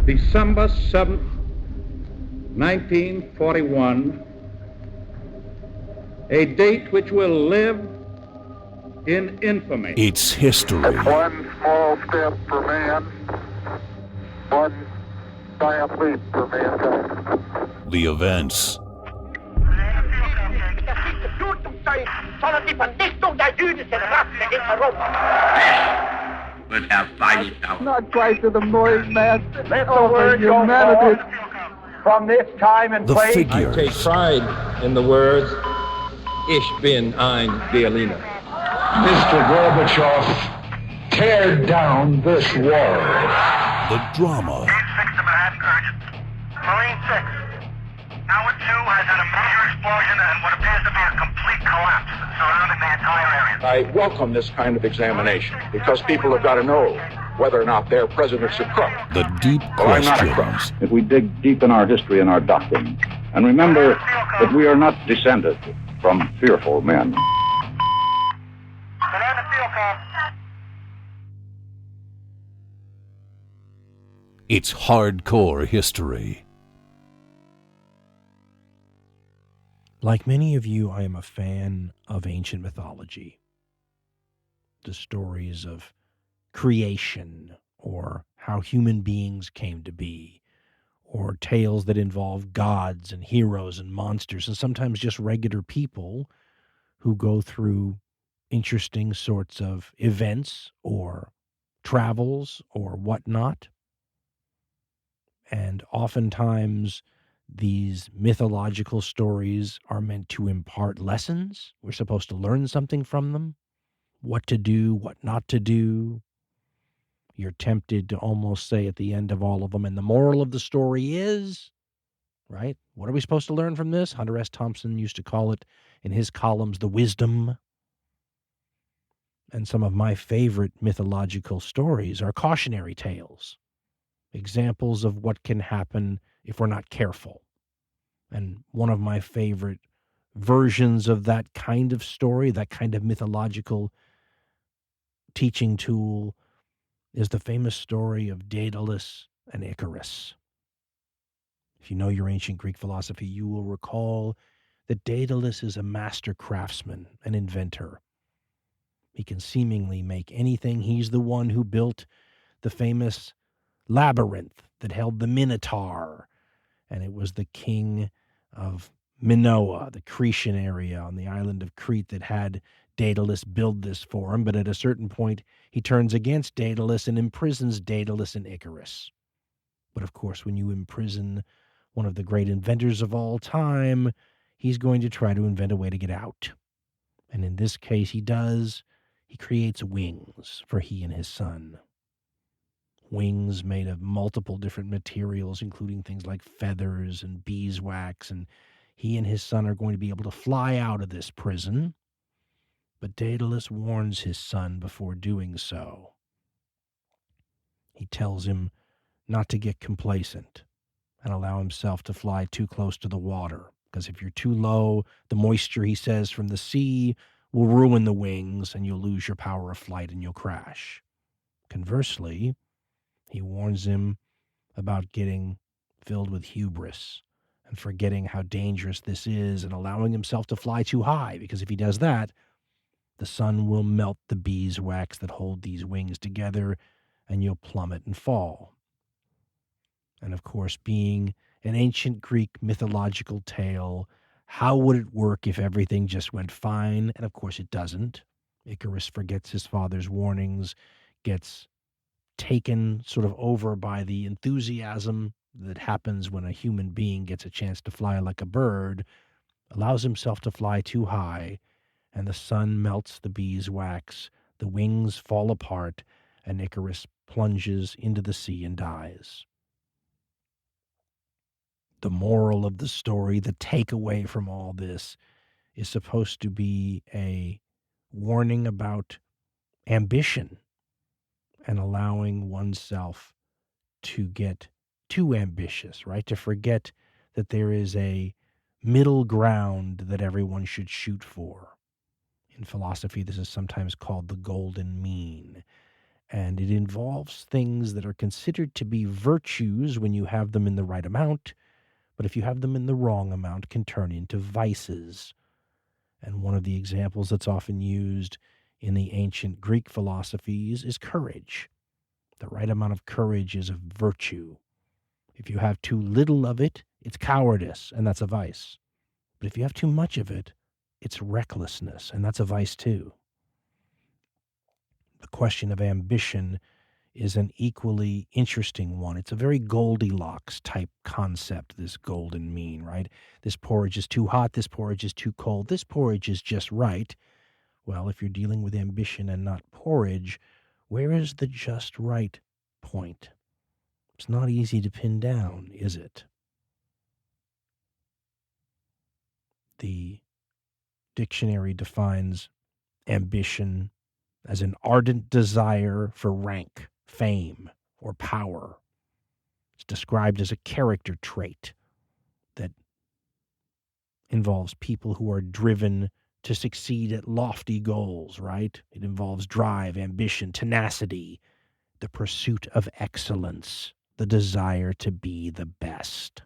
December 7th, 1941, a date which will live in infamy. It's history. One small step for man, one giant leap for mankind. The events. Would have fighting power. Not quite to the Moorish master. Let the word go humanity. forth from this time and The place. figures. I take pride in the words, Ich bin ein Berliner. Mr. Gorbachev, tear down this wall. The drama. 6 to Manhattan, urgent. Marine 6. Tower 2 has had a major explosion and what appears to be a complete collapse surrounding the entire area. I welcome this kind of examination because people have got to know whether or not their president's a crook. The deep Well, I'm not a crook. questions. If we dig deep in our history and our doctrine, and remember that we are not descended from fearful men. Commander Fieldcom. It's hardcore history. Like many of you, I am a fan of ancient mythology. The stories of creation, or how human beings came to be, or tales that involve gods and heroes and monsters, and sometimes just regular people who go through interesting sorts of events or travels or whatnot. And oftentimes these mythological stories are meant to impart lessons. We're supposed to learn something from them. What to do, what not to do. You're tempted to almost say at the end of all of them, and the moral of the story is, right? What are we supposed to learn from this? Hunter S. Thompson used to call it in his columns the wisdom. And some of my favorite mythological stories are cautionary tales. Examples of what can happen if we're not careful. And one of my favorite versions of that kind of story, that kind of mythological teaching tool, is the famous story of Daedalus and Icarus. If you know your ancient Greek philosophy, you will recall that Daedalus is a master craftsman, an inventor. He can seemingly make anything. He's the one who built the famous labyrinth that held the Minotaur, and it was the king of Minoa, the Cretan area on the island of Crete, that had Daedalus build this for him. But at a certain point, he turns against Daedalus and imprisons Daedalus and Icarus. But of course, when you imprison one of the great inventors of all time, he's going to try to invent a way to get out. And in this case, he does. He creates wings for he and his son. Wings made of multiple different materials, including things like feathers and beeswax, and he and his son are going to be able to fly out of this prison. But Daedalus warns his son before doing so. He tells him not to get complacent and allow himself to fly too close to the water, because if you're too low, the moisture, he says, from the sea will ruin the wings, and you'll lose your power of flight and you'll crash. Conversely, he warns him about getting filled with hubris and forgetting how dangerous this is and allowing himself to fly too high, because if he does that, the sun will melt the beeswax that hold these wings together and you'll plummet and fall. And of course, being an ancient Greek mythological tale, how would it work if everything just went fine? And of course it doesn't. Icarus forgets his father's warnings, gets taken sort of over by the enthusiasm that happens when a human being gets a chance to fly like a bird, allows himself to fly too high, and the sun melts the beeswax, the wings fall apart, and Icarus plunges into the sea and dies. The moral of the story, the takeaway from all this, is supposed to be a warning about ambition and allowing oneself to get too ambitious, right? To forget that there is a middle ground that everyone should shoot for. In philosophy, this is sometimes called the golden mean. And it involves things that are considered to be virtues when you have them in the right amount, but if you have them in the wrong amount, can turn into vices. And one of the examples that's often used in the ancient Greek philosophies is courage. The right amount of courage is a virtue. If you have too little of it, it's cowardice, and that's a vice. But if you have too much of it, it's recklessness, and that's a vice too. The question of ambition is an equally interesting one. It's a very Goldilocks type concept, this golden mean, right? This porridge is too hot, this porridge is too cold, this porridge is just right. Well, if you're dealing with ambition and not porridge, where is the just right point? It's not easy to pin down, is it? The dictionary defines ambition as an ardent desire for rank, fame, or power. It's described as a character trait that involves people who are driven to succeed at lofty goals, right? It involves drive, ambition, tenacity, the pursuit of excellence, the desire to be the best.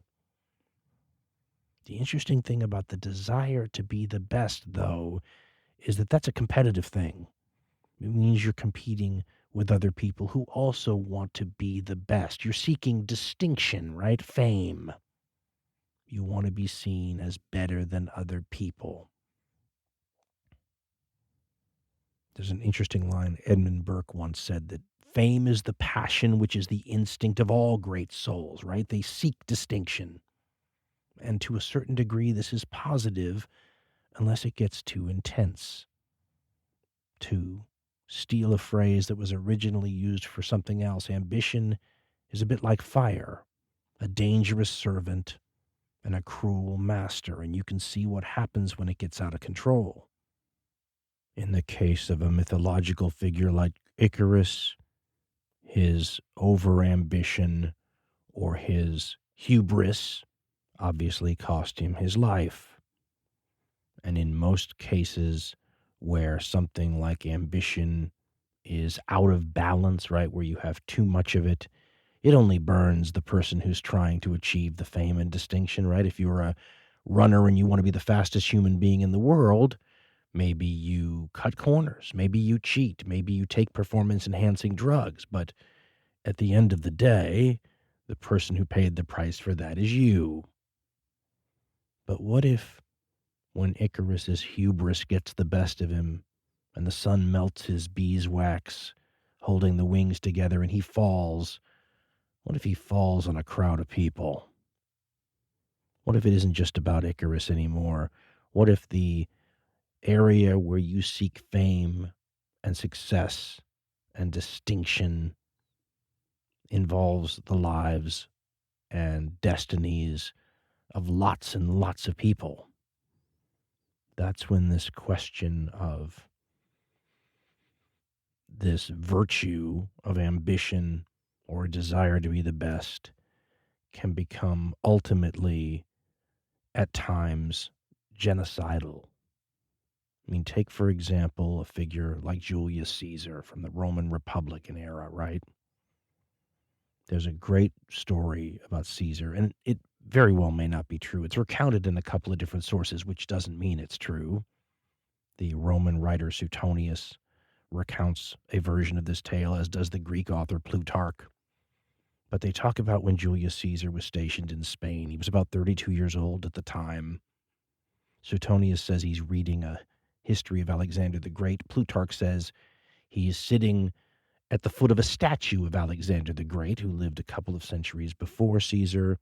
The interesting thing about the desire to be the best, though, is that that's a competitive thing. It means you're competing with other people who also want to be the best. You're seeking distinction, right? Fame. You want to be seen as better than other people. There's an interesting line. Edmund Burke once said that fame is the passion which is the instinct of all great souls, right? They seek distinction. And to a certain degree, this is positive unless it gets too intense. To steal a phrase that was originally used for something else, ambition is a bit like fire, a dangerous servant and a cruel master, and you can see what happens when it gets out of control. In the case of a mythological figure like Icarus, his overambition or his hubris obviously cost him his life. And in most cases where something like ambition is out of balance, right, where you have too much of it, it only burns the person who's trying to achieve the fame and distinction, right? If you're a runner and you want to be the fastest human being in the world, maybe you cut corners, maybe you cheat, maybe you take performance-enhancing drugs, but at the end of the day, the person who paid the price for that is you. But what if, when Icarus's hubris gets the best of him and the sun melts his beeswax, holding the wings together, and he falls? What if he falls on a crowd of people? What if it isn't just about Icarus anymore? What if the area where you seek fame and success and distinction involves the lives and destinies of lots and lots of people? That's when this question of this virtue of ambition or a desire to be the best can become ultimately, at times, genocidal. I mean, take, for example, a figure like Julius Caesar from the Roman Republican era, right? There's a great story about Caesar, and it very well may not be true. It's recounted in a couple of different sources, which doesn't mean it's true. The Roman writer Suetonius recounts a version of this tale, as does the Greek author Plutarch. But they talk about when Julius Caesar was stationed in Spain. He was about 32 years old at the time. Suetonius says he's reading a history of Alexander the Great. Plutarch says he's sitting at the foot of a statue of Alexander the Great, who lived a couple of centuries before Caesar.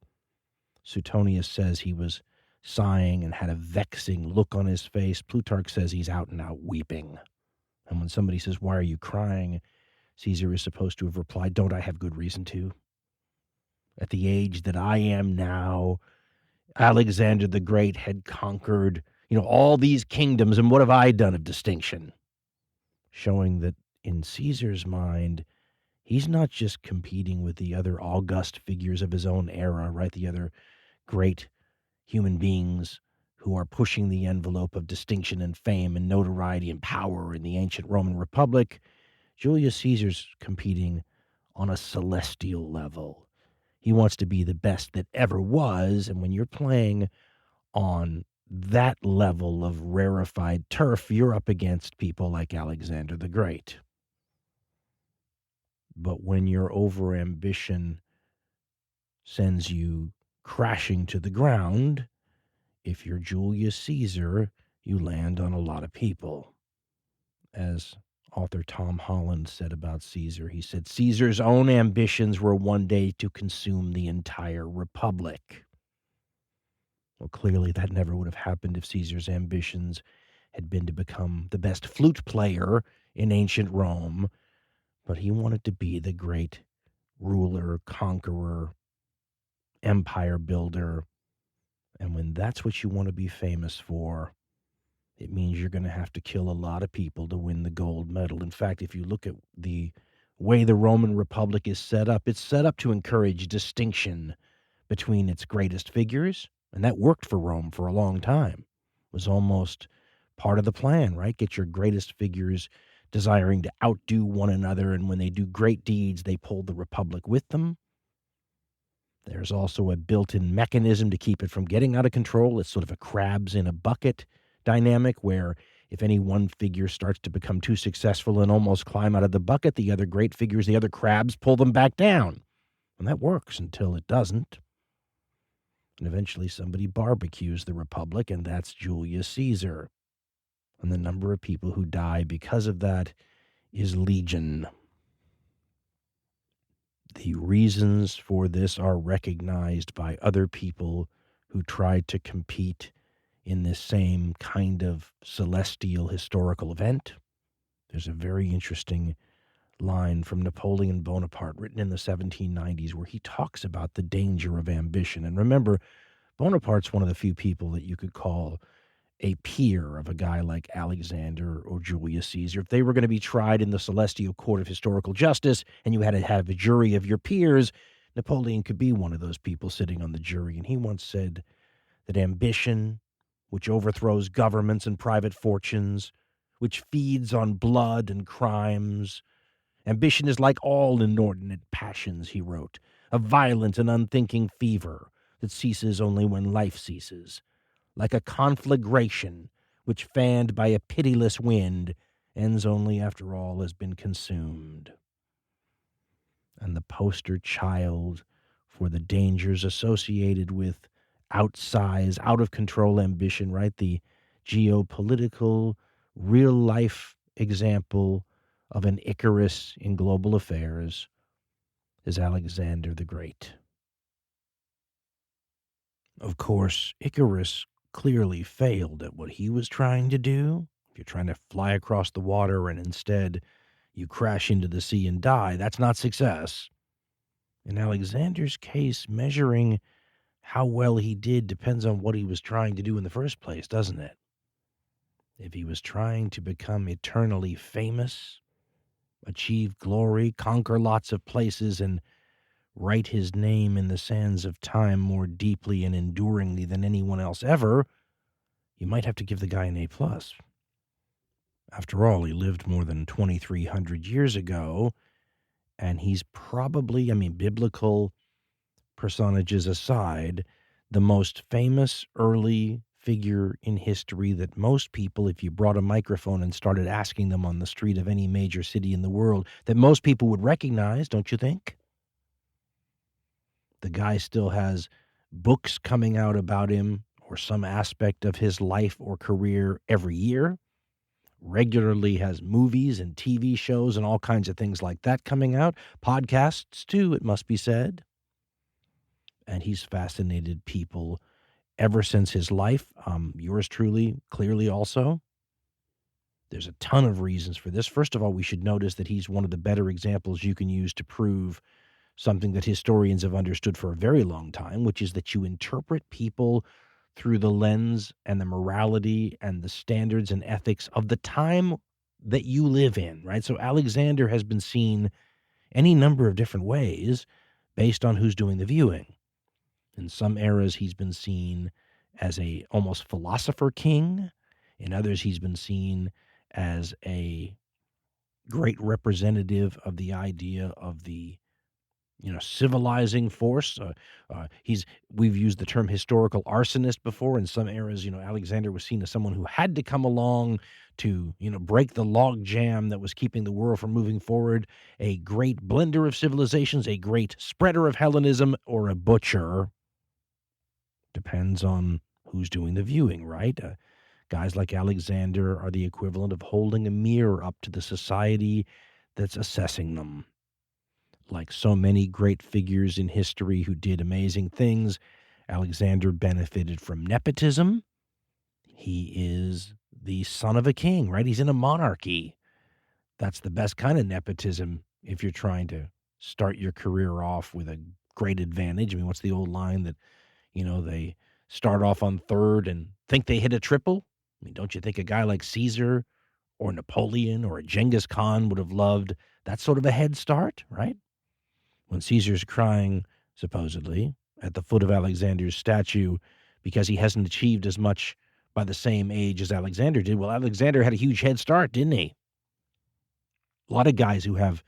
Suetonius says he was sighing and had a vexing look on his face. Plutarch says he's out and out weeping. And when somebody says, "Why are you crying?" Caesar is supposed to have replied, "Don't I have good reason to? At the age that I am now, Alexander the Great had conquered, all these kingdoms, and what have I done of distinction?" Showing that in Caesar's mind, he's not just competing with the other august figures of his own era, right? The other great human beings who are pushing the envelope of distinction and fame and notoriety and power in the ancient Roman Republic. Julius Caesar's competing on a celestial level. He wants to be the best that ever was, and when you're playing on that level of rarefied turf, you're up against people like Alexander the Great. But when your overambition sends you crashing to the ground, if you're Julius Caesar, you land on a lot of people. As author Tom Holland said about Caesar, he said, Caesar's own ambitions were one day to consume the entire republic. Well, clearly that never would have happened if Caesar's ambitions had been to become the best flute player in ancient Rome, but he wanted to be the great ruler, conqueror, empire builder. And when that's what you want to be famous for, it means you're going to have to kill a lot of people to win the gold medal. In fact, if you look at the way the Roman Republic is set up, it's set up to encourage distinction between its greatest figures, and that worked for Rome for a long time. It was almost part of the plan, right? Get your greatest figures desiring to outdo one another, and when they do great deeds, they pull the Republic with them. There's also a built-in mechanism to keep it from getting out of control. It's sort of a crabs in a bucket dynamic where if any one figure starts to become too successful and almost climb out of the bucket, the other great figures, the other crabs, pull them back down. And that works until it doesn't. And eventually somebody barbecues the Republic, and that's Julius Caesar. And the number of people who die because of that is legion. The reasons for this are recognized by other people who tried to compete in this same kind of celestial historical event. There's a very interesting line from Napoleon Bonaparte written in the 1790s where he talks about the danger of ambition. And remember, Bonaparte's one of the few people that you could call a peer of a guy like Alexander or Julius Caesar. If they were going to be tried in the celestial court of historical justice and you had to have a jury of your peers, Napoleon could be one of those people sitting on the jury. And he once said that ambition, which overthrows governments and private fortunes, which feeds on blood and crimes. Ambition is like all inordinate passions, he wrote, a violent and unthinking fever that ceases only when life ceases, like a conflagration which, fanned by a pitiless wind, ends only after all has been consumed. And the poster child for the dangers associated with outsize, out-of-control ambition, right? The geopolitical, real-life example of an Icarus in global affairs is Alexander the Great. Of course, Icarus clearly failed at what he was trying to do. If you're trying to fly across the water and instead you crash into the sea and die, that's not success. In Alexander's case, measuring how well he did depends on what he was trying to do in the first place, doesn't it? If he was trying to become eternally famous, achieve glory, conquer lots of places, and write his name in the sands of time more deeply and enduringly than anyone else ever, you might have to give the guy an A+. After all, he lived more than 2,300 years ago, and he's probably, biblical personages aside, the most famous early figure in history that most people, if you brought a microphone and started asking them on the street of any major city in the world, that most people would recognize, don't you think? The guy still has books coming out about him or some aspect of his life or career every year, regularly has movies and TV shows and all kinds of things like that coming out, podcasts too, it must be said. And he's fascinated people ever since his life. Yours truly, clearly also. There's a ton of reasons for this. First of all, we should notice that he's one of the better examples you can use to prove something that historians have understood for a very long time, which is that you interpret people through the lens and the morality and the standards and ethics of the time that you live in, right? So Alexander has been seen any number of different ways based on who's doing the viewing. In some eras, he's been seen as a almost philosopher king. In others, he's been seen as a great representative of the idea of the civilizing force. We've used the term historical arsonist before. In some eras, Alexander was seen as someone who had to come along to, break the log jam that was keeping the world from moving forward. A great blender of civilizations, a great spreader of Hellenism, or a butcher. Depends on who's doing the viewing, right? Guys like Alexander are the equivalent of holding a mirror up to the society that's assessing them. Like so many great figures in history who did amazing things, Alexander benefited from nepotism. He is the son of a king, right? He's in a monarchy. That's the best kind of nepotism if you're trying to start your career off with a great advantage. I mean, what's the old line that, they start off on third and think they hit a triple? I mean, don't you think a guy like Caesar or Napoleon or a Genghis Khan would have loved that sort of a head start, right? When Caesar's crying, supposedly, at the foot of Alexander's statue because he hasn't achieved as much by the same age as Alexander did. Well, Alexander had a huge head start, didn't he? A lot of guys who have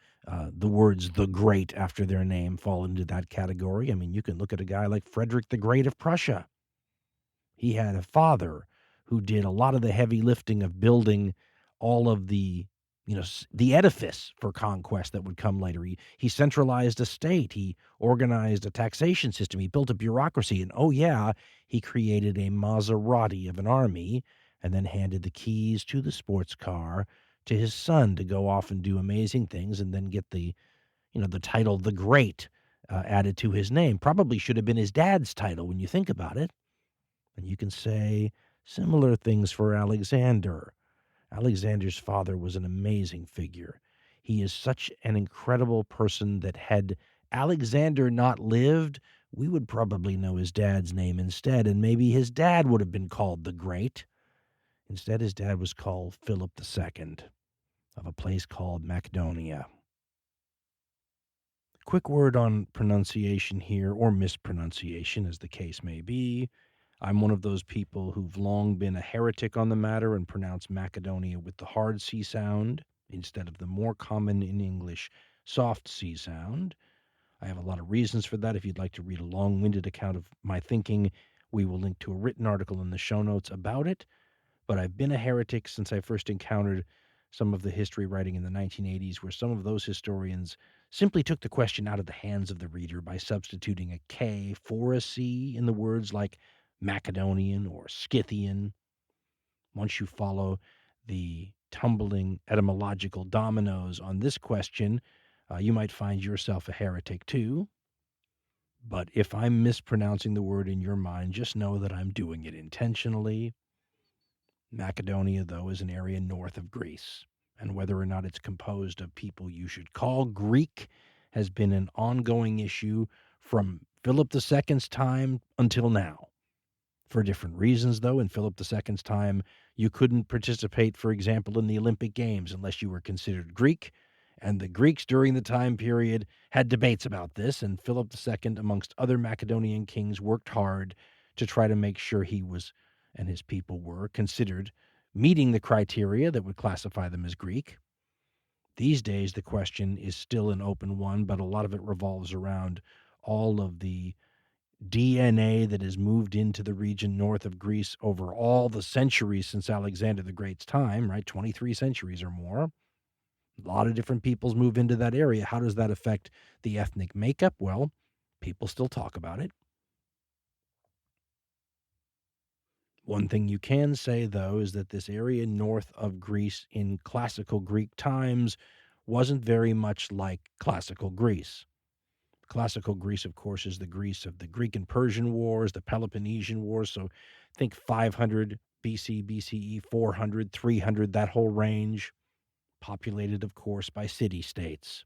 the words "the Great" after their name fall into that category. I mean, you can look at a guy like Frederick the Great of Prussia. He had a father who did a lot of the heavy lifting of building all of the the edifice for conquest that would come later. He centralized a state. He organized a taxation system. He built a bureaucracy. And, he created a Maserati of an army and then handed the keys to the sports car to his son to go off and do amazing things and then get the title "the Great" added to his name. Probably should have been his dad's title when you think about it. And you can say similar things for Alexander. Alexander's father was an amazing figure. He is such an incredible person that had Alexander not lived, we would probably know his dad's name instead, and maybe his dad would have been called the Great. Instead, his dad was called Philip II of a place called Macedonia. Quick word on pronunciation here, or mispronunciation, as the case may be. I'm one of those people who've long been a heretic on the matter and pronounce Macedonia with the hard C sound instead of the more common in English soft C sound. I have a lot of reasons for that. If you'd like to read a long-winded account of my thinking, we will link to a written article in the show notes about it. But I've been a heretic since I first encountered some of the history writing in the 1980s, where some of those historians simply took the question out of the hands of the reader by substituting a K for a C in the words like Macedonian or Scythian. Once you follow the tumbling etymological dominoes on this question, you might find yourself a heretic too. But if I'm mispronouncing the word in your mind, just know that I'm doing it intentionally. Macedonia, though, is an area north of Greece, and whether or not it's composed of people you should call Greek has been an ongoing issue from Philip II's time until now. For different reasons, though. In Philip II's time, you couldn't participate, for example, in the Olympic Games unless you were considered Greek, and the Greeks during the time period had debates about this, and Philip II, amongst other Macedonian kings, worked hard to try to make sure he was, and his people were, considered meeting the criteria that would classify them as Greek. These days, the question is still an open one, but a lot of it revolves around all of the DNA that has moved into the region north of Greece over all the centuries since Alexander the Great's time, right? 23 centuries or more. A lot of different peoples move into that area. How does that affect the ethnic makeup? Well, people still talk about it. One thing you can say, though, is that this area north of Greece in classical Greek times wasn't very much like classical Greece. Classical Greece, of course, is the Greece of the Greek and Persian wars, the Peloponnesian Wars. So think 500 BC, BCE, 400, 300, that whole range, populated, of course, by city-states.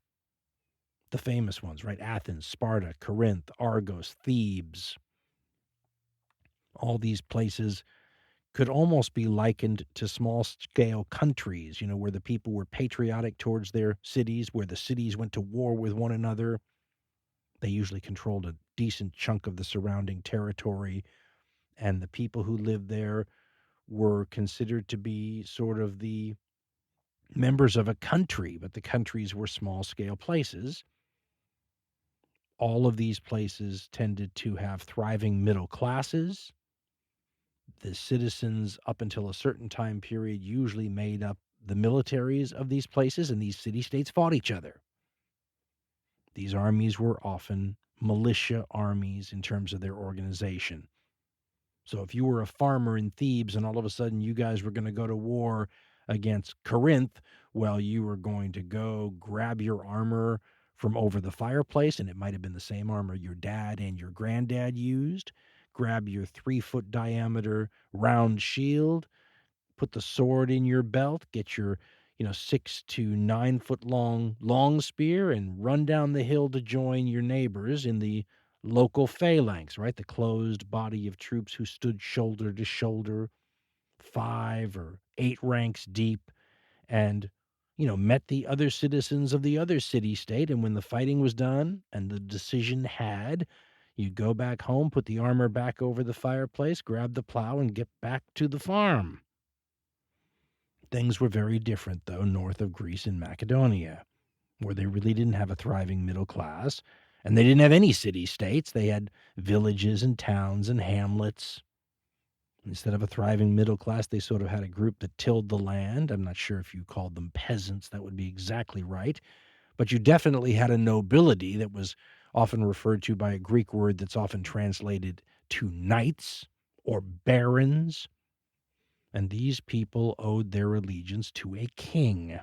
The famous ones, right? Athens, Sparta, Corinth, Argos, Thebes. All these places could almost be likened to small-scale countries, where the people were patriotic towards their cities, where the cities went to war with one another. They usually controlled a decent chunk of the surrounding territory, and the people who lived there were considered to be sort of the members of a country, but the countries were small-scale places. All of these places tended to have thriving middle classes. The citizens, up until a certain time period, usually made up the militaries of these places, and these city-states fought each other. These armies were often militia armies in terms of their organization. So if you were a farmer in Thebes and all of a sudden you guys were going to go to war against Corinth, well, you were going to go grab your armor from over the fireplace, and it might have been the same armor your dad and your granddad used. Grab your 3-foot diameter round shield, put the sword in your belt, get your 6 to 9 foot long spear, and run down the hill to join your neighbors in the local phalanx, right? The closed body of troops who stood shoulder to shoulder, 5 or 8 ranks deep, and met the other citizens of the other city-state. And when the fighting was done and the decision had, you'd go back home, put the armor back over the fireplace, grab the plow, and get back to the farm. Things were very different, though, north of Greece and Macedonia, where they really didn't have a thriving middle class, and they didn't have any city-states. They had villages and towns and hamlets. Instead of a thriving middle class, they sort of had a group that tilled the land. I'm not sure if you called them peasants. That would be exactly right. But you definitely had a nobility that was often referred to by a Greek word that's often translated to knights or barons. And these people owed their allegiance to a king.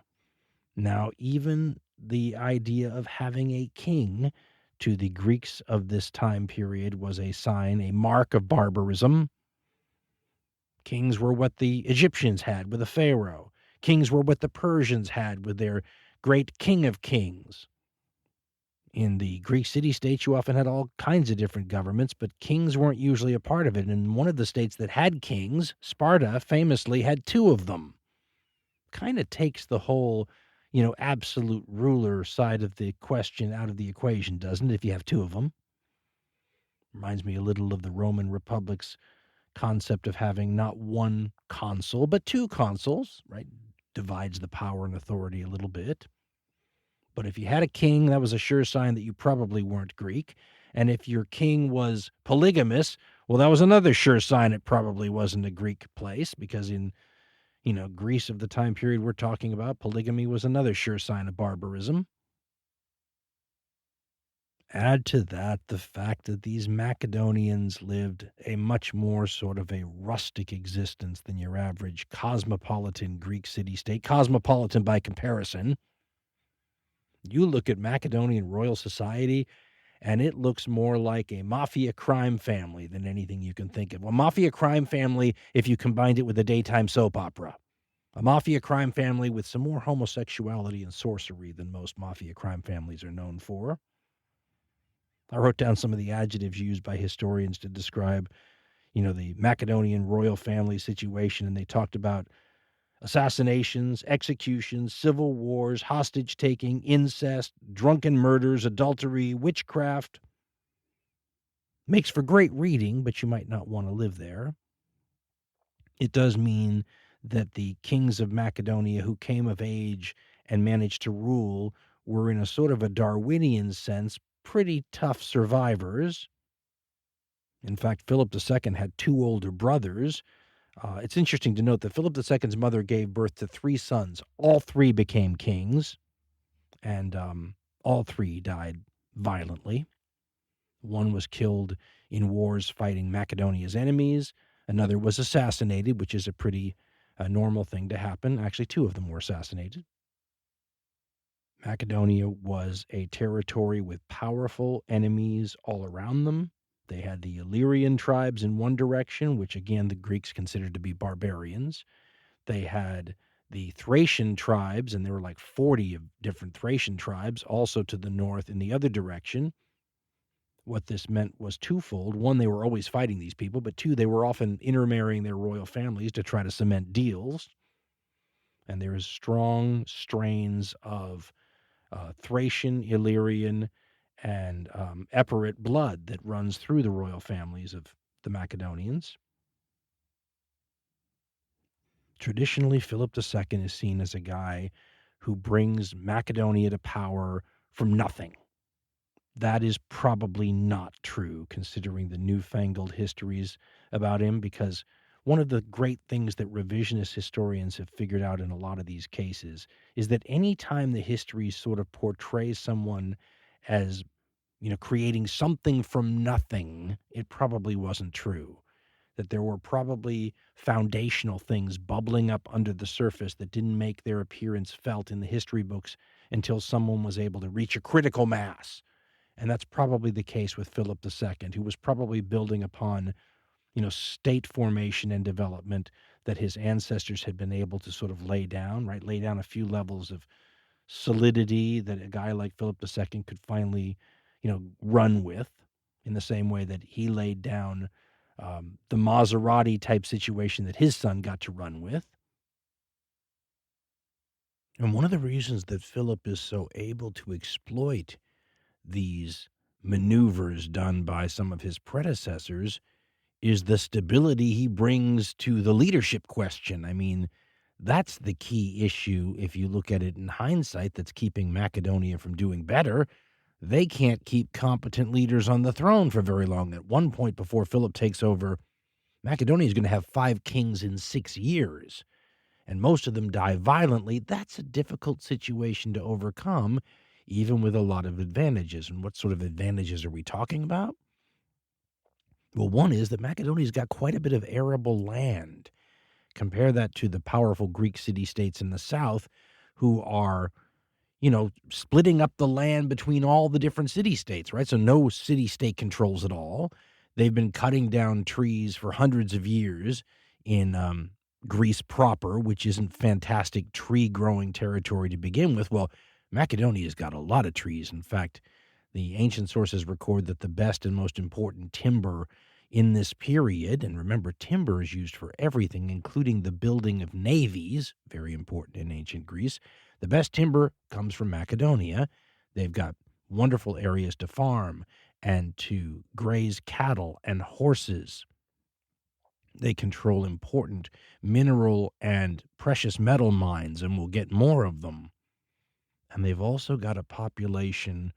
Now, even the idea of having a king to the Greeks of this time period was a sign, a mark of barbarism. Kings were what the Egyptians had with a pharaoh. Kings were what the Persians had with their great king of kings. In the Greek city-states, you often had all kinds of different governments, but kings weren't usually a part of it. And one of the states that had kings, Sparta, famously had 2 of them. Kind of takes the whole, absolute ruler side of the question out of the equation, doesn't it, if you have 2 of them? Reminds me a little of the Roman Republic's concept of having not 1 consul, but 2 consuls, right? Divides the power and authority a little bit. But if you had a king, that was a sure sign that you probably weren't Greek. And if your king was polygamous, well, that was another sure sign it probably wasn't a Greek place, because in, Greece of the time period we're talking about, polygamy was another sure sign of barbarism. Add to that the fact that these Macedonians lived a much more sort of a rustic existence than your average cosmopolitan Greek city-state, cosmopolitan by comparison. You look at Macedonian royal society, and it looks more like a mafia crime family than anything you can think of. A mafia crime family if you combined it with a daytime soap opera. A mafia crime family with some more homosexuality and sorcery than most mafia crime families are known for. I wrote down some of the adjectives used by historians to describe, the Macedonian royal family situation, and they talked about assassinations, executions, civil wars, hostage-taking, incest, drunken murders, adultery, witchcraft. Makes for great reading, but you might not want to live there. It does mean that the kings of Macedonia who came of age and managed to rule were, in a sort of a Darwinian sense, pretty tough survivors. In fact, Philip II had 2 older brothers. It's interesting to note that Philip II's mother gave birth to 3 sons. All 3 became kings, and all 3 died violently. One was killed in wars fighting Macedonia's enemies. Another was assassinated, which is a pretty normal thing to happen. Actually, 2 of them were assassinated. Macedonia was a territory with powerful enemies all around them. They had the Illyrian tribes in one direction, which again the Greeks considered to be barbarians. They had the Thracian tribes, and there were like 40 of different Thracian tribes, also to the north in the other direction. What this meant was twofold. 1, they were always fighting these people, but 2, they were often intermarrying their royal families to try to cement deals. And there is strong strains of Thracian, Illyrian, and Epirot blood that runs through the royal families of the Macedonians. Traditionally, Philip II is seen as a guy who brings Macedonia to power from nothing. That is probably not true, considering the newfangled histories about him, because one of the great things that revisionist historians have figured out in a lot of these cases is that any time the history sort of portrays someone as, creating something from nothing, it probably wasn't true. That there were probably foundational things bubbling up under the surface that didn't make their appearance felt in the history books until someone was able to reach a critical mass. And that's probably the case with Philip II, who was probably building upon, state formation and development that his ancestors had been able to sort of lay down, right? Lay down a few levels of solidity that a guy like Philip II could finally, run with, in the same way that he laid down the Maserati type situation that his son got to run with. And one of the reasons that Philip is so able to exploit these maneuvers done by some of his predecessors is the stability he brings to the leadership question. I mean, that's the key issue, if you look at it in hindsight, that's keeping Macedonia from doing better. They can't keep competent leaders on the throne for very long. At one point before Philip takes over, Macedonia is going to have 5 kings in 6 years, and most of them die violently. That's a difficult situation to overcome, even with a lot of advantages. And what sort of advantages are we talking about? Well, one is that Macedonia's got quite a bit of arable land. Compare that to the powerful Greek city-states in the south who are, splitting up the land between all the different city-states, right? So no city-state controls it all. They've been cutting down trees for hundreds of years in Greece proper, which isn't fantastic tree-growing territory to begin with. Well, Macedonia's got a lot of trees. In fact, the ancient sources record that the best and most important timber in this period, and remember, timber is used for everything, including the building of navies, very important in ancient Greece. The best timber comes from Macedonia. They've got wonderful areas to farm and to graze cattle and horses. They control important mineral and precious metal mines, and we'll get more of them. And they've also got a population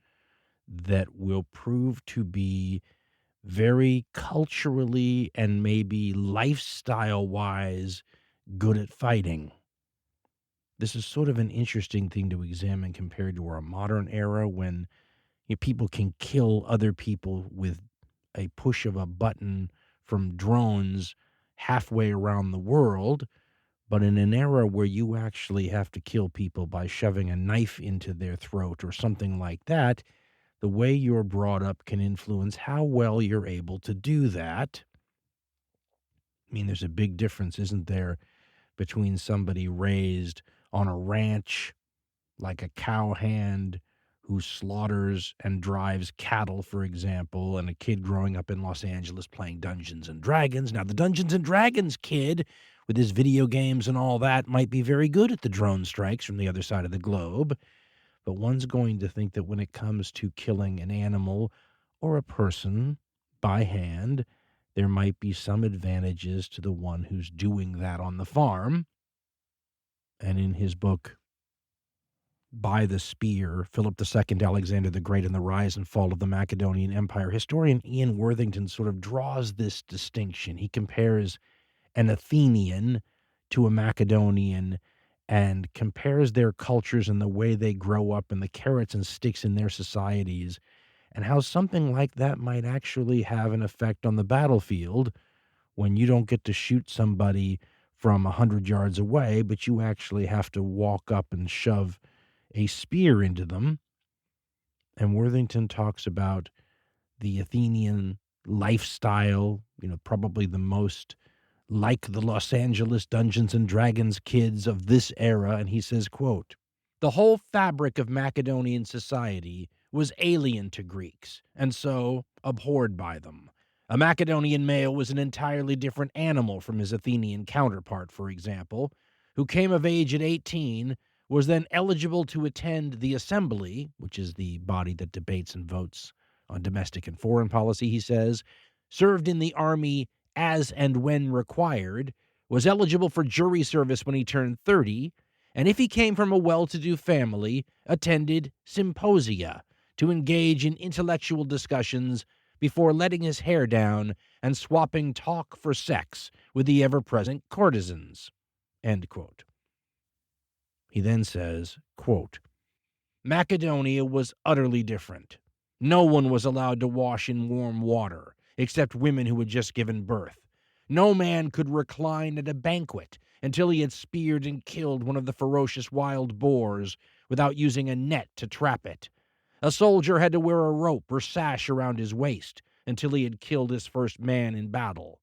that will prove to be very culturally and maybe lifestyle-wise good at fighting. This is sort of an interesting thing to examine compared to our modern era when people can kill other people with a push of a button from drones halfway around the world. But in an era where you actually have to kill people by shoving a knife into their throat or something like that, the way you're brought up can influence how well you're able to do that. I mean, there's a big difference, isn't there, between somebody raised on a ranch like a cowhand who slaughters and drives cattle, for example, and a kid growing up in Los Angeles playing Dungeons and Dragons. Now, the Dungeons and Dragons kid with his video games and all that might be very good at the drone strikes from the other side of the globe, but one's going to think that when it comes to killing an animal or a person by hand, there might be some advantages to the one who's doing that on the farm. And in his book, By the Spear, Philip II, Alexander the Great, and the Rise and Fall of the Macedonian Empire, historian Ian Worthington sort of draws this distinction. He compares an Athenian to a Macedonian and compares their cultures and the way they grow up and the carrots and sticks in their societies, and how something like that might actually have an effect on the battlefield when you don't get to shoot somebody from 100 yards away, but you actually have to walk up and shove a spear into them. And Worthington talks about the Athenian lifestyle, probably the most like the Los Angeles Dungeons and Dragons kids of this era. And he says, quote, "The whole fabric of Macedonian society was alien to Greeks, and so abhorred by them. A Macedonian male was an entirely different animal from his Athenian counterpart, for example, who came of age at 18, was then eligible to attend the assembly," which is the body that debates and votes on domestic and foreign policy, he says, "served in the army as and when required, was eligible for jury service when he turned 30, and if he came from a well-to-do family, attended symposia to engage in intellectual discussions before letting his hair down and swapping talk for sex with the ever-present courtesans." End quote. He then says, quote, "Macedonia was utterly different. No one was allowed to wash in warm water, except women who had just given birth. No man could recline at a banquet until he had speared and killed one of the ferocious wild boars without using a net to trap it. A soldier had to wear a rope or sash around his waist until he had killed his first man in battle.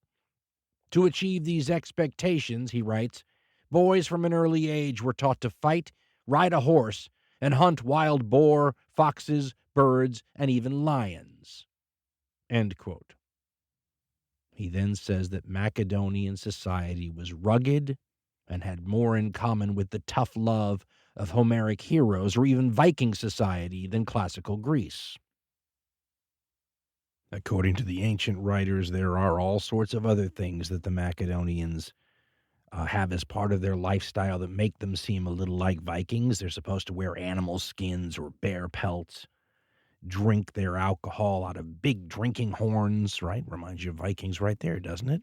To achieve these expectations," he writes, "boys from an early age were taught to fight, ride a horse, and hunt wild boar, foxes, birds, and even lions." End quote. He then says that Macedonian society was rugged and had more in common with the tough love of Homeric heroes or even Viking society than classical Greece. According to the ancient writers, there are all sorts of other things that the Macedonians have as part of their lifestyle that make them seem a little like Vikings. They're supposed to wear animal skins or bear pelts, drink their alcohol out of big drinking horns, right? Reminds you of Vikings right there, doesn't it?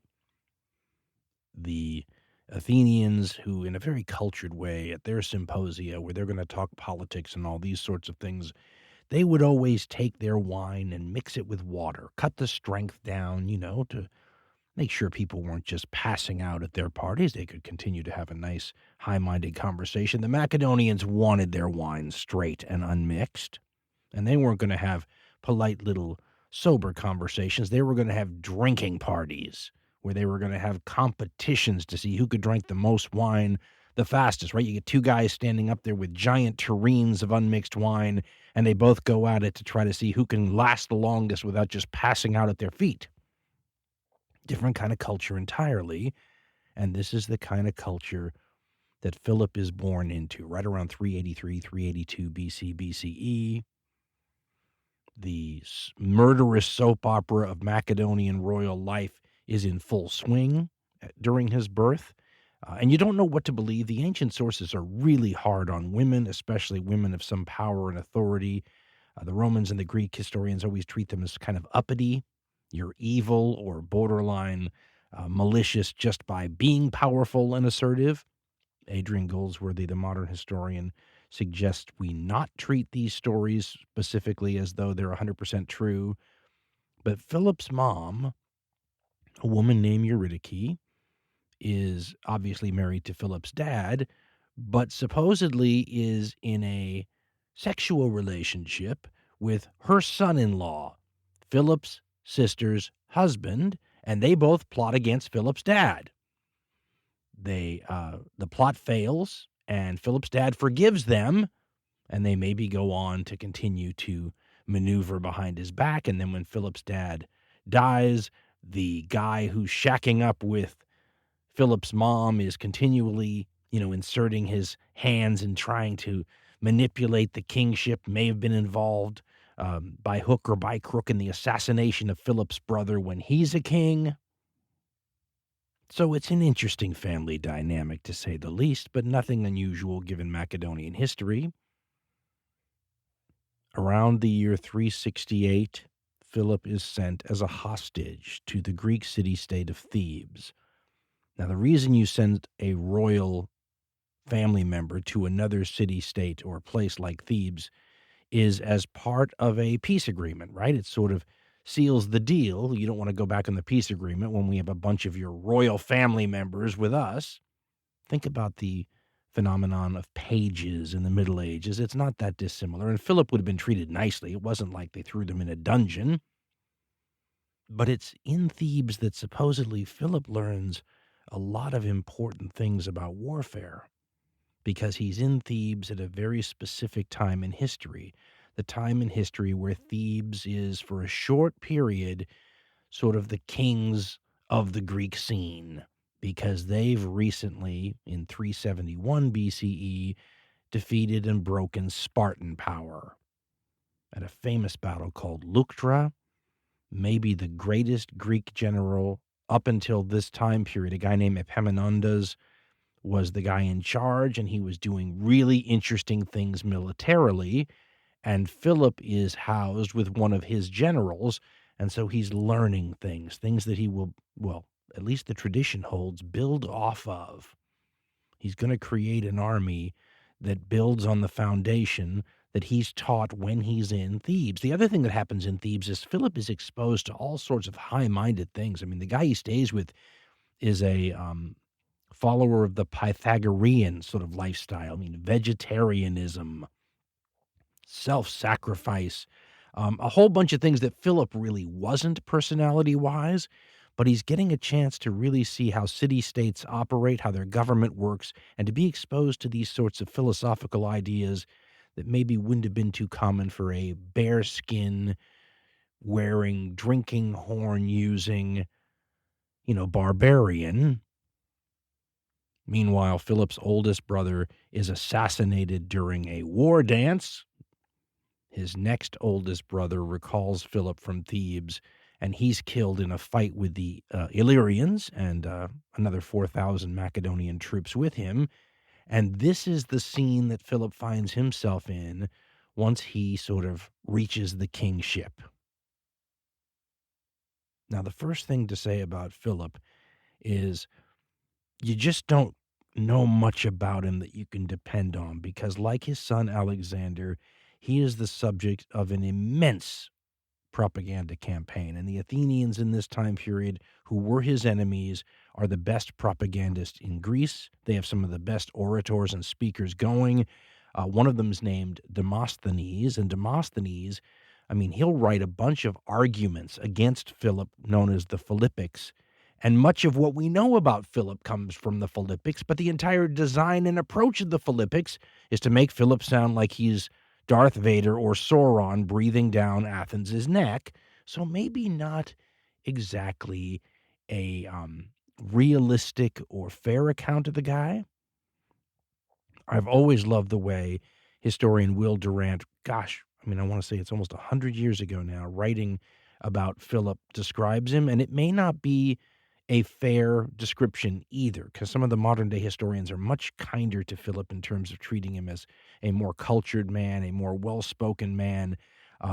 The Athenians, who in a very cultured way at their symposia where they're going to talk politics and all these sorts of things, they would always take their wine and mix it with water, cut the strength down, to make sure people weren't just passing out at their parties. They could continue to have a nice, high-minded conversation. The Macedonians wanted their wine straight and unmixed, and they weren't going to have polite little sober conversations. They were going to have drinking parties where they were going to have competitions to see who could drink the most wine the fastest, right? You get two guys standing up there with giant tureens of unmixed wine, and they both go at it to try to see who can last the longest without just passing out at their feet. Different kind of culture entirely, and this is the kind of culture that Philip is born into, right around 383, 382 BC, BCE. The murderous soap opera of Macedonian royal life is in full swing during his birth. And you don't know what to believe. The ancient sources are really hard on women, especially women of some power and authority. The Romans and the Greek historians always treat them as kind of uppity. You're evil or borderline malicious just by being powerful and assertive. Adrian Goldsworthy, the modern historian, suggests we not treat these stories specifically as though they're 100% true. But Philip's mom, a woman named Eurydice, is obviously married to Philip's dad, but supposedly is in a sexual relationship with her son-in-law, Philip's sister's husband, and they both plot against Philip's dad. The plot fails, and Philip's dad forgives them, and they maybe go on to continue to maneuver behind his back. And then when Philip's dad dies, the guy who's shacking up with Philip's mom is continually, inserting his hands and trying to manipulate the kingship, may have been involved by hook or by crook in the assassination of Philip's brother when he's a king. So it's an interesting family dynamic, to say the least, but nothing unusual given Macedonian history. Around the year 368, Philip is sent as a hostage to the Greek city-state of Thebes. Now, the reason you send a royal family member to another city-state or place like Thebes is as part of a peace agreement, right? It sort of seals the deal. You don't want to go back on the peace agreement when we have a bunch of your royal family members with us. Think about the phenomenon of pages in the Middle Ages. It's not that dissimilar. And Philip would have been treated nicely. It wasn't like they threw them in a dungeon. But it's in Thebes that supposedly Philip learns a lot of important things about warfare, because he's in Thebes at a very specific time in history, the time in history where Thebes is, for a short period, sort of the kings of the Greek scene, because they've recently, in 371 BCE, defeated and broken Spartan power at a famous battle called Leuctra, maybe the greatest Greek general up until this time period, a guy named Epaminondas was the guy in charge, and he was doing really interesting things militarily. And Philip is housed with one of his generals, and so he's learning things that he will, well, at least the tradition holds, build off of. He's going to create an army that builds on the foundation that he's taught when he's in Thebes. The other thing that happens in Thebes is Philip is exposed to all sorts of high-minded things. I mean, the guy he stays with is a follower of the Pythagorean sort of lifestyle. I mean, vegetarianism, self-sacrifice, a whole bunch of things that Philip really wasn't personality-wise, but he's getting a chance to really see how city-states operate, how their government works, and to be exposed to these sorts of philosophical ideas that maybe wouldn't have been too common for a bearskin wearing, drinking, horn using, barbarian. Meanwhile, Philip's oldest brother is assassinated during a war dance. His next oldest brother recalls Philip from Thebes, and he's killed in a fight with the Illyrians and another 4,000 Macedonian troops with him. And this is the scene that Philip finds himself in once he sort of reaches the kingship. Now, the first thing to say about Philip is you just don't know much about him that you can depend on, because like his son Alexander, he is the subject of an immense propaganda campaign. And the Athenians in this time period, who were his enemies, are the best propagandists in Greece. They have some of the best orators and speakers going. One of them is named Demosthenes, and Demosthenes, he'll write a bunch of arguments against Philip known as the Philippics. And much of what we know about Philip comes from the Philippics, but the entire design and approach of the Philippics is to make Philip sound like he's Darth Vader or Sauron breathing down Athens' neck. So maybe not exactly a realistic or fair account of the guy. I've always loved the way historian Will Durant, I want to say it's almost 100 years ago now, writing about Philip, describes him. And it may not be a fair description either, because some of the modern day historians are much kinder to Philip in terms of treating him as a more cultured man, a more well-spoken man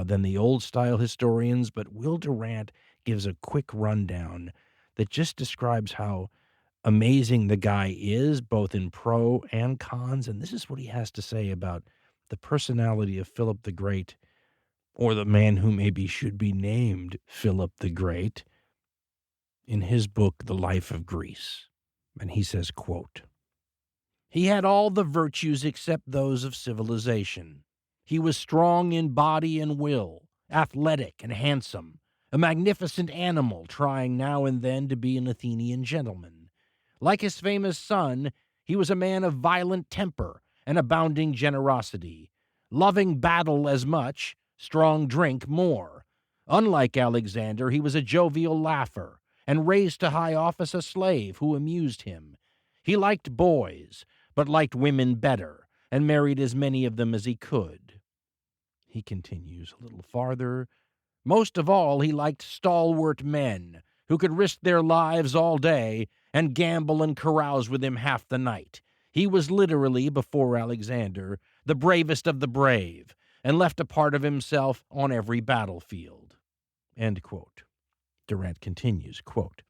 than the old style historians. But Will Durant gives a quick rundown that just describes how amazing the guy is, both in pro and cons. And this is what he has to say about the personality of Philip the Great, or the man who maybe should be named Philip the Great, in his book, The Life of Greece. And he says, quote, "He had all the virtues except those of civilization. He was strong in body and will, athletic and handsome, a magnificent animal trying now and then to be an Athenian gentleman. Like his famous son, he was a man of violent temper and abounding generosity, loving battle as much, strong drink more. Unlike Alexander, he was a jovial laugher, and raised to high office a slave who amused him. He liked boys, but liked women better, and married as many of them as he could." He continues a little farther. "Most of all, he liked stalwart men, who could risk their lives all day and gamble and carouse with him half the night. He was literally, before Alexander, the bravest of the brave, and left a part of himself on every battlefield." End quote. Durant continues, quote,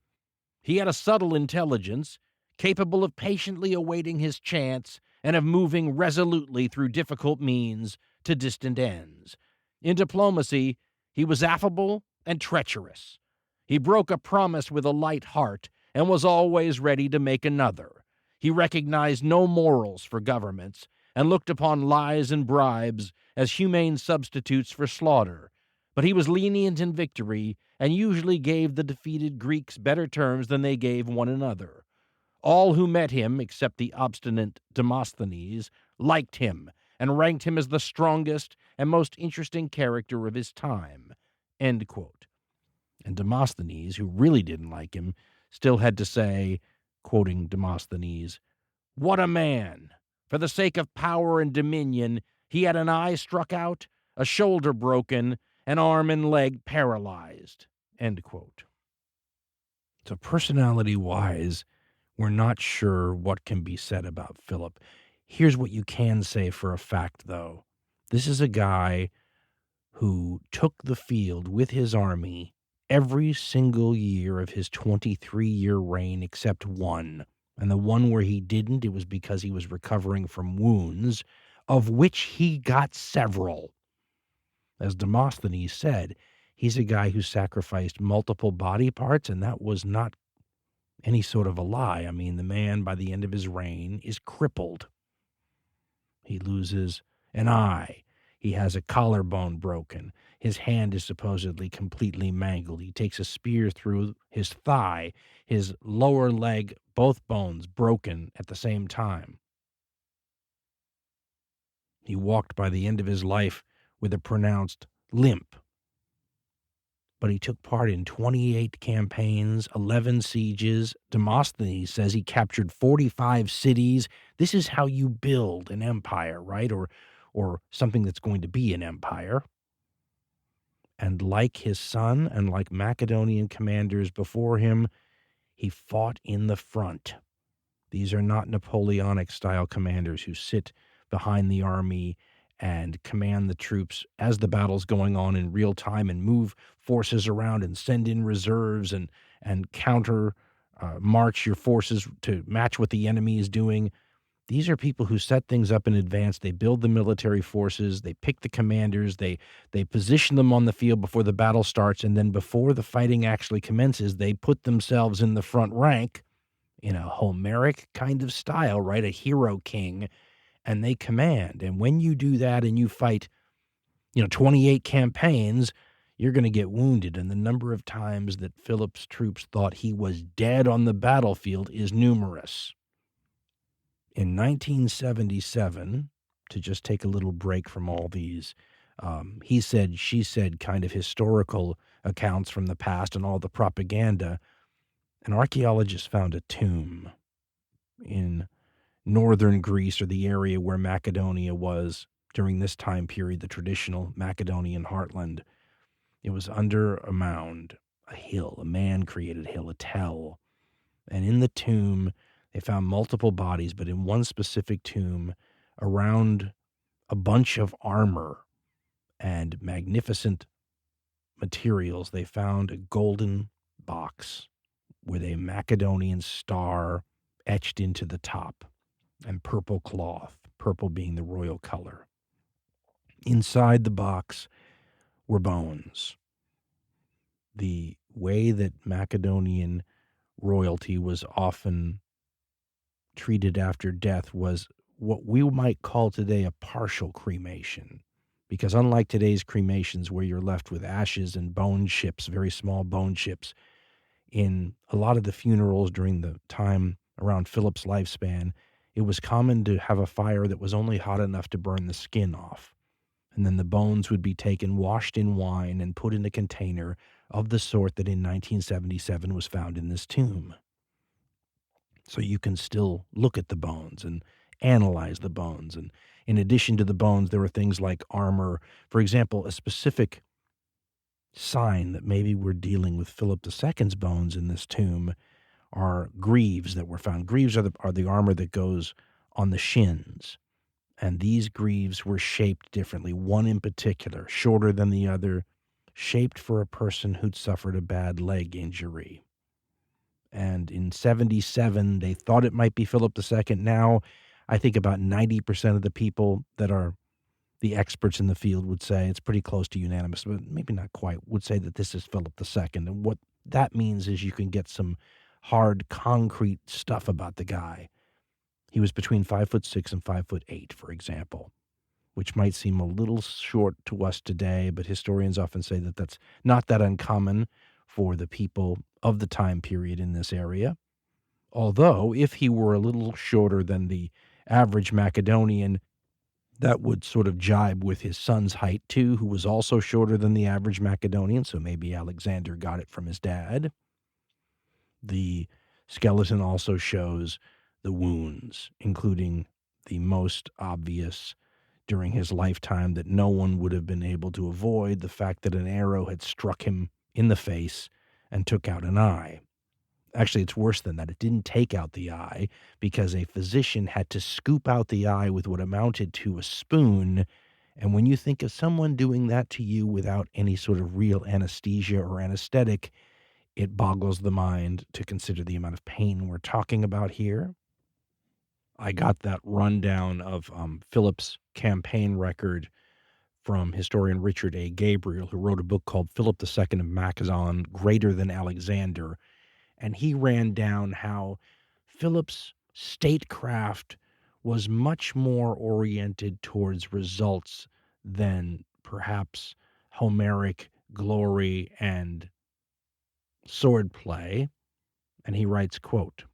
"He had a subtle intelligence, capable of patiently awaiting his chance and of moving resolutely through difficult means to distant ends. In diplomacy, he was affable and treacherous. He broke a promise with a light heart and was always ready to make another. He recognized no morals for governments and looked upon lies and bribes as humane substitutes for slaughter. But he was lenient in victory and usually gave the defeated Greeks better terms than they gave one another. All who met him, except the obstinate Demosthenes, liked him and ranked him as the strongest and most interesting character of his time." End quote. And Demosthenes, who really didn't like him, still had to say, quoting Demosthenes, "What a man! For the sake of power and dominion, he had an eye struck out, a shoulder broken, an arm and leg paralyzed." End quote. So personality-wise, we're not sure what can be said about Philip. Here's what you can say for a fact, though. This is a guy who took the field with his army every single year of his 23-year reign except one. And the one where he didn't, it was because he was recovering from wounds, of which he got several. As Demosthenes said, he's a guy who sacrificed multiple body parts, and that was not any sort of a lie. I mean, the man, by the end of his reign, is crippled. He loses an eye. He has a collarbone broken. His hand is supposedly completely mangled. He takes a spear through his thigh, his lower leg, both bones broken at the same time. He walked by the end of his life with a pronounced limp. But he took part in 28 campaigns, 11 sieges. Demosthenes says he captured 45 cities. This is how you build an empire, right? Or something that's going to be an empire. And like his son and like Macedonian commanders before him, he fought in the front. These are not Napoleonic-style commanders who sit behind the army and command the troops as the battle's going on in real time and move forces around and send in reserves and counter march your forces to match what the enemy is doing. These are people who set things up in advance. They build the military forces. They pick the commanders. They position them on the field before the battle starts. And then before the fighting actually commences, they put themselves in the front rank in a Homeric kind of style, right? A hero king. And they command. And when you do that and you fight, 28 campaigns, you're going to get wounded. And the number of times that Philip's troops thought he was dead on the battlefield is numerous. In 1977, to just take a little break from all these, he said, she said kind of historical accounts from the past and all the propaganda, an archaeologist found a tomb in northern Greece, or the area where Macedonia was during this time period, the traditional Macedonian heartland. It was under a mound, a hill, a man-created hill, a tell. And in the tomb, they found multiple bodies, but in one specific tomb, around a bunch of armor and magnificent materials, they found a golden box with a Macedonian star etched into the top, and purple cloth, purple being the royal color. Inside the box were bones. The way that Macedonian royalty was often treated after death was what we might call today a partial cremation, because unlike today's cremations where you're left with ashes and bone chips, very small bone chips, in a lot of the funerals during the time around Philip's lifespan, it was common to have a fire that was only hot enough to burn the skin off. And then the bones would be taken, washed in wine, and put in a container of the sort that in 1977 was found in this tomb. So you can still look at the bones and analyze the bones. And in addition to the bones, there were things like armor. For example, a specific sign that maybe we're dealing with Philip II's bones in this tomb are greaves that were found. Greaves are the armor that goes on the shins. And these greaves were shaped differently, one in particular, shorter than the other, shaped for a person who'd suffered a bad leg injury. And in 77, they thought it might be Philip II. Now, I think about 90% of the people that are the experts in the field would say, it's pretty close to unanimous, but maybe not quite, would say that this is Philip II. And what that means is you can get some hard, concrete stuff about the guy. He was between 5'6" and 5'8", for example, which might seem a little short to us today, but historians often say that that's not that uncommon for the people of the time period in this area. Although, if he were a little shorter than the average Macedonian, that would sort of jibe with his son's height, too, who was also shorter than the average Macedonian, so maybe Alexander got it from his dad. The skeleton also shows the wounds, including the most obvious during his lifetime that no one would have been able to avoid, the fact that an arrow had struck him in the face and took out an eye. Actually, it's worse than that. It didn't take out the eye because a physician had to scoop out the eye with what amounted to a spoon. And when you think of someone doing that to you without any sort of real anesthesia or anesthetic, it boggles the mind to consider the amount of pain we're talking about here. I got that rundown of Philip's campaign record from historian Richard A. Gabriel, who wrote a book called Philip II of Macedon, Greater Than Alexander. And he ran down how Philip's statecraft was much more oriented towards results than perhaps Homeric glory and swordplay. And he writes, quote,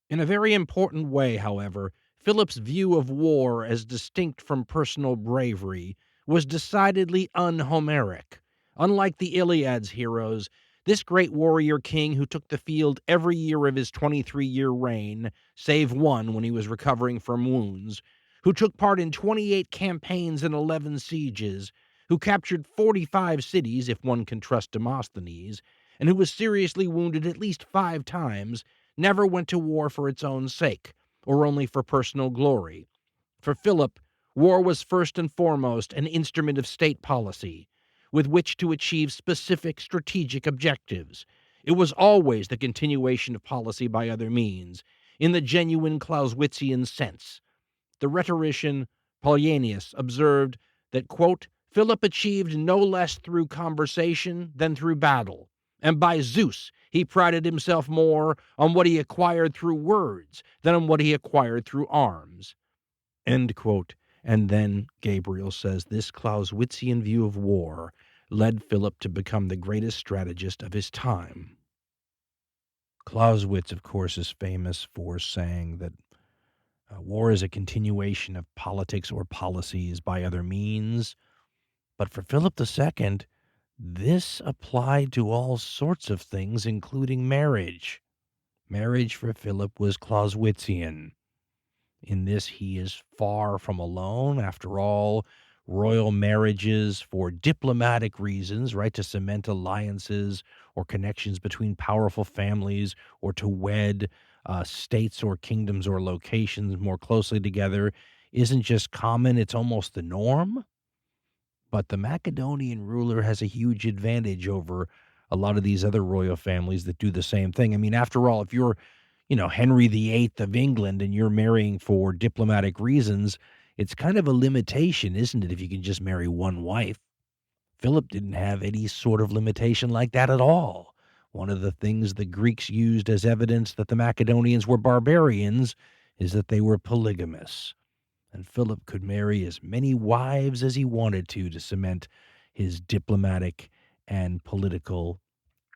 "In a very important way, however, Philip's view of war as distinct from personal bravery was decidedly un-Homeric. Unlike the Iliad's heroes, this great warrior king who took the field every year of his 23-year reign, save one when he was recovering from wounds, who took part in 28 campaigns and 11 sieges, who captured 45 cities, if one can trust Demosthenes, and who was seriously wounded at least 5 times, never went to war for its own sake, or only for personal glory. For Philip, war was first and foremost an instrument of state policy, with which to achieve specific strategic objectives. It was always the continuation of policy by other means, in the genuine Clausewitzian sense. The rhetorician Polyaenus observed that, quote, Philip achieved no less through conversation than through battle, and by Zeus, he prided himself more on what he acquired through words than on what he acquired through arms." End quote. And then Gabriel says this Clausewitzian view of war led Philip to become the greatest strategist of his time. Clausewitz, of course, is famous for saying that war is a continuation of politics or policies by other means. But for Philip II, this applied to all sorts of things, including marriage. Marriage for Philip was Clausewitzian. In this, he is far from alone. After all, royal marriages for diplomatic reasons, right, to cement alliances or connections between powerful families, or to wed states or kingdoms or locations more closely together, isn't just common, it's almost the norm. But the Macedonian ruler has a huge advantage over a lot of these other royal families that do the same thing. I mean, after all, if you're, Henry VIII of England and you're marrying for diplomatic reasons, it's kind of a limitation, isn't it, if you can just marry one wife? Philip didn't have any sort of limitation like that at all. One of the things the Greeks used as evidence that the Macedonians were barbarians is that they were polygamous. And Philip could marry as many wives as he wanted to cement his diplomatic and political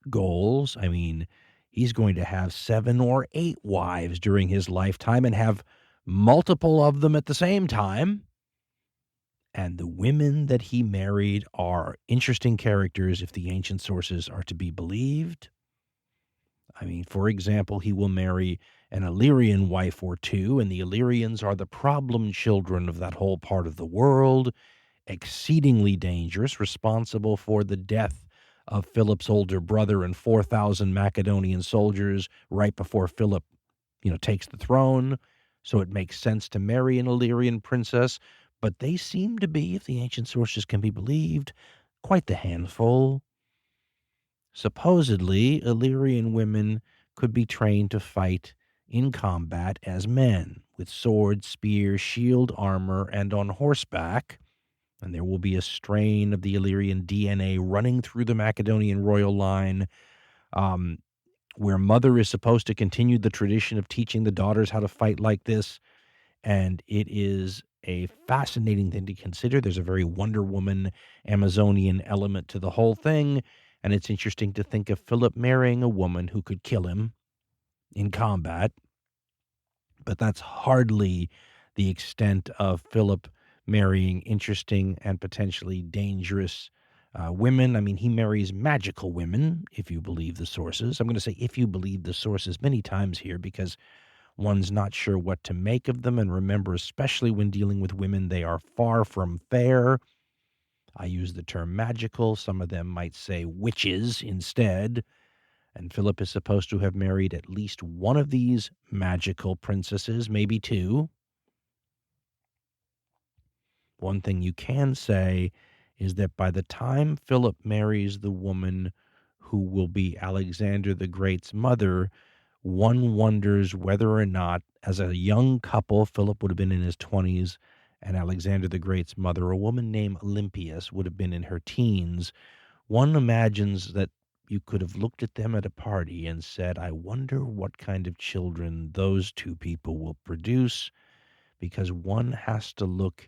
goals. I mean, he's going to have 7 or 8 wives during his lifetime and have multiple of them at the same time. And the women that he married are interesting characters if the ancient sources are to be believed. I mean, for example, he will marry an Illyrian wife or 2, and the Illyrians are the problem children of that whole part of the world, exceedingly dangerous, responsible for the death of Philip's older brother and 4,000 Macedonian soldiers right before Philip, takes the throne. So it makes sense to marry an Illyrian princess, but they seem to be, if the ancient sources can be believed, quite the handful. Supposedly, Illyrian women could be trained to fight in combat as men, with sword, spear, shield, armor, and on horseback. And there will be a strain of the Illyrian DNA running through the Macedonian royal line, where mother is supposed to continue the tradition of teaching the daughters how to fight like this. And it is a fascinating thing to consider. There's a very Wonder Woman Amazonian element to the whole thing. And it's interesting to think of Philip marrying a woman who could kill him in combat. But that's hardly the extent of Philip marrying interesting and potentially dangerous women. I mean, he marries magical women, if you believe the sources. I'm going to say if you believe the sources many times here because one's not sure what to make of them. And remember, especially when dealing with women, they are far from fair. I use the term magical. Some of them might say witches instead. And Philip is supposed to have married at least one of these magical princesses, maybe two. One thing you can say is that by the time Philip marries the woman who will be Alexander the Great's mother, one wonders whether or not, as a young couple, Philip would have been in his 20s, and Alexander the Great's mother, a woman named Olympius, would have been in her teens. One imagines that you could have looked at them at a party and said, I wonder what kind of children those two people will produce, because one has to look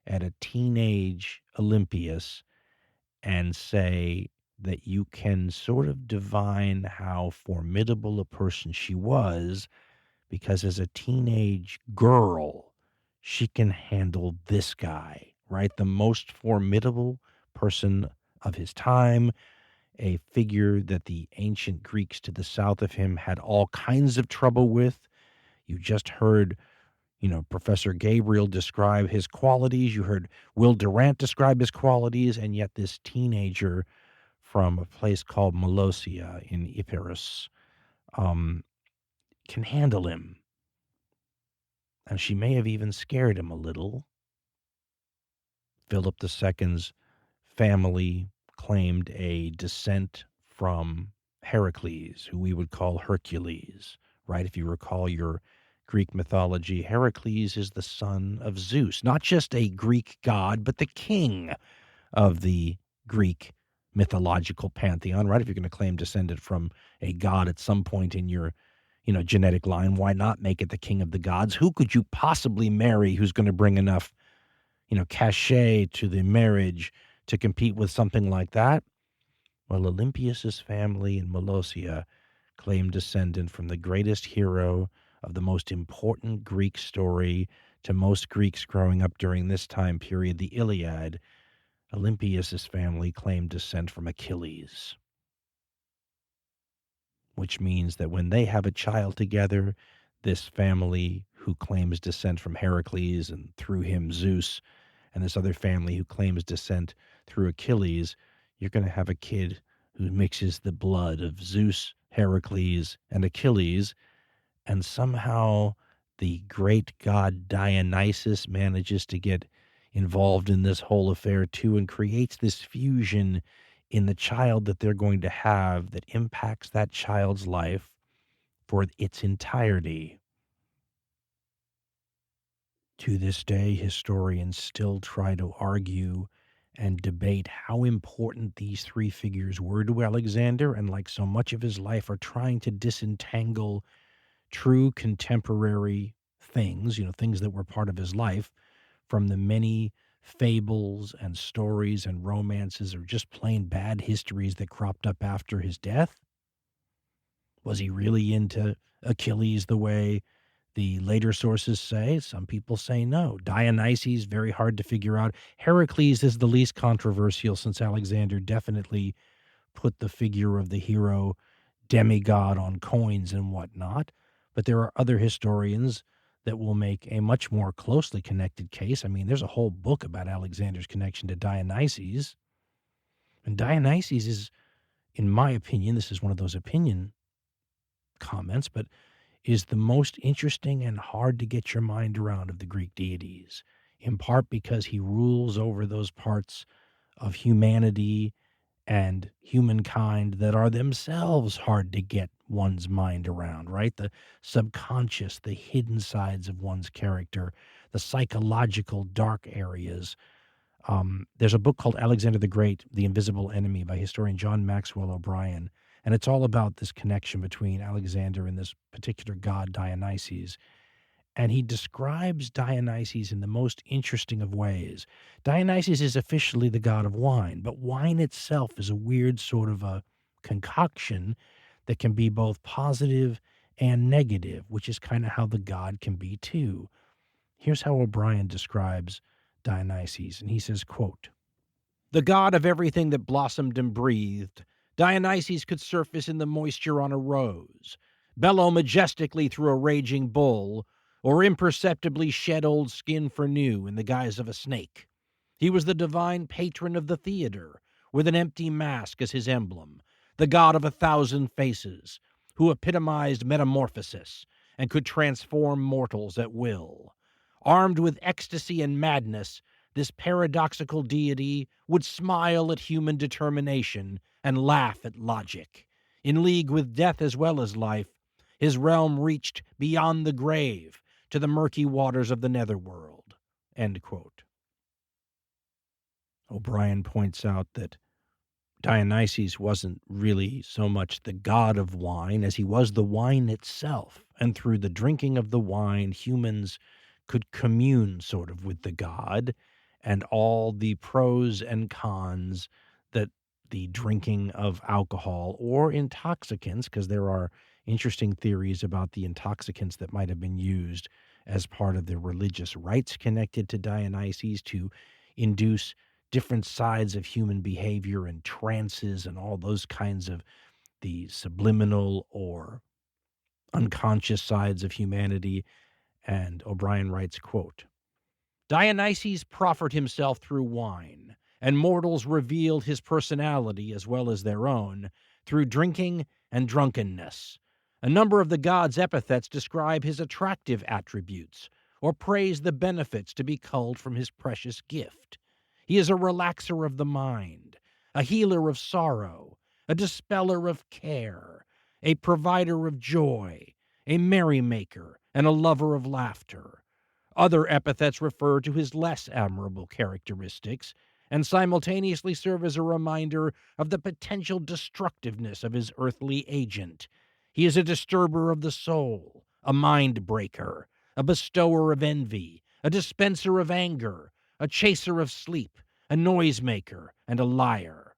at a teenage Olympius and say that you can sort of divine how formidable a person she was, because as a teenage girl, she can handle this guy, right? The most formidable person of his time, a figure that the ancient Greeks to the south of him had all kinds of trouble with. You just heard, Professor Gabriel describe his qualities. You heard Will Durant describe his qualities, and yet this teenager from a place called Molosia in Epirus can handle him. And she may have even scared him a little. Philip II's family claimed a descent from Heracles, who we would call Hercules, right? If you recall your Greek mythology, Heracles is the son of Zeus, not just a Greek god, but the king of the Greek mythological pantheon, right? If you're going to claim descendant from a god at some point in your, genetic line, why not make it the king of the gods? Who could you possibly marry who's going to bring enough, cachet to the marriage to compete with something like that? Well, Olympius's family in Molosia claimed descendant from the greatest hero of the most important Greek story to most Greeks growing up during this time period, the Iliad. Olympius's family claimed descent from Achilles, which means that when they have a child together, this family who claims descent from Heracles and through him Zeus, and this other family who claims descent through Achilles, you're going to have a kid who mixes the blood of Zeus, Heracles, and Achilles, and somehow the great god Dionysus manages to get involved in this whole affair too and creates this fusion in the child that they're going to have that impacts that child's life for its entirety. To this day, historians still try to argue and debate how important these three figures were to Alexander, and like so much of his life, are trying to disentangle true contemporary things, things that were part of his life, from the many fables and stories and romances or just plain bad histories that cropped up after his death. Was he really into Achilles the way the later sources say? Some people say no. Dionysius, very hard to figure out. Heracles is the least controversial, since Alexander definitely put the figure of the hero demigod on coins and whatnot. But there are other historians that will make a much more closely connected case. I mean, there's a whole book about Alexander's connection to Dionysius. And Dionysius is, in my opinion, this is one of those opinion comments, but is the most interesting and hard to get your mind around of the Greek deities, in part because he rules over those parts of humanity and humankind that are themselves hard to get one's mind around, right? The subconscious, the hidden sides of one's character, the psychological dark areas. There's a book called Alexander the Great, The Invisible Enemy by historian John Maxwell O'Brien, and it's all about this connection between Alexander and this particular god Dionysius. And he describes Dionysius in the most interesting of ways. Dionysius is officially the god of wine, but wine itself is a weird sort of a concoction that can be both positive and negative, which is kind of how the god can be too. Here's how O'Brien describes Dionysius, and he says, quote, "The god of everything that blossomed and breathed, Dionysius could surface in the moisture on a rose, bellow majestically through a raging bull, or imperceptibly shed old skin for new in the guise of a snake. He was the divine patron of the theater, with an empty mask as his emblem, the god of 1,000 faces, who epitomized metamorphosis and could transform mortals at will. Armed with ecstasy and madness, this paradoxical deity would smile at human determination and laugh at logic. In league with death as well as life, his realm reached beyond the grave to the murky waters of the netherworld. End quote. O'Brien points out that Dionysus wasn't really so much the god of wine as he was the wine itself, and through the drinking of the wine, humans could commune sort of with the god, and all the pros and cons that the drinking of alcohol or intoxicants, because there are interesting theories about the intoxicants that might have been used as part of the religious rites connected to Dionysus to induce different sides of human behavior and trances and all those kinds of the subliminal or unconscious sides of humanity. And O'Brien writes, quote, Dionysus proffered himself through wine, and mortals revealed his personality as well as their own through drinking and drunkenness. A number of the god's epithets describe his attractive attributes or praise the benefits to be culled from his precious gift. He is a relaxer of the mind, a healer of sorrow, a dispeller of care, a provider of joy, a merrymaker, and a lover of laughter. Other epithets refer to his less admirable characteristics and simultaneously serve as a reminder of the potential destructiveness of his earthly agent. He is a disturber of the soul, a mind breaker, a bestower of envy, a dispenser of anger, a chaser of sleep, a noisemaker, and a liar.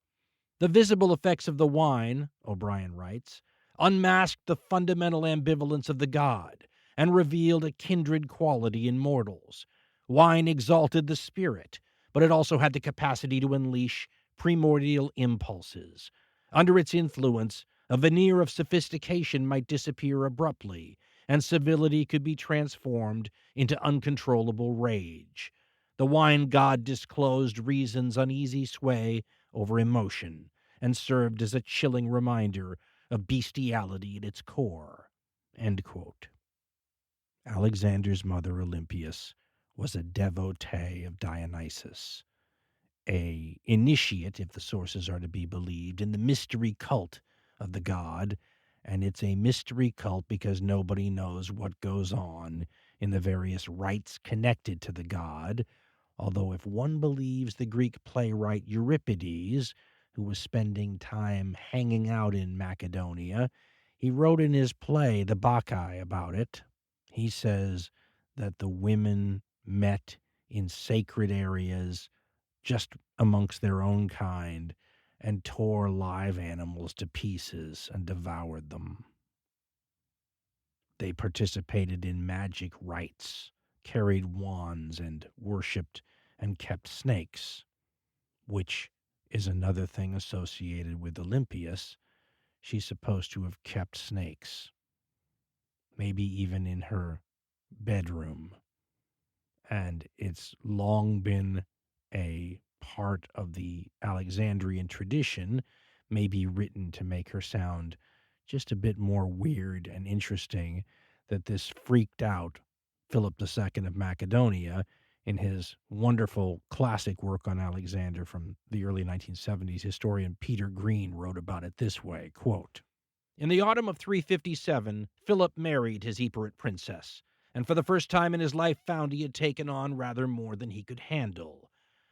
The visible effects of the wine, O'Brien writes, unmasked the fundamental ambivalence of the god and revealed a kindred quality in mortals. Wine exalted the spirit, but it also had the capacity to unleash primordial impulses. Under its influence, a veneer of sophistication might disappear abruptly, and civility could be transformed into uncontrollable rage. The wine god disclosed reason's uneasy sway over emotion and served as a chilling reminder of bestiality at its core. End quote. Alexander's mother, Olympius, was a devotee of Dionysus, a initiate, if the sources are to be believed, in the mystery cult of the god, and it's a mystery cult because nobody knows what goes on in the various rites connected to the god, although if one believes the Greek playwright Euripides, who was spending time hanging out in Macedonia, he wrote in his play, The Bacchae, about it. He says that the women met in sacred areas just amongst their own kind and tore live animals to pieces and devoured them. They participated in magic rites, carried wands, and worshipped and kept snakes, which is another thing associated with Olympius. She's supposed to have kept snakes, maybe even in her bedroom. And it's long been a part of the Alexandrian tradition, maybe written to make her sound just a bit more weird and interesting, that this freaked out Philip II of Macedonia in his wonderful classic work on Alexander from the early 1970s. Historian Peter Green wrote about it this way, quote, In the autumn of 357, Philip married his Epirote princess, and for the first time in his life found he had taken on rather more than he could handle.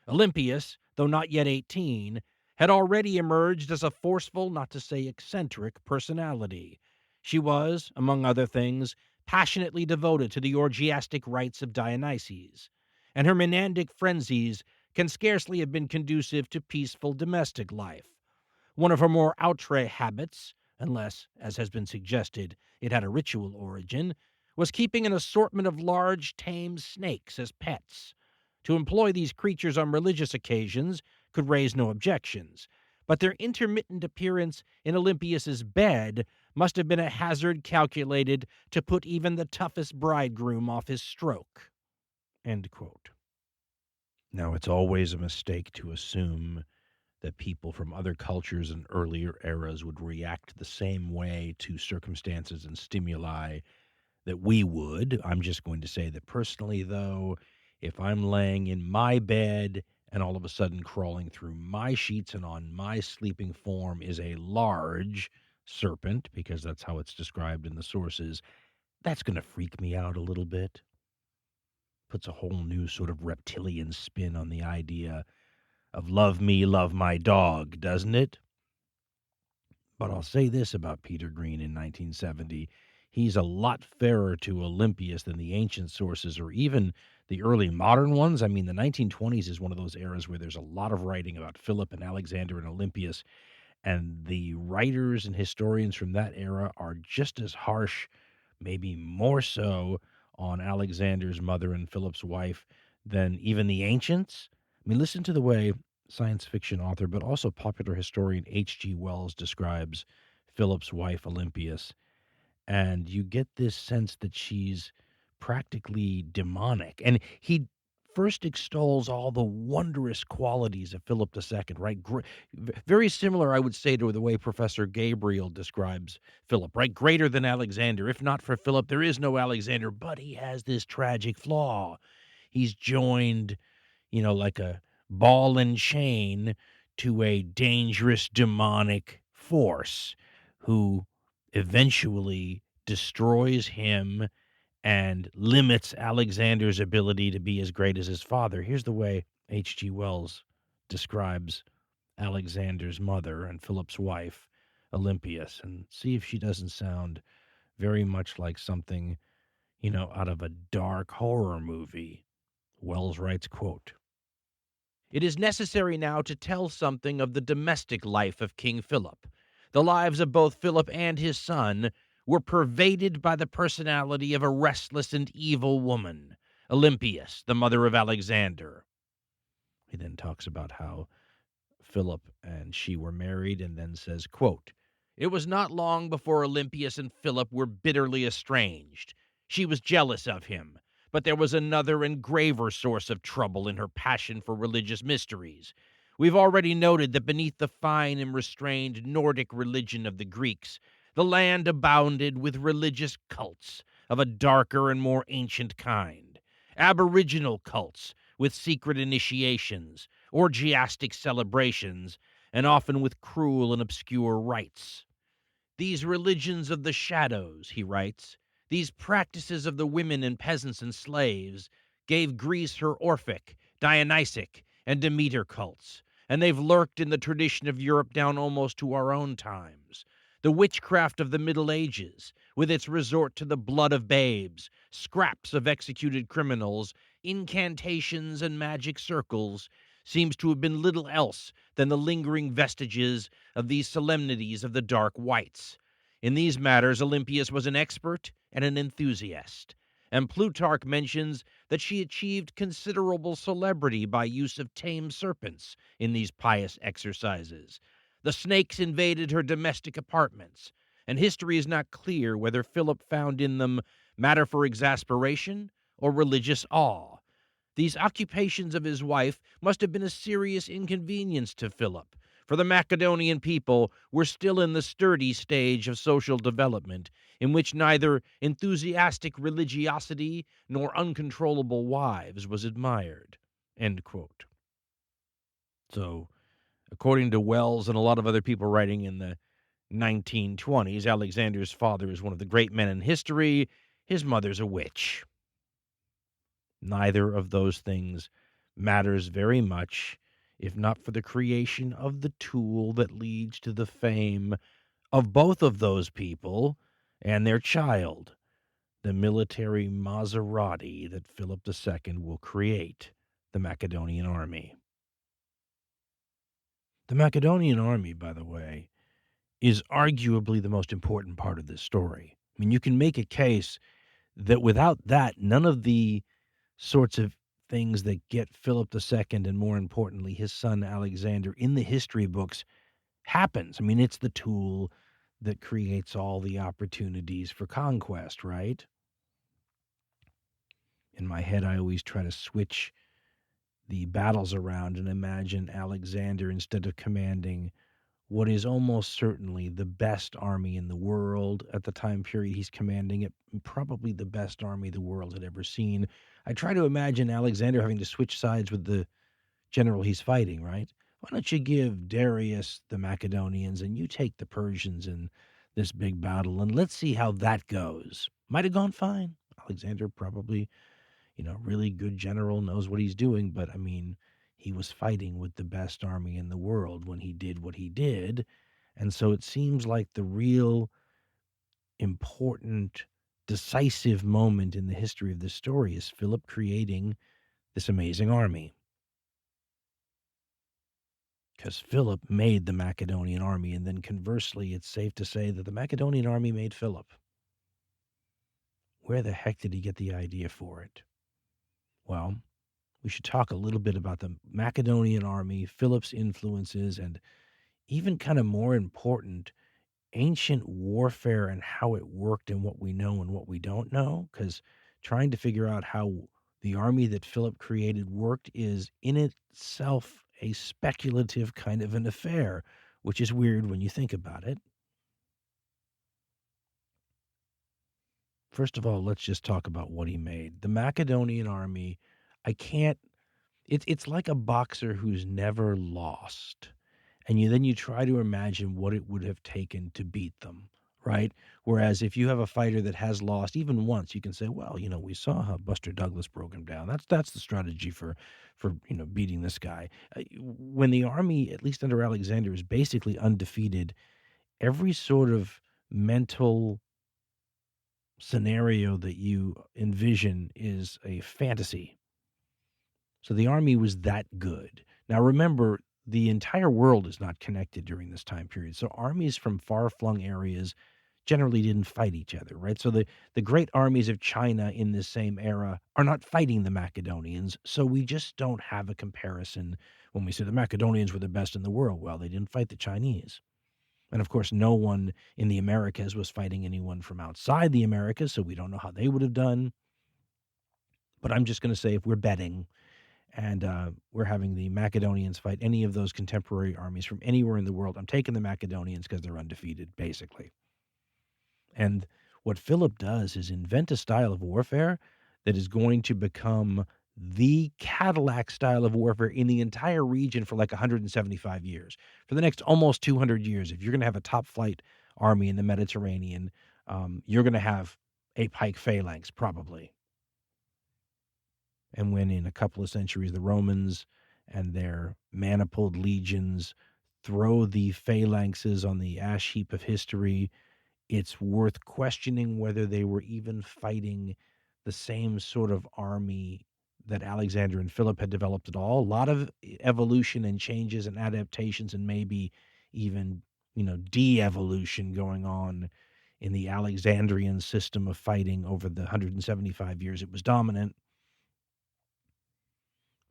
Olympius, though not yet 18, had already emerged as a forceful, not to say eccentric, personality. She was, among other things, passionately devoted to the orgiastic rites of Dionysus, and her menandic frenzies can scarcely have been conducive to peaceful domestic life. One of her more outre habits, unless, as has been suggested, it had a ritual origin, was keeping an assortment of large, tame snakes as pets. To employ these creatures on religious occasions could raise no objections, but their intermittent appearance in Olympius's bed must have been a hazard calculated to put even the toughest bridegroom off his stroke. End quote. Now, it's always a mistake to assume that people from other cultures and earlier eras would react the same way to circumstances and stimuli that we would. I'm just going to say that personally, though, if I'm laying in my bed and all of a sudden crawling through my sheets and on my sleeping form is a large serpent, because that's how it's described in the sources, that's going to freak me out a little bit. Puts a whole new sort of reptilian spin on the idea of love me, love my dog, doesn't it? But I'll say this about Peter Green in 1970. He's a lot fairer to Olympius than the ancient sources or even the early modern ones. I mean, the 1920s is one of those eras where there's a lot of writing about Philip and Alexander and Olympius, and the writers and historians from that era are just as harsh, maybe more so, on Alexander's mother and Philip's wife than even the ancients. I mean, listen to the way science fiction author, but also popular historian H.G. Wells describes Philip's wife, Olympius. And you get this sense that she's practically demonic. And he first extols all the wondrous qualities of Philip II, right? Very similar, I would say, to the way Professor Gabriel describes Philip, right? Greater than Alexander. If not for Philip, there is no Alexander, but he has this tragic flaw. He's joined, like a ball and chain to a dangerous demonic force who eventually destroys him and limits Alexander's ability to be as great as his father. Here's the way H.G. Wells describes Alexander's mother and Philip's wife, Olympius, and see if she doesn't sound very much like something, out of a dark horror movie. Wells writes, quote, "It is necessary now to tell something of the domestic life of King Philip. The lives of both Philip and his son were pervaded by the personality of a restless and evil woman, Olympias, the mother of Alexander." He then talks about how Philip and she were married and then says, quote, "It was not long before Olympias and Philip were bitterly estranged. She was jealous of him, but there was another and graver source of trouble in her passion for religious mysteries. We've already noted that beneath the fine and restrained Nordic religion of the Greeks, the land abounded with religious cults of a darker and more ancient kind. Aboriginal cults with secret initiations, orgiastic celebrations, and often with cruel and obscure rites. These religions of the shadows, he writes, these practices of the women and peasants and slaves, gave Greece her Orphic, Dionysic, and Demeter cults, and they've lurked in the tradition of Europe down almost to our own times. The witchcraft of the Middle Ages, with its resort to the blood of babes, scraps of executed criminals, incantations, and magic circles, seems to have been little else than the lingering vestiges of these solemnities of the dark whites. In these matters, Olympias was an expert and an enthusiast, and Plutarch mentions that she achieved considerable celebrity by use of tame serpents in these pious exercises. The snakes invaded her domestic apartments, and history is not clear whether Philip found in them matter for exasperation or religious awe. These occupations of his wife must have been a serious inconvenience to Philip, for the Macedonian people were still in the sturdy stage of social development, in which neither enthusiastic religiosity nor uncontrollable wives was admired." End quote. So, according to Wells and a lot of other people writing in the 1920s, Alexander's father is one of the great men in history. His mother's a witch. Neither of those things matters very much, if not for the creation of the tool that leads to the fame of both of those people and their child, the military Maserati that Philip II will create, the Macedonian army. The Macedonian army, by the way, is arguably the most important part of this story. I mean, you can make a case that without that, none of the sorts of things that get Philip II and, more importantly, his son Alexander in the history books happens. I mean, it's the tool that creates all the opportunities for conquest, right? In my head, I always try to switch the battles around and imagine Alexander, instead of commanding what is almost certainly the best army in the world at the time period he's commanding it, probably the best army the world had ever seen. I try to imagine Alexander having to switch sides with the general he's fighting, right? Why don't you give Darius the Macedonians and you take the Persians in this big battle, and let's see how that goes. Might have gone fine. Alexander probably, really good general, knows what he's doing, but I mean, he was fighting with the best army in the world when he did what he did. And so it seems like the real important, decisive moment in the history of this story is Philip creating this amazing army. Because Philip made the Macedonian army, and then conversely, it's safe to say that the Macedonian army made Philip. Where the heck did he get the idea for it? Well, we should talk a little bit about the Macedonian army, Philip's influences, and even kind of more important, ancient warfare and how it worked and what we know and what we don't know. Because trying to figure out how the army that Philip created worked is in itself a speculative kind of an affair, which is weird when you think about it. First of all, let's just talk about what he made. The Macedonian army, it's like a boxer who's never lost. And then you try to imagine what it would have taken to beat them, right? Whereas if you have a fighter that has lost even once, you can say, well, we saw how Buster Douglas broke him down. That's the strategy for beating this guy. When the army, at least under Alexander, is basically undefeated, every sort of mental scenario that you envision is a fantasy. So the army was that good. Now remember, the entire world is not connected during this time period. So armies from far-flung areas generally didn't fight each other, right? So the great armies of China in this same era are not fighting the Macedonians. So we just don't have a comparison when we say the Macedonians were the best in the world. Well, they didn't fight the Chinese. And of course, no one in the Americas was fighting anyone from outside the Americas, so we don't know how they would have done. But I'm just going to say, if we're betting and we're having the Macedonians fight any of those contemporary armies from anywhere in the world, I'm taking the Macedonians because they're undefeated, basically. And what Philip does is invent a style of warfare that is going to become the Cadillac style of warfare in the entire region for like 175 years. For the next almost 200 years, if you're going to have a top flight army in the Mediterranean, you're going to have a pike phalanx, probably. And when in a couple of centuries, the Romans and their manifold legions throw the phalanxes on the ash heap of history, it's worth questioning whether they were even fighting the same sort of army that Alexander and Philip had developed at all. A lot of evolution and changes and adaptations, and maybe even, de-evolution going on in the Alexandrian system of fighting over the 175 years it was dominant.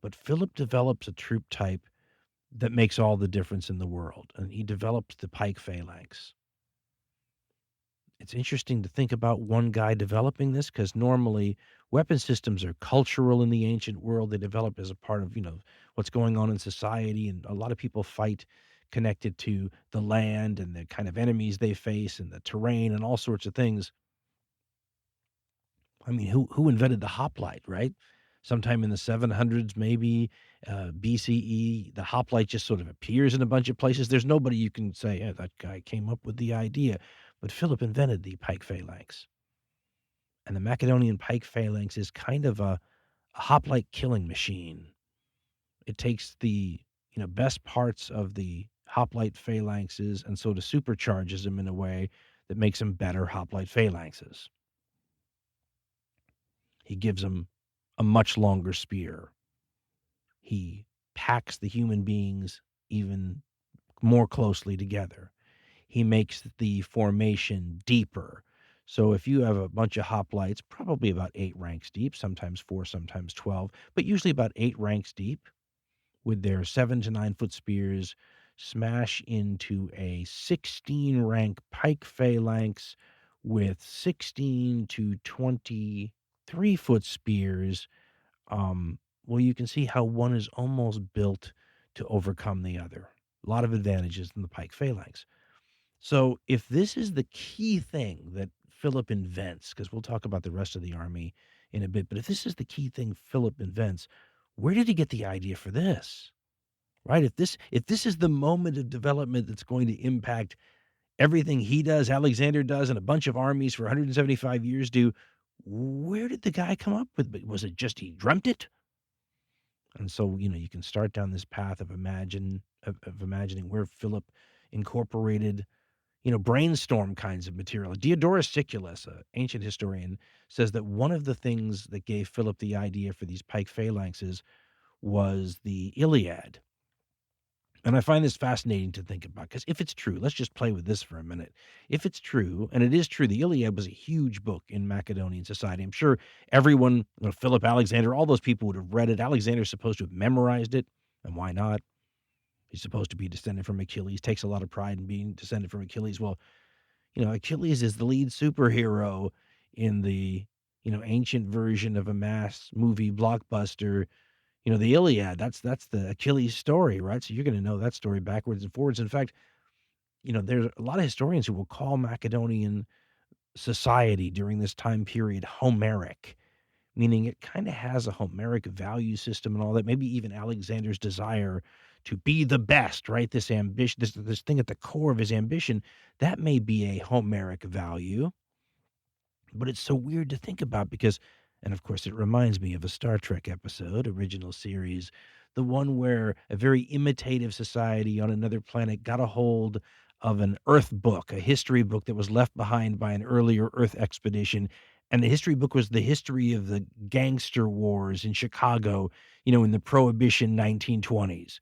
But Philip develops a troop type that makes all the difference in the world, and he develops the pike phalanx. It's interesting to think about one guy developing this, because normally weapon systems are cultural in the ancient world. They develop as a part of, what's going on in society. And a lot of people fight connected to the land and the kind of enemies they face and the terrain and all sorts of things. I mean, who invented the hoplite, right? Sometime in the 700s, maybe BCE, the hoplite just sort of appears in a bunch of places. There's nobody you can say, yeah, that guy came up with the idea. But Philip invented the pike phalanx. And the Macedonian pike phalanx is kind of a hoplite killing machine. It takes the best parts of the hoplite phalanxes and sort of supercharges them in a way that makes them better hoplite phalanxes. He gives them a much longer spear. He packs the human beings even more closely together. He makes the formation deeper. So if you have a bunch of hoplites, probably about 8 ranks deep, sometimes 4, sometimes 12, but usually about 8 ranks deep, with their 7 to 9 foot spears, smash into a 16 rank pike phalanx with 16 to 23 foot spears, Well, you can see how one is almost built to overcome the other. A lot of advantages in the pike phalanx. So if this is the key thing that Philip invents, because we'll talk about the rest of the army in a bit, but if this is the key thing Philip invents, where did he get the idea for this? Right? If this is the moment of development that's going to impact everything he does, Alexander does, and a bunch of armies for 175 years do, where did the guy come up with it? Was it just he dreamt it? And so, you can start down this path of imagining where Philip incorporated, brainstorm kinds of material. Diodorus Siculus, an ancient historian, says that one of the things that gave Philip the idea for these pike phalanxes was the Iliad. And I find this fascinating to think about, because if it's true, let's just play with this for a minute. If it's true, and it is true, the Iliad was a huge book in Macedonian society. I'm sure everyone, Philip, Alexander, all those people would have read it. Alexander's supposed to have memorized it, and why not? He's supposed to be descended from Achilles, takes a lot of pride in being descended from Achilles. Well, Achilles is the lead superhero in the, ancient version of a mass movie blockbuster. The Iliad, that's the Achilles story, right? So you're going to know that story backwards and forwards. In fact, there's a lot of historians who will call Macedonian society during this time period Homeric, meaning it kind of has a Homeric value system and all that. Maybe even Alexander's desire to be the best, right? This ambition, this thing at the core of his ambition, that may be a Homeric value. But it's so weird to think about because, and of course, it reminds me of a Star Trek episode, original series, the one where a very imitative society on another planet got a hold of an Earth book, a history book that was left behind by an earlier Earth expedition. And the history book was the history of the gangster wars in Chicago, in the Prohibition 1920s.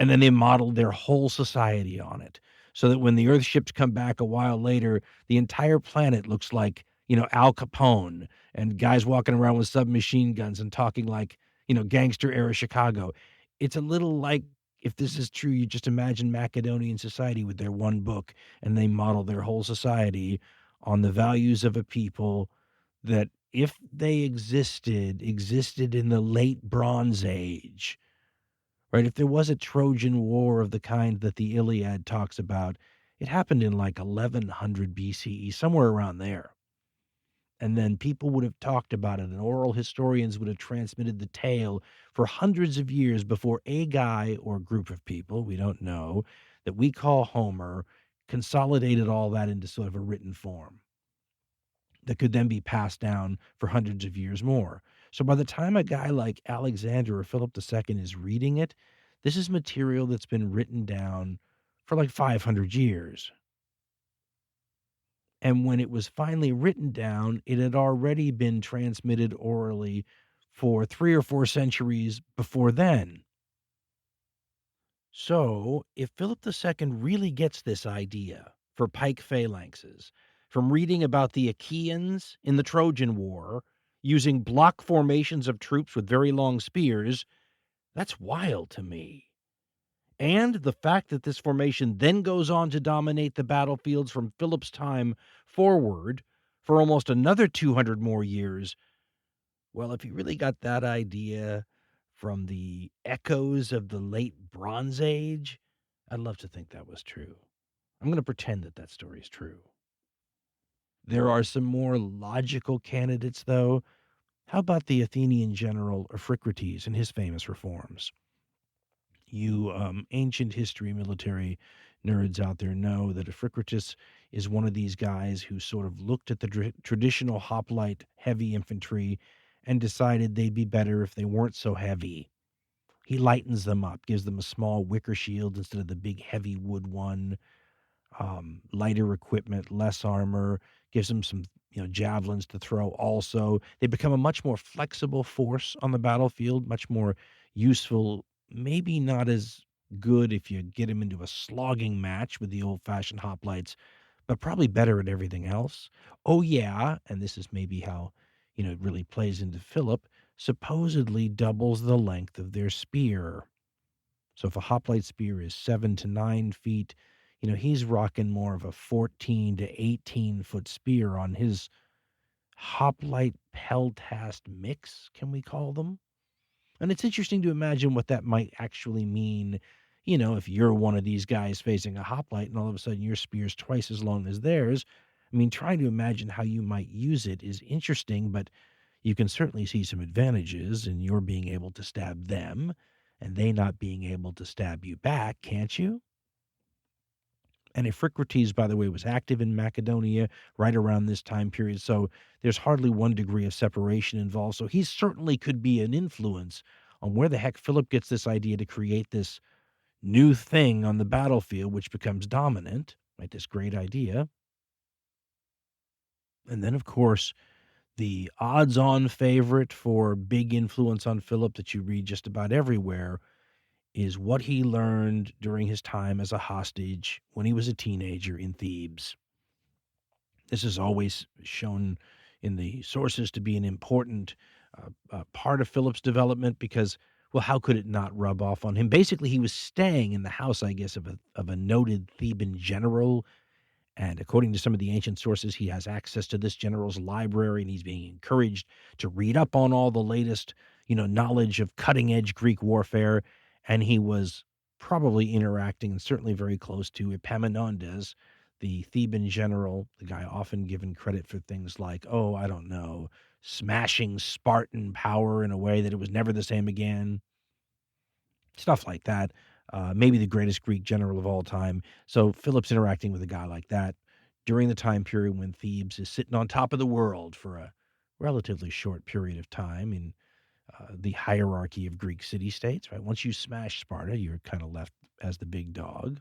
And then they modeled their whole society on it, so that when the Earth ships come back a while later, the entire planet looks like, Al Capone and guys walking around with submachine guns and talking like, gangster era Chicago. It's a little like, if this is true, you just imagine Macedonian society with their one book, and they model their whole society on the values of a people that, if they existed in the late Bronze Age, right? If there was a Trojan War of the kind that the Iliad talks about, it happened in like 1100 BCE, somewhere around there. And then people would have talked about it, and oral historians would have transmitted the tale for hundreds of years before a guy or group of people, we don't know, that we call Homer, consolidated all that into sort of a written form that could then be passed down for hundreds of years more. So by the time a guy like Alexander or Philip II is reading it, this is material that's been written down for like 500 years. And when it was finally written down, it had already been transmitted orally for 3 or 4 centuries before then. So if Philip II really gets this idea for pike phalanxes from reading about the Achaeans in the Trojan War using block formations of troops with very long spears, that's wild to me. And the fact that this formation then goes on to dominate the battlefields from Philip's time forward for almost another 200 more years. Well, if you really got that idea from the echoes of the late Bronze Age, I'd love to think that was true. I'm going to pretend that that story is true. There are some more logical candidates, though. How about the Athenian general Iphicrates and his famous reforms? You ancient history military nerds out there know that Iphicrates is one of these guys who sort of looked at the traditional hoplite heavy infantry and decided they'd be better if they weren't so heavy. He lightens them up, gives them a small wicker shield instead of the big heavy wood one, lighter equipment, less armor, gives them some javelins to throw also. They become a much more flexible force on the battlefield, much more useful. Maybe not as good if you get him into a slogging match with the old-fashioned hoplites, but probably better at everything else. Oh, yeah, and this is maybe how, it really plays into Philip, supposedly doubles the length of their spear. So if a hoplite spear is 7 to 9 feet, he's rocking more of a 14 to 18-foot spear on his hoplite peltast mix, can we call them? And it's interesting to imagine what that might actually mean, if you're one of these guys facing a hoplite and all of a sudden your spear's twice as long as theirs. I mean, trying to imagine how you might use it is interesting, but you can certainly see some advantages in your being able to stab them and they not being able to stab you back, can't you? And Iphicrates, by the way, was active in Macedonia right around this time period, so there's hardly 1 degree of separation involved. So he certainly could be an influence on where the heck Philip gets this idea to create this new thing on the battlefield, which becomes dominant, right? This great idea. And then, of course, the odds-on favorite for big influence on Philip that you read just about everywhere is what he learned during his time as a hostage when he was a teenager in Thebes. This is always shown in the sources to be an important part of Philip's development because, well, how could it not rub off on him? Basically, he was staying in the house, I guess, of a noted Theban general. And according to some of the ancient sources, he has access to this general's library, and he's being encouraged to read up on all the latest, knowledge of cutting-edge Greek warfare. And he was probably interacting and certainly very close to Epaminondas, the Theban general, the guy often given credit for things like, smashing Spartan power in a way that it was never the same again. Stuff like that. Maybe the greatest Greek general of all time. So Philip's interacting with a guy like that during the time period when Thebes is sitting on top of the world for a relatively short period of time in the hierarchy of Greek city-states, right? Once you smash Sparta, you're kind of left as the big dog.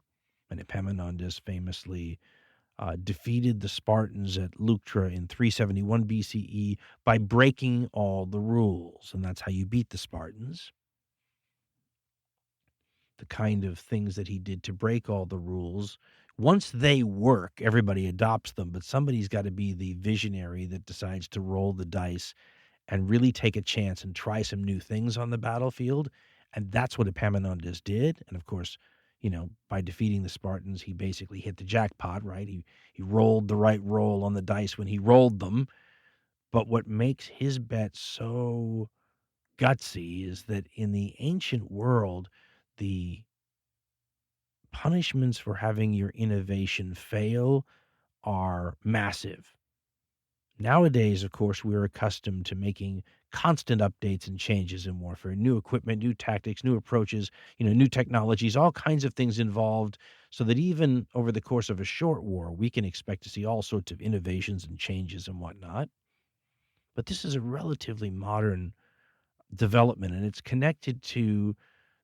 And Epaminondas famously defeated the Spartans at Leuctra in 371 BCE by breaking all the rules. And that's how you beat the Spartans. The kind of things that he did to break all the rules. Once they work, everybody adopts them, but somebody's got to be the visionary that decides to roll the dice and really take a chance and try some new things on the battlefield. And that's what Epaminondas did. And of course, by defeating the Spartans, he basically hit the jackpot, right? He rolled the right roll on the dice when he rolled them. But what makes his bet so gutsy is that in the ancient world, the punishments for having your innovation fail are massive. Nowadays, of course, we're accustomed to making constant updates and changes in warfare, new equipment, new tactics, new approaches, new technologies, all kinds of things involved, so that even over the course of a short war, we can expect to see all sorts of innovations and changes and whatnot. But this is a relatively modern development, and it's connected to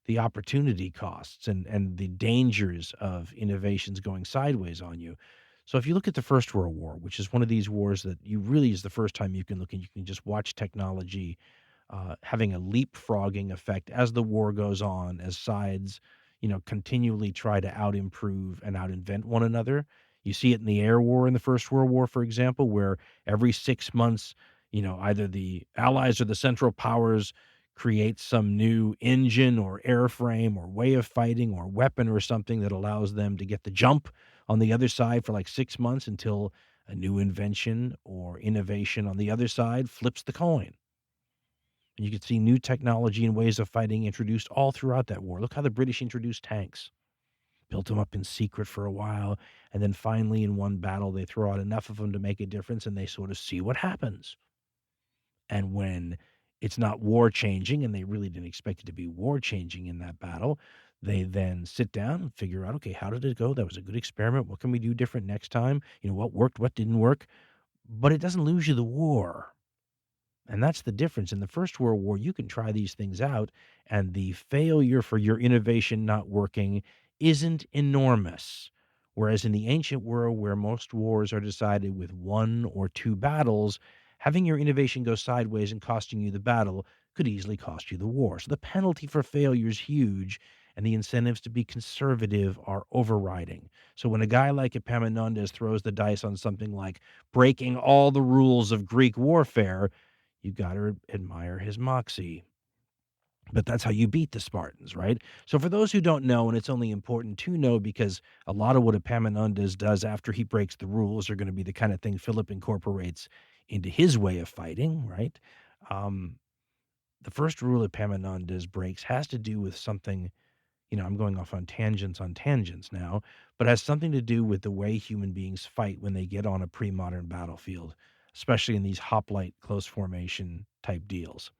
the opportunity costs and the dangers of innovations going sideways on you. So if you look at the First World War, which is one of these wars that you really is the first time you can look and you can just watch technology having a leapfrogging effect as the war goes on, as sides, continually try to out-improve and out-invent one another. You see it in the air war in the First World War, for example, where every 6 months, either the Allies or the Central Powers create some new engine or airframe or way of fighting or weapon or something that allows them to get the jump on the other side for like 6 months until a new invention or innovation on the other side flips the coin. And you could see new technology and ways of fighting introduced all throughout that war. Look how the British introduced tanks, built them up in secret for a while, and then finally in one battle they throw out enough of them to make a difference and they sort of see what happens. And when it's not war changing, and they really didn't expect it to be war changing in that battle, they then sit down and figure out, okay, how did it go? That was a good experiment. What can we do different next time? What worked, what didn't work? But it doesn't lose you the war. And that's the difference. In the First World War, you can try these things out, and the failure for your innovation not working isn't enormous. Whereas in the ancient world, where most wars are decided with 1 or 2 battles, having your innovation go sideways and costing you the battle could easily cost you the war. So the penalty for failure is huge, and the incentives to be conservative are overriding. So when a guy like Epaminondas throws the dice on something like breaking all the rules of Greek warfare, you got to admire his moxie. But that's how you beat the Spartans, right? So for those who don't know, and it's only important to know because a lot of what Epaminondas does after he breaks the rules are going to be the kind of thing Philip incorporates into his way of fighting, right? the first rule Epaminondas breaks has to do with something, I'm going off on tangents now, but has something to do with the way human beings fight when they get on a pre-modern battlefield, especially in these hoplite close formation type deals.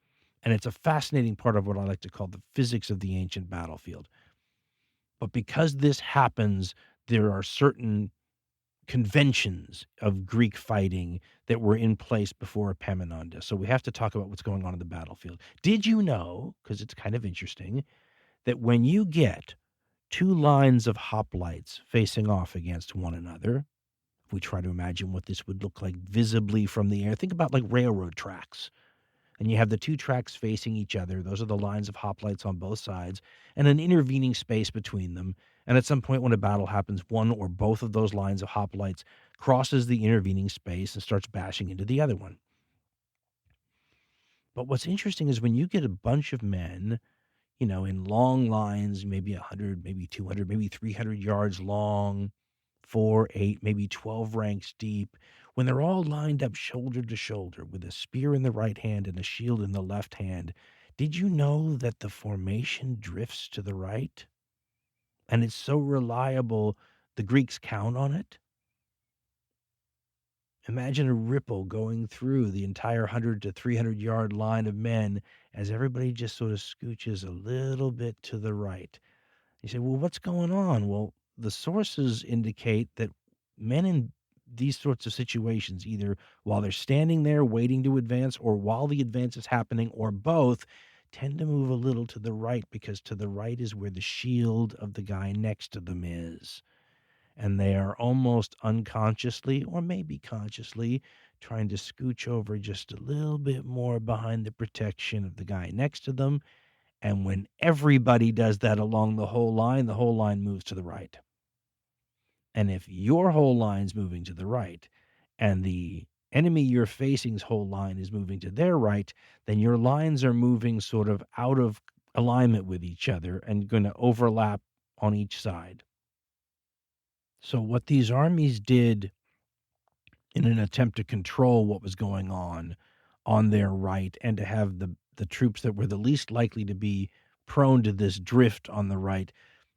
And it's a fascinating part of what I like to call the physics of the ancient battlefield. But because this happens, there are certain conventions of Greek fighting that were in place before Epaminondas. So we have to talk about what's going on in the battlefield. Did you know, because it's kind of interesting, that when you get two lines of hoplites facing off against one another, if we try to imagine what this would look like visibly from the air, think about like railroad tracks. And you have the two tracks facing each other. Those are the lines of hoplites on both sides and an intervening space between them. And at some point when a battle happens, one or both of those lines of hoplites crosses the intervening space and starts bashing into the other one. But what's interesting is when you get a bunch of men, in long lines, maybe 100, maybe 200, maybe 300 yards long, 4, 8, maybe 12 ranks deep, when they're all lined up shoulder to shoulder with a spear in the right hand and a shield in the left hand, did you know that the formation drifts to the right? And it's so reliable, the Greeks count on it. Imagine a ripple going through the entire 100 to 300 yard line of men as everybody just sort of scooches a little bit to the right. You say, well, what's going on? Well, the sources indicate that men in these sorts of situations, either while they're standing there waiting to advance or while the advance is happening or both, tend to move a little to the right because to the right is where the shield of the guy next to them is. And they are almost unconsciously or maybe consciously trying to scooch over just a little bit more behind the protection of the guy next to them. And when everybody does that along the whole line moves to the right. And if your whole line's moving to the right and the enemy you're facing's whole line is moving to their right, then your lines are moving sort of out of alignment with each other and going to overlap on each side. So what these armies did in an attempt to control what was going on their right and to have the troops that were the least likely to be prone to this drift on the right,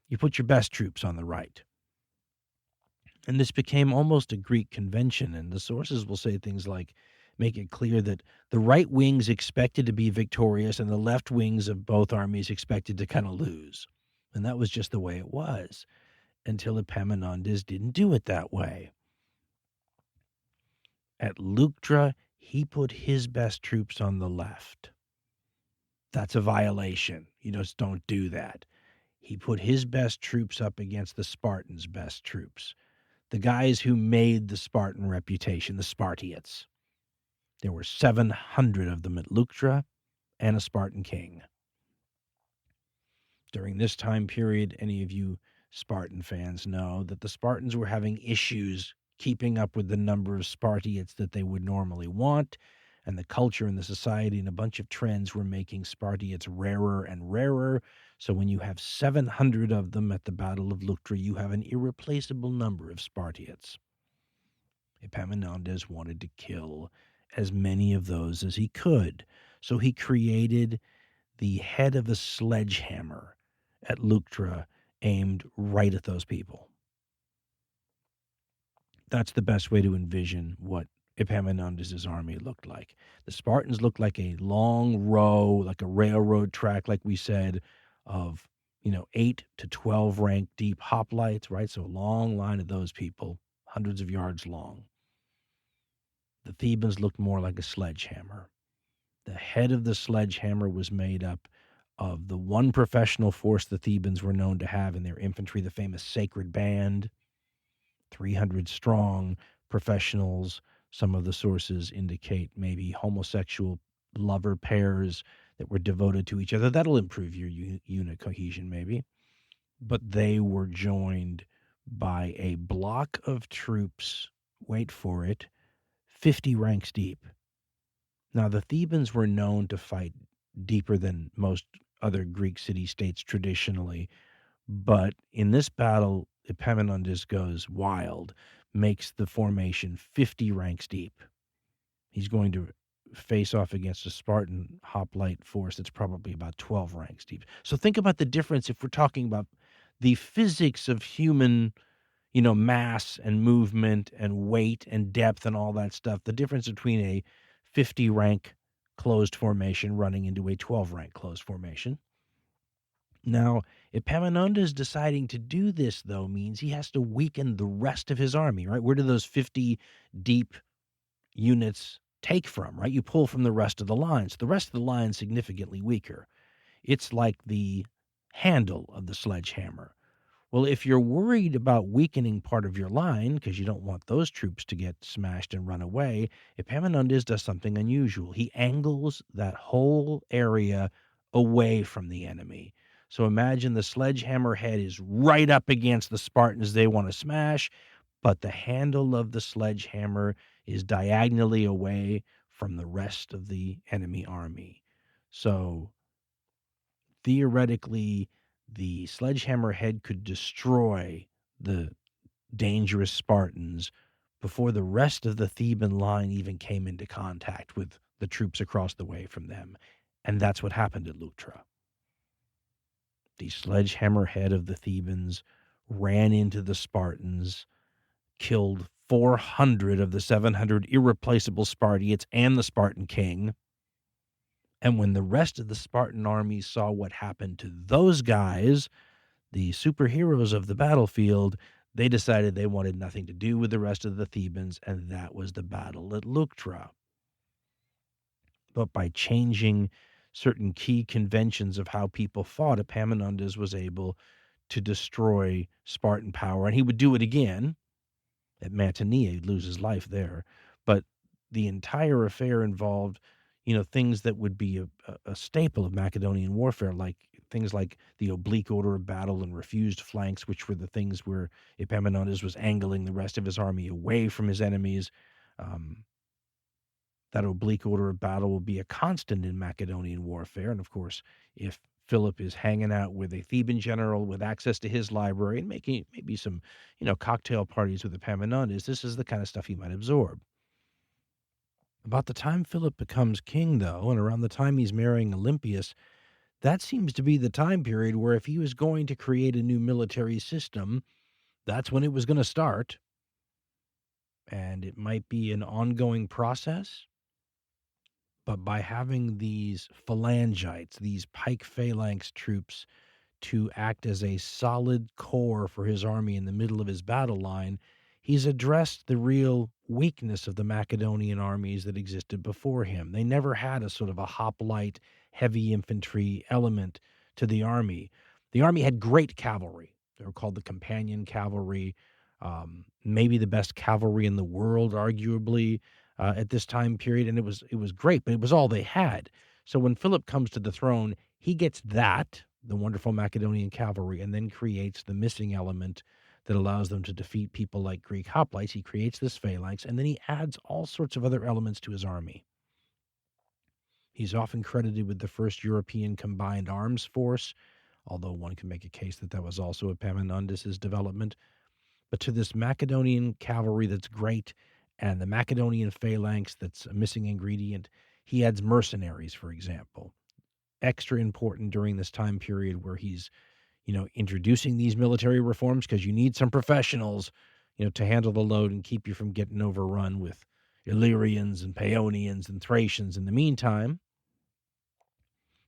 you put your best troops on the right. And this became almost a Greek convention, and the sources will say things like, make it clear that the right wings expected to be victorious and the left wings of both armies expected to kind of lose. And that was just the way it was until Epaminondas didn't do it that way. At Leuctra, he put his best troops on the left. That's a violation. You just don't do that. He put his best troops up against the Spartans' best troops, the guys who made the Spartan reputation, the Spartiates. There were 700 of them at Leuctra and a Spartan king. During this time period, any of you Spartan fans know that the Spartans were having issues keeping up with the number of Spartiates that they would normally want, and the culture and the society and a bunch of trends were making Spartiates rarer and rarer. So when you have 700 of them at the Battle of Leuctra, you have an irreplaceable number of Spartiates. Epaminondas wanted to kill as many of those as he could, so he created the head of a sledgehammer at Leuctra aimed right at those people. That's the best way to envision what Epaminondas' army looked like. The Spartans looked like a long row, like a railroad track, like we said, of 8 to 12 rank deep hoplites, right? So a long line of those people, hundreds of yards long. The Thebans looked more like a sledgehammer. The head of the sledgehammer was made up of the one professional force the Thebans were known to have in their infantry, the famous Sacred Band, 300 strong professionals. Some of the sources indicate maybe homosexual lover pairs that were devoted to each other. That'll improve your unit cohesion maybe. But they were joined by a block of troops, wait for it, 50 ranks deep. Now, the Thebans were known to fight deeper than most other Greek city-states traditionally, but in this battle, Epaminondas goes wild, makes the formation 50 ranks deep. He's going to face off against a Spartan hoplite force that's probably about 12 ranks deep. So think about the difference if we're talking about the physics of human, mass and movement and weight and depth and all that stuff, the difference between a 50 rank closed formation running into a 12 rank closed formation. Now, Epaminondas deciding to do this, though, means he has to weaken the rest of his army, right? Where do those 50 deep units take from, right? You pull from the rest of the lines. The rest of the line is significantly weaker. It's like the handle of the sledgehammer. Well, if you're worried about weakening part of your line, because you don't want those troops to get smashed and run away, Epaminondas does something unusual. He angles that whole area away from the enemy. So imagine the sledgehammer head is right up against the Spartans they want to smash, but the handle of the sledgehammer is diagonally away from the rest of the enemy army. So theoretically, the sledgehammer head could destroy the dangerous Spartans before the rest of the Theban line even came into contact with the troops across the way from them. And that's what happened at Leuctra. The sledgehammer head of the Thebans ran into the Spartans, killed 400 of the 700 irreplaceable Spartiates and the Spartan king. And when the rest of the Spartan army saw what happened to those guys, the superheroes of the battlefield, they decided they wanted nothing to do with the rest of the Thebans, and that was the battle at Leuctra. But by changing certain key conventions of how people fought, Epaminondas was able to destroy Spartan power, and he would do it again at Mania. He'd lose his life there. But the entire affair involved, things that would be a staple of Macedonian warfare, like things like the oblique order of battle and refused flanks, which were the things where Epaminondas was angling the rest of his army away from his enemies. That oblique order of battle will be a constant in Macedonian warfare. And of course, if Philip is hanging out with a Theban general with access to his library and making maybe some, cocktail parties with Epaminondas, this is the kind of stuff he might absorb. About the time Philip becomes king, though, and around the time he's marrying Olympius, that seems to be the time period where if he was going to create a new military system, that's when it was going to start. And it might be an ongoing process. But by having these phalangites, these pike phalanx troops, to act as a solid core for his army in the middle of his battle line, he's addressed the real weakness of the Macedonian armies that existed before him. They never had a sort of a hoplite, heavy infantry element to the army. The army had great cavalry. They were called the companion cavalry, maybe the best cavalry in the world, arguably, at this time period, and it was great, but it was all they had. So when Philip comes to the throne, he gets that, the wonderful Macedonian cavalry, and then creates the missing element that allows them to defeat people like Greek hoplites. He creates this phalanx, and then he adds all sorts of other elements to his army. He's often credited with the first European combined arms force, although one can make a case that was also Epaminondas' development. But to this Macedonian cavalry that's great, and the Macedonian phalanx that's a missing ingredient, he adds mercenaries, for example. Extra important during this time period where he's, introducing these military reforms, because you need some professionals, to handle the load and keep you from getting overrun with Illyrians and Paeonians and Thracians in the meantime.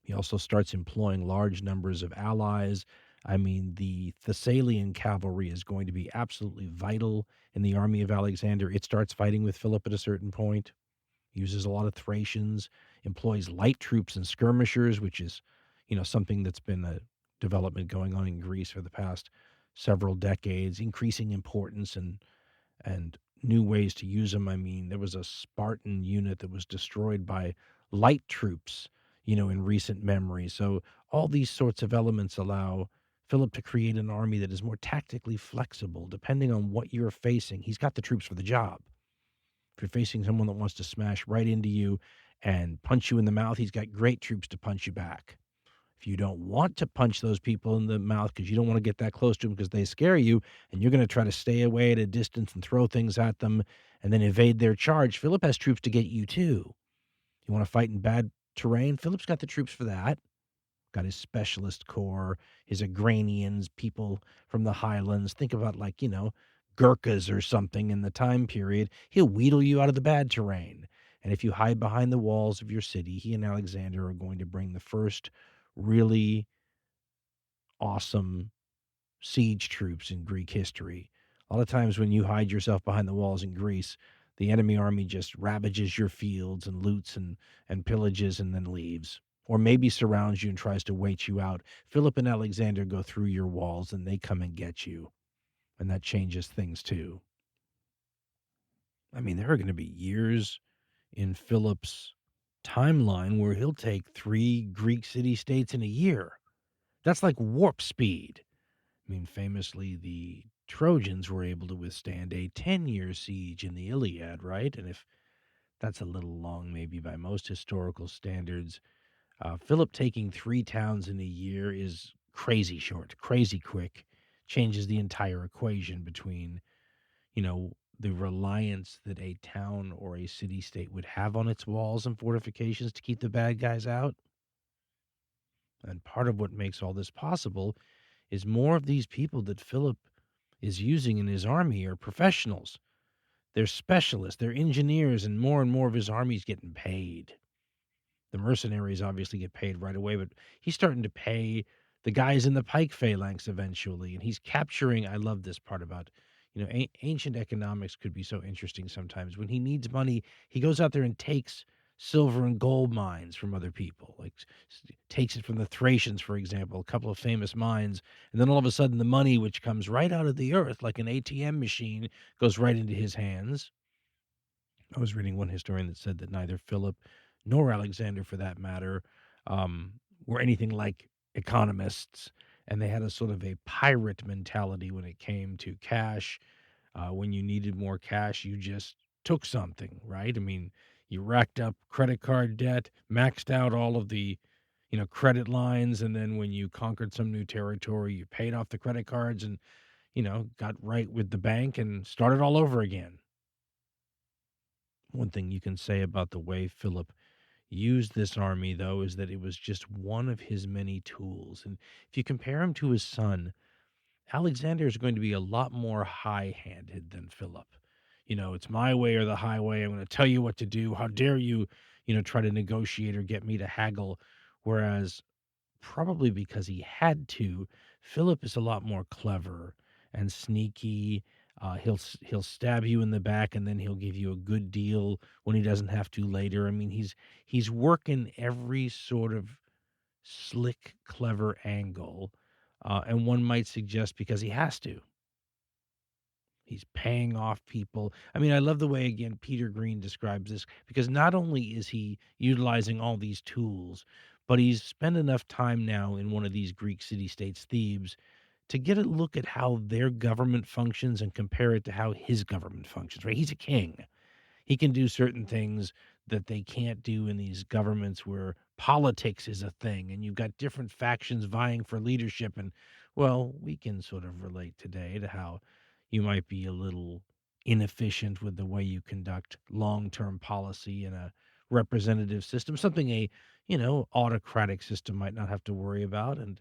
He also starts employing large numbers of allies. I mean, the Thessalian cavalry is going to be absolutely vital in the army of Alexander. It starts fighting with Philip at a certain point, uses a lot of Thracians, employs light troops and skirmishers, which is, something that's been a development going on in Greece for the past several decades, increasing importance and new ways to use them. I mean, there was a Spartan unit that was destroyed by light troops, in recent memory. So all these sorts of elements allow Philip to create an army that is more tactically flexible, depending on what you're facing. He's got the troops for the job. If you're facing someone that wants to smash right into you and punch you in the mouth, he's got great troops to punch you back. If you don't want to punch those people in the mouth because you don't want to get that close to them because they scare you, and you're going to try to stay away at a distance and throw things at them and then evade their charge, Philip has troops to get you too. You want to fight in bad terrain? Philip's got the troops for that. Got his specialist corps, his Agranians, people from the highlands. Think about Gurkhas or something in the time period. He'll wheedle you out of the bad terrain. And if you hide behind the walls of your city, he and Alexander are going to bring the first really awesome siege troops in Greek history. A lot of times when you hide yourself behind the walls in Greece, the enemy army just ravages your fields and loots and pillages and then leaves. Or maybe surrounds you and tries to wait you out. Philip and Alexander go through your walls and they come and get you. And that changes things too. I mean, there are going to be years in Philip's timeline where he'll take 3 Greek city-states in a year. That's like warp speed. I mean, famously, the Trojans were able to withstand a 10-year siege in the Iliad, right? And if that's a little long, maybe by most historical standards, Philip taking 3 towns in a year is crazy short, crazy quick, changes the entire equation between, the reliance that a town or a city-state would have on its walls and fortifications to keep the bad guys out. And part of what makes all this possible is more of these people that Philip is using in his army are professionals. They're specialists, they're engineers, and more of his army is getting paid. The mercenaries obviously get paid right away, but he's starting to pay the guys in the pike phalanx eventually, and he's capturing, I love this part about, ancient economics could be so interesting sometimes. When he needs money, he goes out there and takes silver and gold mines from other people, takes it from the Thracians, for example, a couple of famous mines, and then all of a sudden the money, which comes right out of the earth like an ATM machine, goes right into his hands. I was reading one historian that said that neither Philip nor Alexander, for that matter, were anything like economists, and they had a sort of a pirate mentality when it came to cash. When you needed more cash, you just took something, right? I mean, you racked up credit card debt, maxed out all of the, credit lines, and then when you conquered some new territory, you paid off the credit cards and, got right with the bank and started all over again. One thing you can say about the way Philip used this army, though, is that it was just one of his many tools. And if you compare him to his son, Alexander is going to be a lot more high-handed than Philip. It's my way or the highway. I'm going to tell you what to do. How dare you, try to negotiate or get me to haggle. Whereas, probably because he had to, Philip is a lot more clever and sneaky. He'll stab you in the back, and then he'll give you a good deal when he doesn't have to later. I mean, he's working every sort of slick, clever angle, and one might suggest because he has to. He's paying off people. I mean, I love the way, again, Peter Green describes this, because not only is he utilizing all these tools, but he's spent enough time now in one of these Greek city-states, Thebes, to get a look at how their government functions and compare it to how his government functions, right? He's a king. He can do certain things that they can't do in these governments where politics is a thing and you've got different factions vying for leadership. And, well, we can sort of relate today to how you might be a little inefficient with the way you conduct long-term policy in a representative system, something a, autocratic system might not have to worry about. And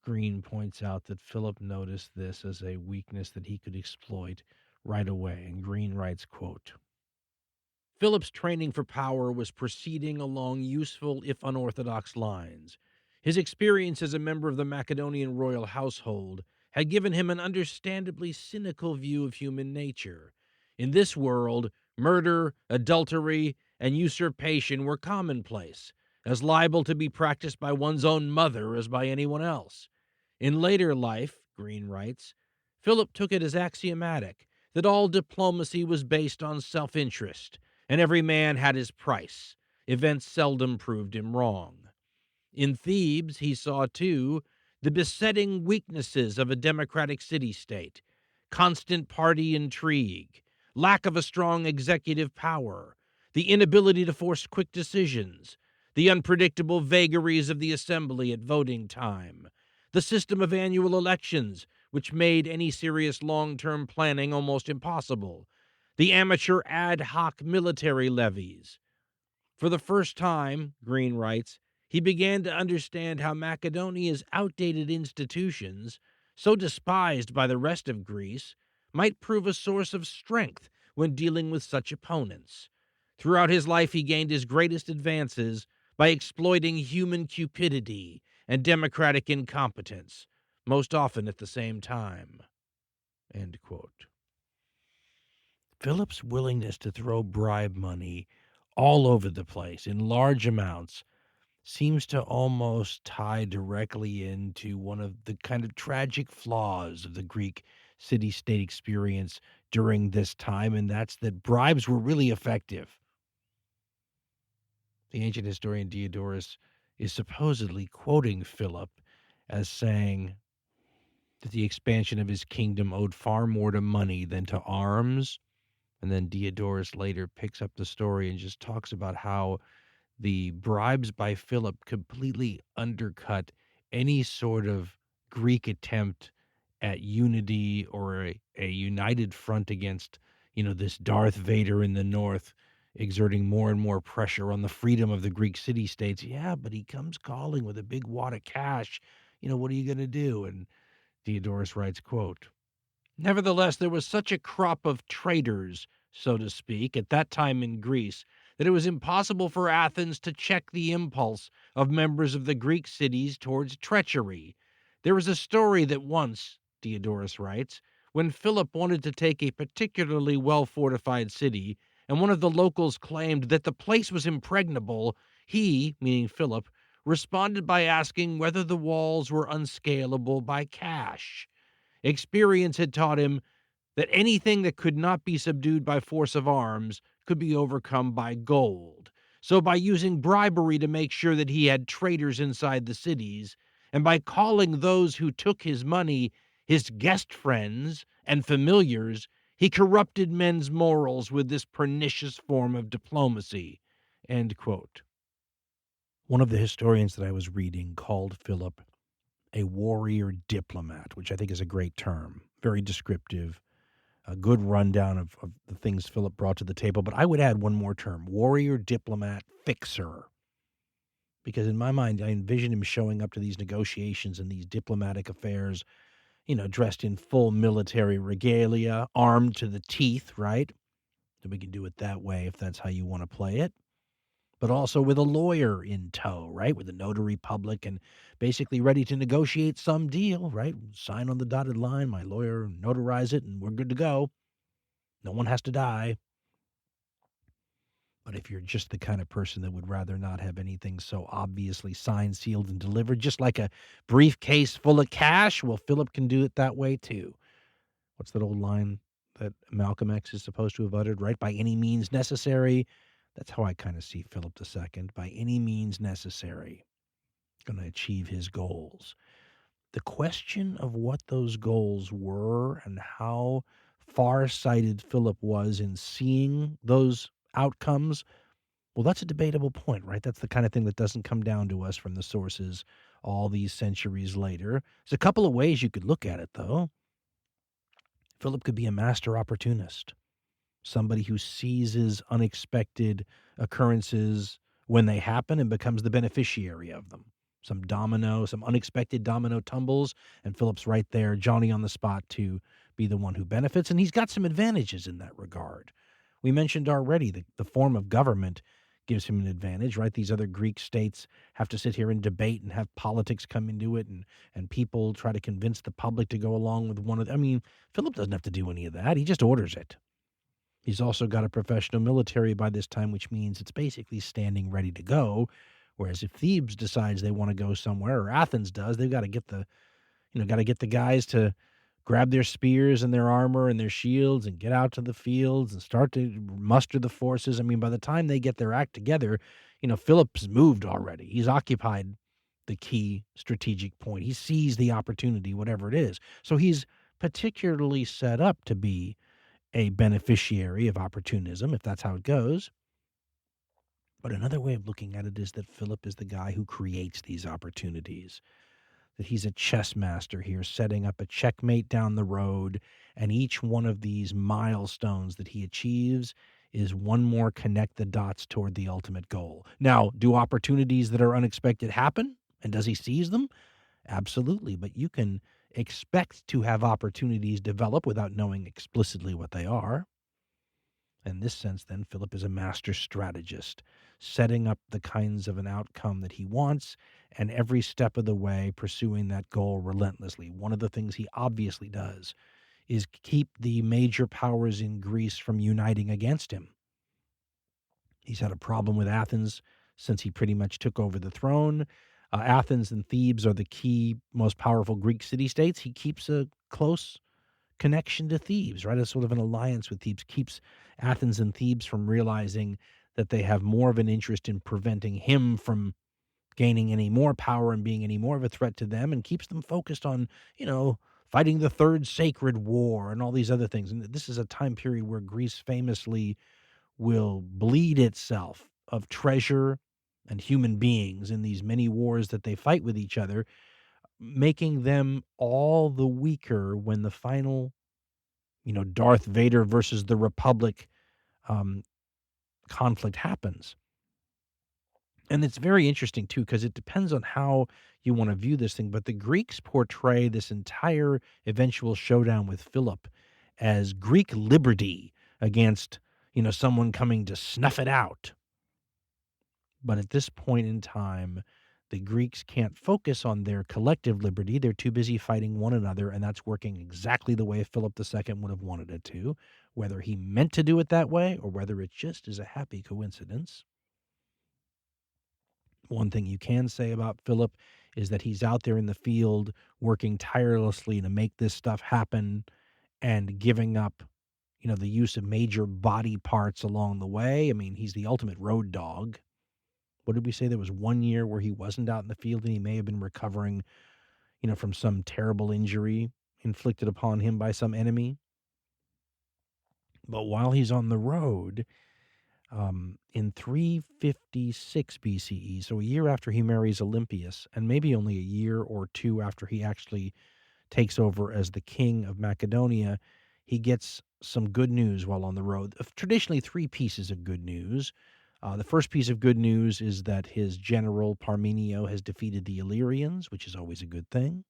Green points out that Philip noticed this as a weakness that he could exploit right away. And Green writes, quote, Philip's training for power was proceeding along useful if unorthodox lines. His experience as a member of the Macedonian royal household had given him an understandably cynical view of human nature. In this world, murder, adultery, and usurpation were commonplace, as liable to be practiced by one's own mother as by anyone else. In later life, Green writes, Philip took it as axiomatic that all diplomacy was based on self-interest, and every man had his price. Events seldom proved him wrong. In Thebes, he saw, too, the besetting weaknesses of a democratic city-state, constant party intrigue, lack of a strong executive power, the inability to force quick decisions, the unpredictable vagaries of the assembly at voting time, the system of annual elections, which made any serious long-term planning almost impossible, the amateur ad hoc military levies, For the first time, Green writes, he began to understand how Macedonia's outdated institutions, so despised by the rest of Greece, might prove a source of strength when dealing with such opponents. Throughout his life, he gained his greatest advances by exploiting human cupidity and democratic incompetence, most often at the same time. End quote. Philip's willingness to throw bribe money all over the place in large amounts seems to almost tie directly into one of the kind of tragic flaws of the Greek city-state experience during this time, and that's that bribes were really effective. The ancient historian Diodorus is supposedly quoting Philip as saying that the expansion of his kingdom owed far more to money than to arms. And then Diodorus later picks up the story and just talks about how the bribes by Philip completely undercut any sort of Greek attempt at unity or a united front against, this Darth Vader in the north, exerting more and more pressure on the freedom of the Greek city-states. Yeah, but he comes calling with a big wad of cash. What are you going to do? And Diodorus writes, quote, nevertheless, there was such a crop of traitors, so to speak, at that time in Greece, that it was impossible for Athens to check the impulse of members of the Greek cities towards treachery. There is a story that once, Diodorus writes, when Philip wanted to take a particularly well-fortified city, and one of the locals claimed that the place was impregnable, he, meaning Philip, responded by asking whether the walls were unscalable by cash. Experience had taught him that anything that could not be subdued by force of arms could be overcome by gold. So by using bribery to make sure that he had traitors inside the cities, and by calling those who took his money his guest friends and familiars, he corrupted men's morals with this pernicious form of diplomacy. End quote. One of the historians that I was reading called Philip a warrior diplomat, which I think is a great term, very descriptive, a good rundown of the things Philip brought to the table. But I would add one more term, warrior diplomat fixer. Because in my mind, I envision him showing up to these negotiations and these diplomatic affairs, dressed in full military regalia, armed to the teeth, right? So we can do it that way if that's how you want to play it. But also with a lawyer in tow, right? With a notary public and basically ready to negotiate some deal, right? Sign on the dotted line, my lawyer notarize it, and we're good to go. No one has to die. But if you're just the kind of person that would rather not have anything so obviously signed, sealed, and delivered, just like a briefcase full of cash, well, Philip can do it that way too. What's that old line that Malcolm X is supposed to have uttered, right? By any means necessary. That's how I kind of see Philip II, by any means necessary, going to achieve his goals. The question of what those goals were and how far-sighted Philip was in seeing those outcomes, well, that's a debatable point, right? That's the kind of thing that doesn't come down to us from the sources all these centuries later. There's a couple of ways you could look at it, though. Philip could be a master opportunist. Somebody who seizes unexpected occurrences when they happen and becomes the beneficiary of them. Some unexpected domino tumbles, and Philip's right there, Johnny on the spot to be the one who benefits, and he's got some advantages in that regard. We mentioned already the form of government gives him an advantage, right? These other Greek states have to sit here and debate and have politics come into it, and people try to convince the public to go along with one of them. I mean, Philip doesn't have to do any of that. He just orders it. He's also got a professional military by this time, which means it's basically standing ready to go. Whereas if Thebes decides they want to go somewhere, or Athens does, they've got to get the guys to grab their spears and their armor and their shields and get out to the fields and start to muster the forces. I mean, by the time they get their act together, Philip's moved already. He's occupied the key strategic point. He sees the opportunity, whatever it is. So he's particularly set up to be a beneficiary of opportunism, if that's how it goes. But another way of looking at it is that Philip is the guy who creates these opportunities, that he's a chess master here, setting up a checkmate down the road, and each one of these milestones that he achieves is one more connect the dots toward the ultimate goal. Now, do opportunities that are unexpected happen? And does he seize them? Absolutely. But you can expect to have opportunities develop without knowing explicitly what they are. In this sense, then, Philip is a master strategist, setting up the kinds of an outcome that he wants, and every step of the way pursuing that goal relentlessly. One of the things he obviously does is keep the major powers in Greece from uniting against him. He's had a problem with Athens since he pretty much took over the throne. Athens and Thebes are the key, most powerful Greek city-states. He keeps a close connection to Thebes, right? A sort of an alliance with Thebes, keeps Athens and Thebes from realizing that they have more of an interest in preventing him from gaining any more power and being any more of a threat to them, and keeps them focused on, fighting the Third Sacred War and all these other things. And this is a time period where Greece famously will bleed itself of treasure and human beings in these many wars that they fight with each other, making them all the weaker when the final, Darth Vader versus the Republic conflict happens. And it's very interesting, too, because it depends on how you want to view this thing. But the Greeks portray this entire eventual showdown with Philip as Greek liberty against, someone coming to snuff it out. But at this point in time, the Greeks can't focus on their collective liberty. They're too busy fighting one another, and that's working exactly the way Philip II would have wanted it to, whether he meant to do it that way or whether it just is a happy coincidence. One thing you can say about Philip is that he's out there in the field working tirelessly to make this stuff happen and giving up, the use of major body parts along the way. I mean, he's the ultimate road dog. What did we say? There was 1 year where he wasn't out in the field and he may have been recovering, from some terrible injury inflicted upon him by some enemy. But while he's on the road, in 356 BCE, so a year after he marries Olympius, and maybe only a year or two after he actually takes over as the king of Macedonia, he gets some good news while on the road. Traditionally, three pieces of good news. The first piece of good news is that his general Parmenio has defeated the Illyrians, which is always a good thing.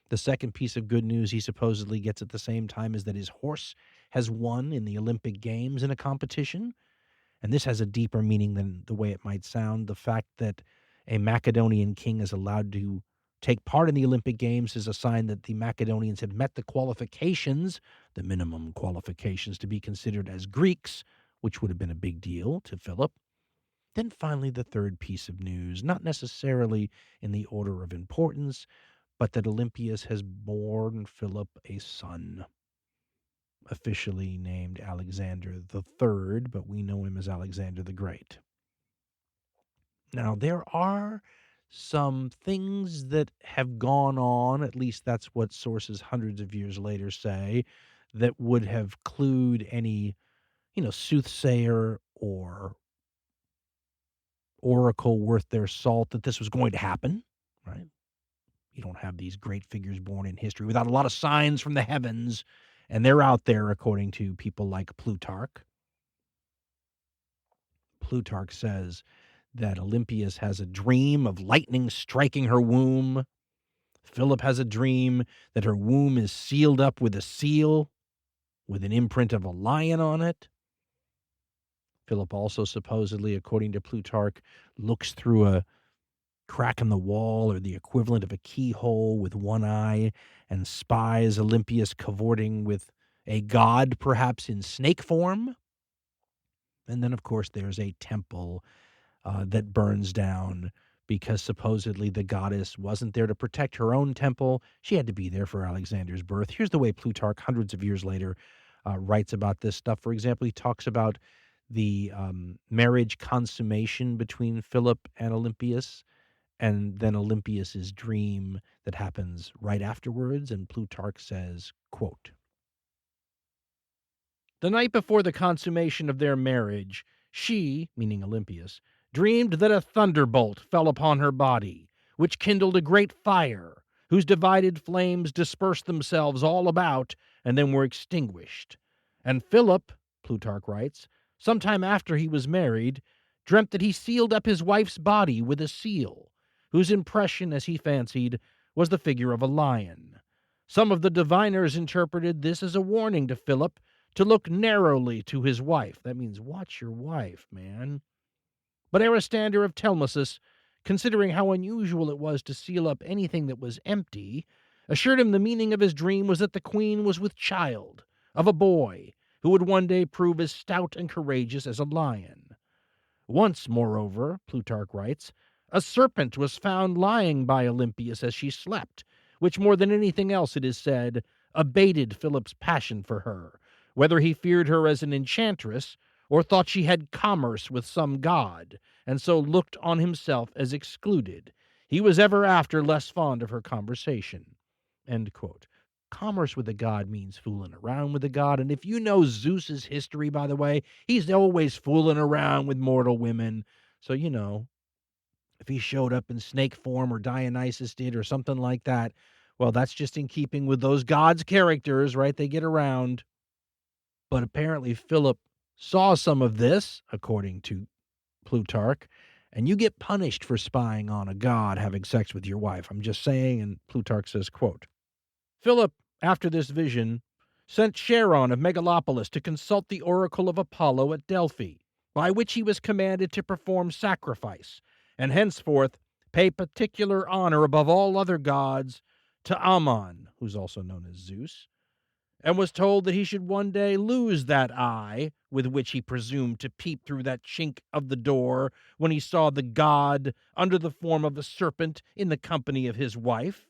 The second piece of good news he supposedly gets at the same time is that his horse has won in the Olympic Games in a competition. And this has a deeper meaning than the way it might sound. The fact that a Macedonian king is allowed to take part in the Olympic Games is a sign that the Macedonians have met the qualifications, the minimum qualifications to be considered as Greeks, which would have been a big deal to Philip. Then finally, the third piece of news, not necessarily in the order of importance, but that Olympius has borne Philip a son, officially named Alexander III, but we know him as Alexander the Great. Now, there are some things that have gone on, at least that's what sources hundreds of years later say, that would have clued any, soothsayer or oracle worth their salt that this was going to happen, right? You don't have these great figures born in history without a lot of signs from the heavens, and they're out there according to people like Plutarch. Plutarch says that Olympias has a dream of lightning striking her womb. Philip has a dream that her womb is sealed up with a seal with an imprint of a lion on it. Philip also supposedly, according to Plutarch, looks through a crack in the wall or the equivalent of a keyhole with one eye and spies Olympius cavorting with a god, perhaps in snake form. And then, of course, there's a temple that burns down because supposedly the goddess wasn't there to protect her own temple. She had to be there for Alexander's birth. Here's the way Plutarch, hundreds of years later, writes about this stuff. For example, he talks about the marriage consummation between Philip and Olympius, and then Olympius's dream that happens right afterwards. And Plutarch says, quote, "The night before the consummation of their marriage, she," meaning Olympius, "dreamed that a thunderbolt fell upon her body, which kindled a great fire, whose divided flames dispersed themselves all about and then were extinguished. And Philip," Plutarch writes, sometime after he was married, dreamt that he sealed up his wife's body with a seal, whose impression, as he fancied, was the figure of a lion. Some of the diviners interpreted this as a warning to Philip to look narrowly to his wife. That means watch your wife, man. But Aristander of Telmasus, considering how unusual it was to seal up anything that was empty, assured him the meaning of his dream was that the queen was with child, of a boy, who would one day prove as stout and courageous as a lion. Once, moreover, Plutarch writes, a serpent was found lying by Olympius as she slept, which more than anything else, it is said, abated Philip's passion for her, whether he feared her as an enchantress or thought she had commerce with some god, and so looked on himself as excluded. He was ever after less fond of her conversation. End quote. Commerce with a god means fooling around with a god, and if you know Zeus's history, by the way, he's always fooling around with mortal women. So, if he showed up in snake form or Dionysus did or something like that, well, that's just in keeping with those gods' characters, right? They get around. But apparently Philip saw some of this, according to Plutarch, and you get punished for spying on a god having sex with your wife. I'm just saying, and Plutarch says, quote, Philip, after this vision, sent Chaeron of Megalopolis to consult the oracle of Apollo at Delphi, by which he was commanded to perform sacrifice, and henceforth pay particular honor above all other gods to Ammon, who's also known as Zeus, and was told that he should one day lose that eye with which he presumed to peep through that chink of the door when he saw the god under the form of a serpent in the company of his wife.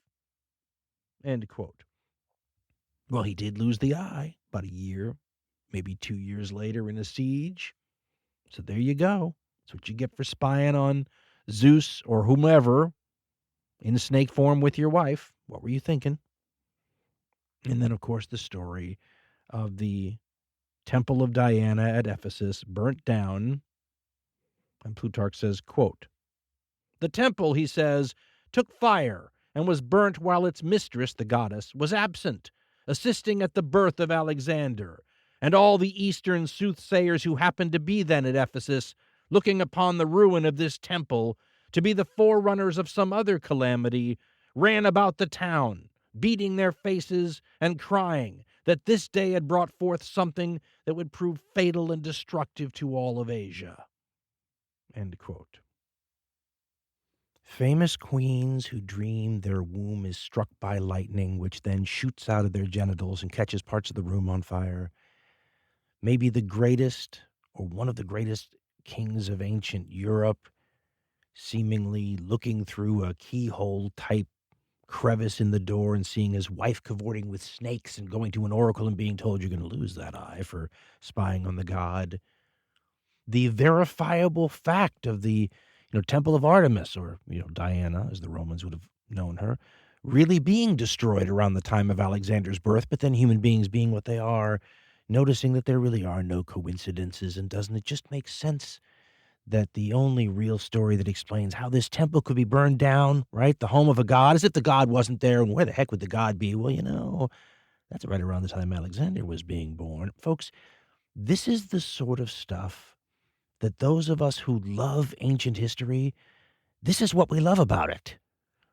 End quote. Well, he did lose the eye about a year, maybe 2 years later in a siege. So there you go. That's what you get for spying on Zeus or whomever in snake form with your wife. What were you thinking? And then, of course, the story of the Temple of Diana at Ephesus burnt down. And Plutarch says, quote, the temple, he says, took fire and was burnt while its mistress, the goddess, was absent, assisting at the birth of Alexander, and all the eastern soothsayers who happened to be then at Ephesus, looking upon the ruin of this temple to be the forerunners of some other calamity, ran about the town, beating their faces and crying that this day had brought forth something that would prove fatal and destructive to all of Asia. End quote. Famous queens who dream their womb is struck by lightning, which then shoots out of their genitals and catches parts of the room on fire. Maybe the greatest, or one of the greatest kings of ancient Europe, seemingly looking through a keyhole-type crevice in the door and seeing his wife cavorting with snakes and going to an oracle and being told you're going to lose that eye for spying on the god. The verifiable fact of the Temple of Artemis, or Diana, as the Romans would have known her, really being destroyed around the time of Alexander's birth, but then human beings being what they are, noticing that there really are no coincidences, and doesn't it just make sense that the only real story that explains how this temple could be burned down, right, the home of a god, as if the god wasn't there, and where the heck would the god be? Well, that's right around the time Alexander was being born. Folks, this is the sort of stuff that those of us who love ancient history, this is what we love about it,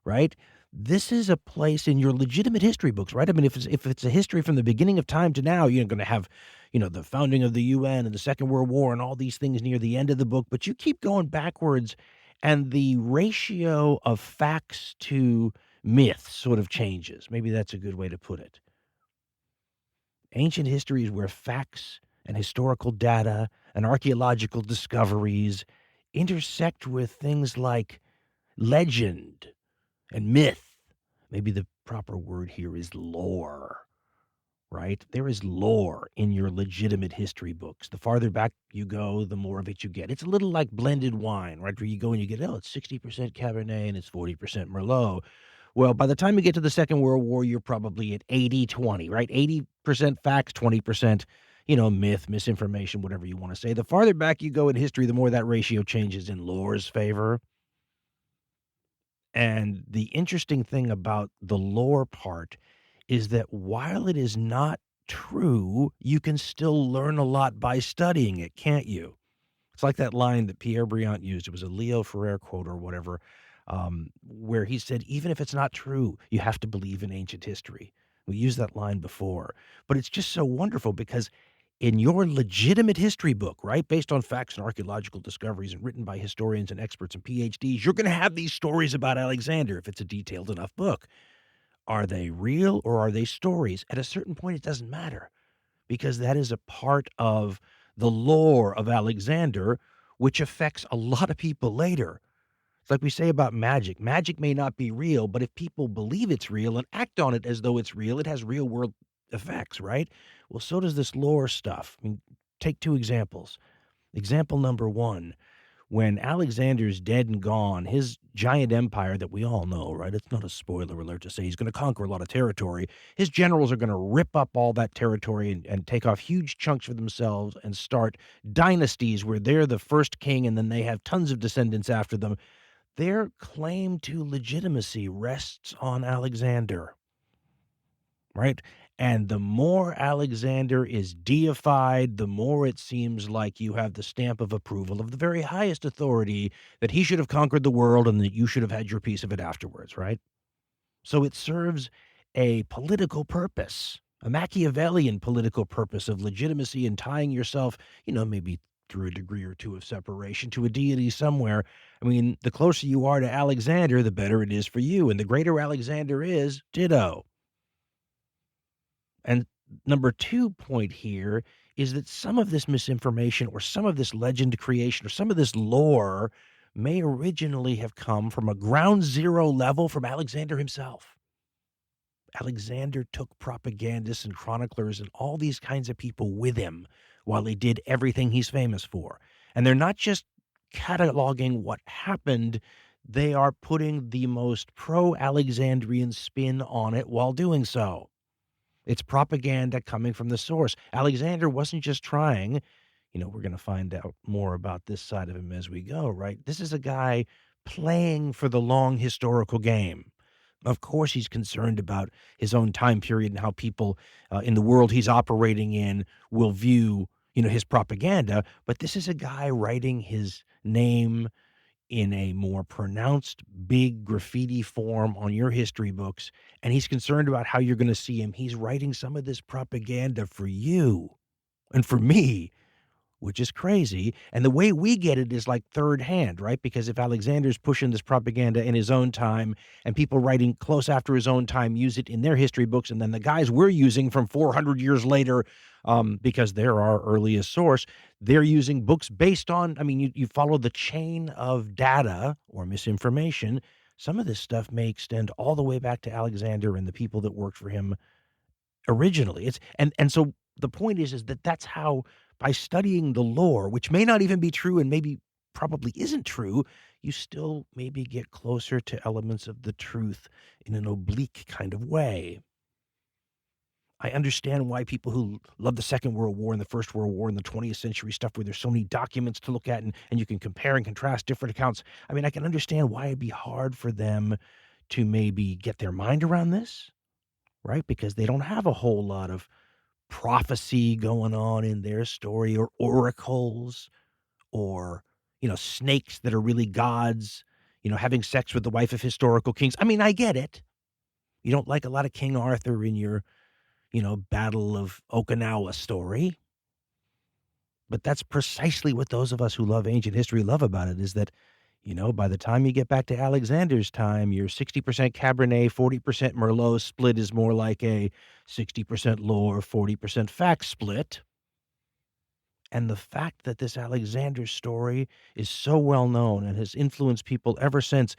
right? This is a place in your legitimate history books, right? I mean, if it's a history from the beginning of time to now, you're going to have, the founding of the UN and the Second World War and all these things near the end of the book, but you keep going backwards, and the ratio of facts to myth sort of changes. Maybe that's a good way to put it. Ancient history is where facts and historical data and archaeological discoveries intersect with things like legend and myth. Maybe the proper word here is lore, right? There is lore in your legitimate history books. The farther back you go, the more of it you get. It's a little like blended wine, right? Where you go and you get, it's 60% Cabernet and it's 40% Merlot. Well, by the time you get to the Second World War, you're probably at 80-20, right? 80% facts, 20%, myth, misinformation, whatever you want to say. The farther back you go in history, the more that ratio changes in lore's favor. And the interesting thing about the lore part is that while it is not true, you can still learn a lot by studying it, can't you? It's like that line that Pierre Briand used. It was a Leo Ferrer quote or whatever, where he said, even if it's not true, you have to believe in ancient history. We used that line before, but it's just so wonderful because in your legitimate history book, right, based on facts and archaeological discoveries and written by historians and experts and PhDs, you're going to have these stories about Alexander if it's a detailed enough book. Are they real or are they stories? At a certain point, it doesn't matter because that is a part of the lore of Alexander, which affects a lot of people later. It's like we say about magic. Magic may not be real, but if people believe it's real and act on it as though it's real, it has real world effects, right? Well, so does this lore stuff. I mean, take two examples. Example number one, when Alexander's dead and gone, his giant empire that we all know, right? It's not a spoiler alert to say he's going to conquer a lot of territory. His generals are going to rip up all that territory and take off huge chunks for themselves and start dynasties where they're the first king and then they have tons of descendants after them. Their claim to legitimacy rests on Alexander, right? And the more Alexander is deified, the more it seems like you have the stamp of approval of the very highest authority that he should have conquered the world and that you should have had your piece of it afterwards, right? So it serves a political purpose, a Machiavellian political purpose of legitimacy and tying yourself, maybe through a degree or two of separation to a deity somewhere. I mean, the closer you are to Alexander, the better it is for you. And the greater Alexander is, ditto. And number 2 point here is that some of this misinformation or some of this legend creation or some of this lore may originally have come from a ground zero level from Alexander himself. Alexander took propagandists and chroniclers and all these kinds of people with him while he did everything he's famous for. And they're not just cataloging what happened, they are putting the most pro-Alexandrian spin on it while doing so. It's propaganda coming from the source. Alexander wasn't just trying, we're going to find out more about this side of him as we go, right? This is a guy playing for the long historical game. Of course, he's concerned about his own time period and how people in the world he's operating in will view, his propaganda. But this is a guy writing his name in a more pronounced, big graffiti form on your history books, and he's concerned about how you're going to see him. He's writing some of this propaganda for you and for me, which is crazy. And the way we get it is like third hand, right? Because if Alexander's pushing this propaganda in his own time and people writing close after his own time use it in their history books, and then the guys we're using from 400 years later, because they're our earliest source, they're using books based on, you follow the chain of data or misinformation. Some of this stuff may extend all the way back to Alexander and the people that worked for him originally. And so the point is that that's how, by studying the lore, which may not even be true and maybe probably isn't true, you still maybe get closer to elements of the truth in an oblique kind of way. I understand why people who love the Second World War and the First World War and the 20th century stuff where there's so many documents to look at and you can compare and contrast different accounts. I can understand why it'd be hard for them to maybe get their mind around this, right? Because they don't have a whole lot of prophecy going on in their story or oracles or, snakes that are really gods, having sex with the wife of historical kings. I get it. You don't like a lot of King Arthur in your, Battle of Okinawa story. But that's precisely what those of us who love ancient history love about it, is that, by the time you get back to Alexander's time, your 60% Cabernet, 40% Merlot split is more like a 60% lore, 40% fact split. And the fact that this Alexander story is so well known and has influenced people ever since,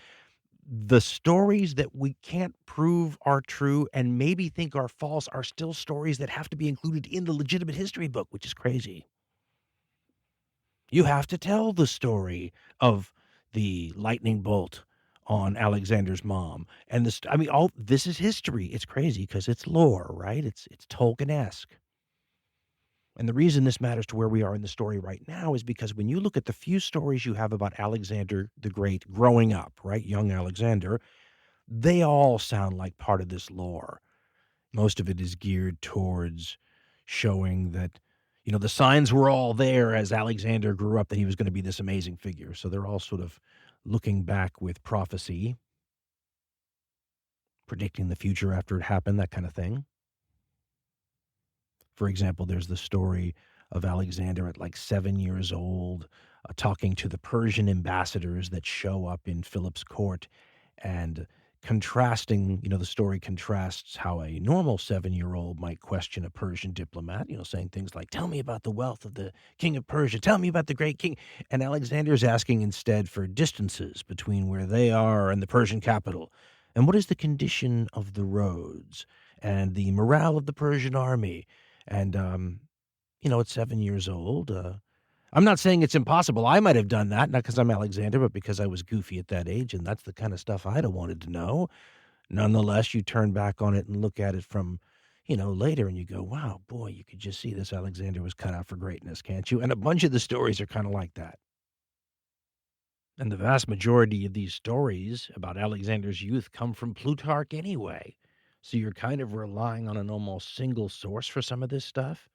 the stories that we can't prove are true and maybe think are false are still stories that have to be included in the legitimate history book, which is crazy. You have to tell the story of the lightning bolt on Alexander's mom. And all this is history. It's crazy because it's lore, right? It's Tolkien-esque. And the reason this matters to where we are in the story right now is because when you look at the few stories you have about Alexander the Great growing up, right, young Alexander, they all sound like part of this lore. Most of it is geared towards showing that, the signs were all there as Alexander grew up that he was going to be this amazing figure. So they're all sort of looking back with prophecy, predicting the future after it happened, that kind of thing. For example, there's the story of Alexander at like 7 years old, talking to the Persian ambassadors that show up in Philip's court, and contrasting, the story contrasts how a normal 7-year-old might question a Persian diplomat, saying things like, tell me about the wealth of the king of Persia, tell me about the great king. And Alexander's asking instead for distances between where they are and the Persian capital. And what is the condition of the roads and the morale of the Persian army? And, at 7 years old, I'm not saying it's impossible. I might have done that, not because I'm Alexander, but because I was goofy at that age, and that's the kind of stuff I'd have wanted to know. Nonetheless, you turn back on it and look at it from, later, and you go, wow, boy, you could just see this Alexander was cut out for greatness, can't you? And a bunch of the stories are kind of like that. And the vast majority of these stories about Alexander's youth come from Plutarch anyway. So you're kind of relying on an almost single source for some of this stuff.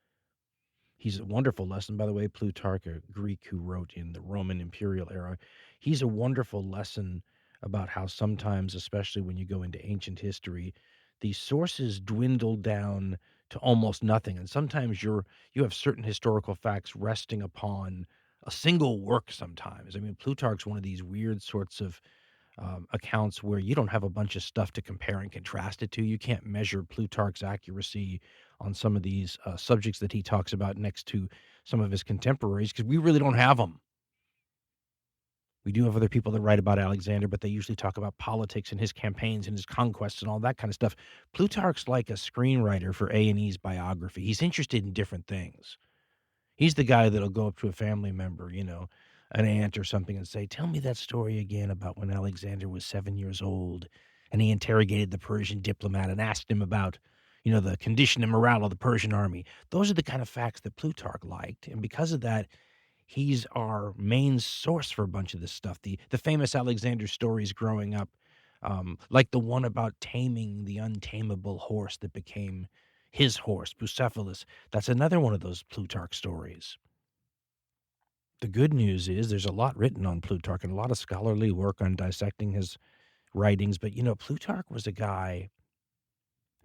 He's a wonderful lesson, by the way. Plutarch, a Greek who wrote in the Roman imperial era, he's a wonderful lesson about how sometimes, especially when you go into ancient history, these sources dwindle down to almost nothing. And sometimes you have certain historical facts resting upon a single work sometimes. I mean, Plutarch's one of these weird sorts of accounts where you don't have a bunch of stuff to compare and contrast it to. You can't measure Plutarch's accuracy on some of these subjects that he talks about next to some of his contemporaries, because we really don't have them. We do have other people that write about Alexander, but they usually talk about politics and his campaigns and his conquests and all that kind of stuff. Plutarch's like a screenwriter for A&E's biography. He's interested in different things. He's the guy that'll go up to a family member, an aunt or something, and say, tell me that story again about when Alexander was 7 years old and he interrogated the Persian diplomat and asked him about, the condition and morale of the Persian army. Those are the kind of facts that Plutarch liked. And because of that, he's our main source for a bunch of this stuff. The famous Alexander stories growing up, like the one about taming the untamable horse that became his horse, Bucephalus. That's another one of those Plutarch stories. The good news is there's a lot written on Plutarch and a lot of scholarly work on dissecting his writings. But, Plutarch was a guy